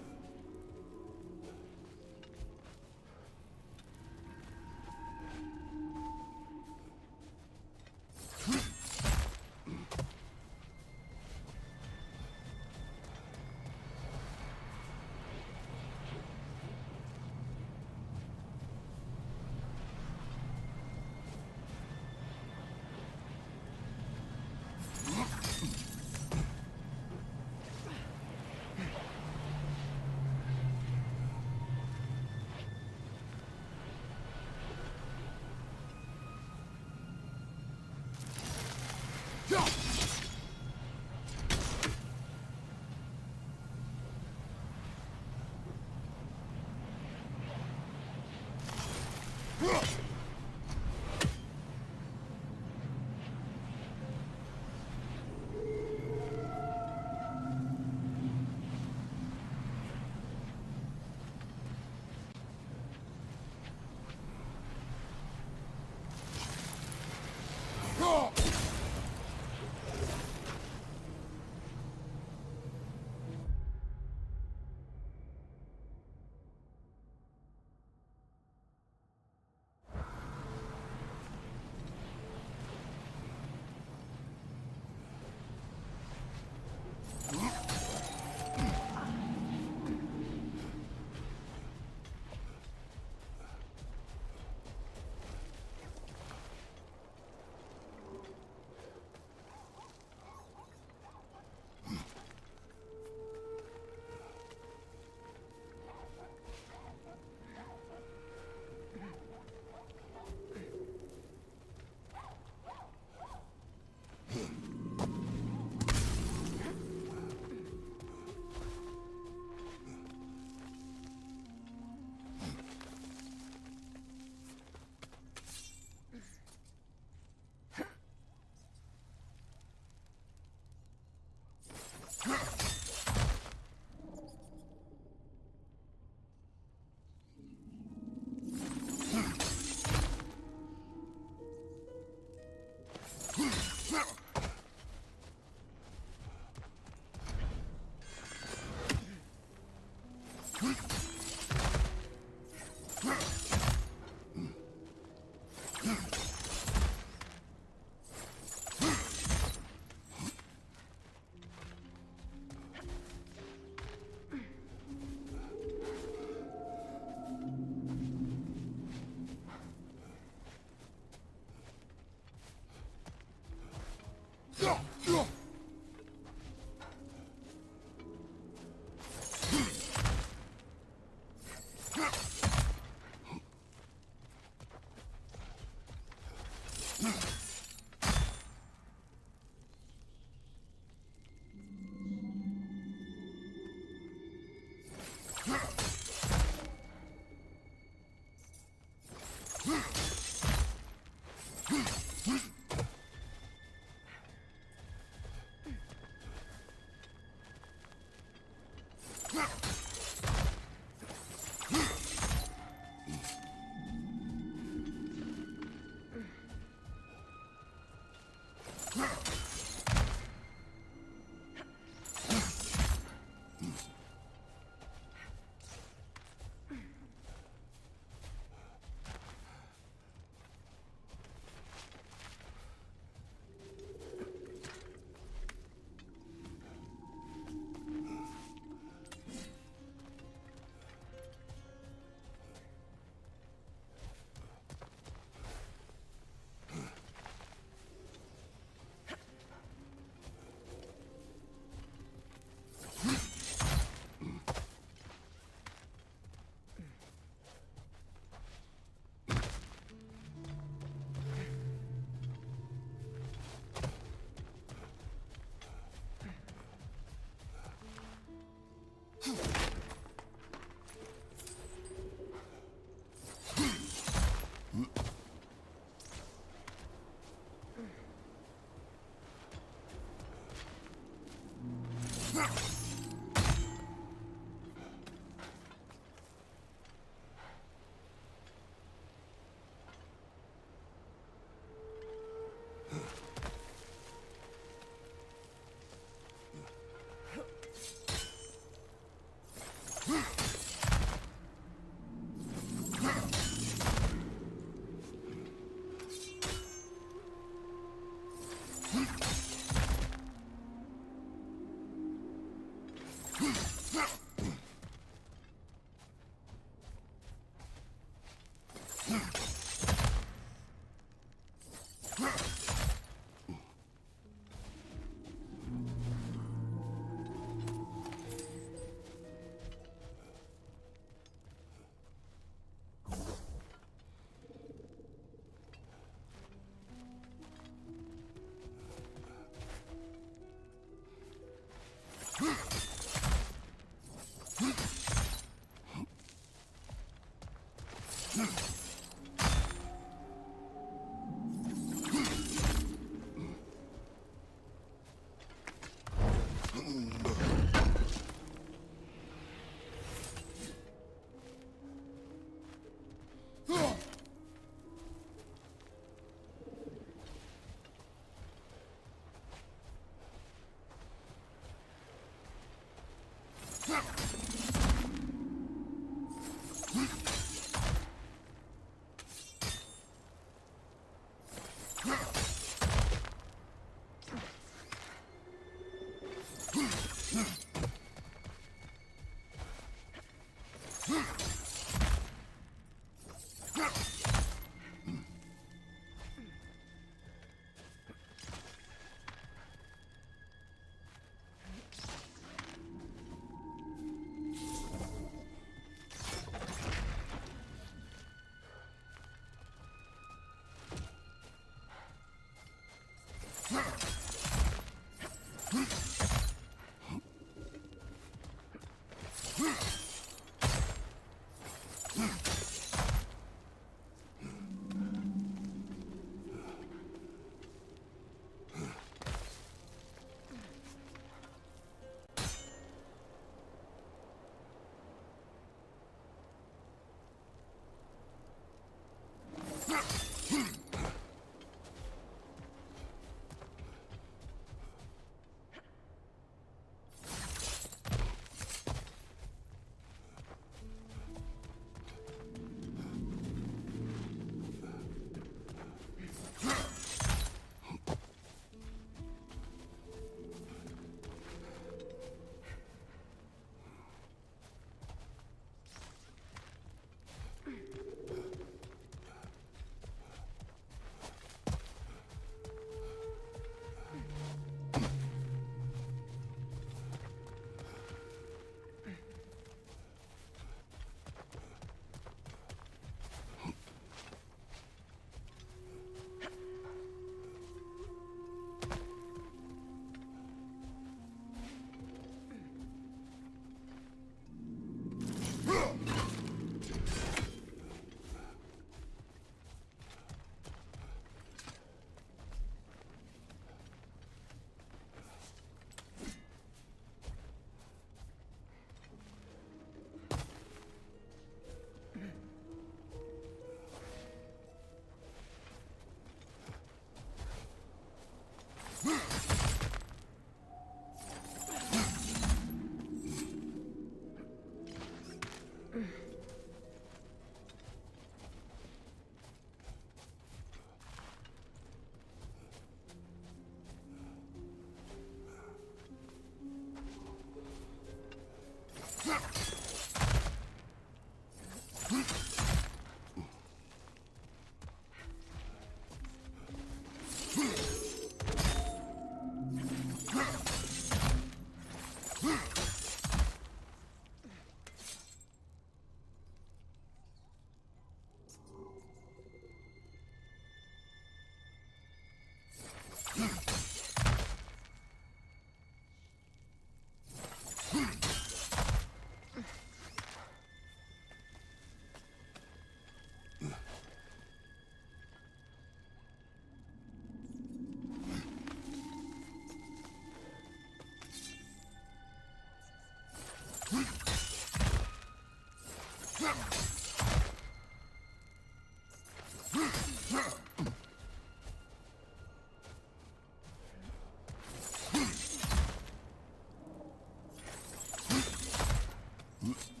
Hmm.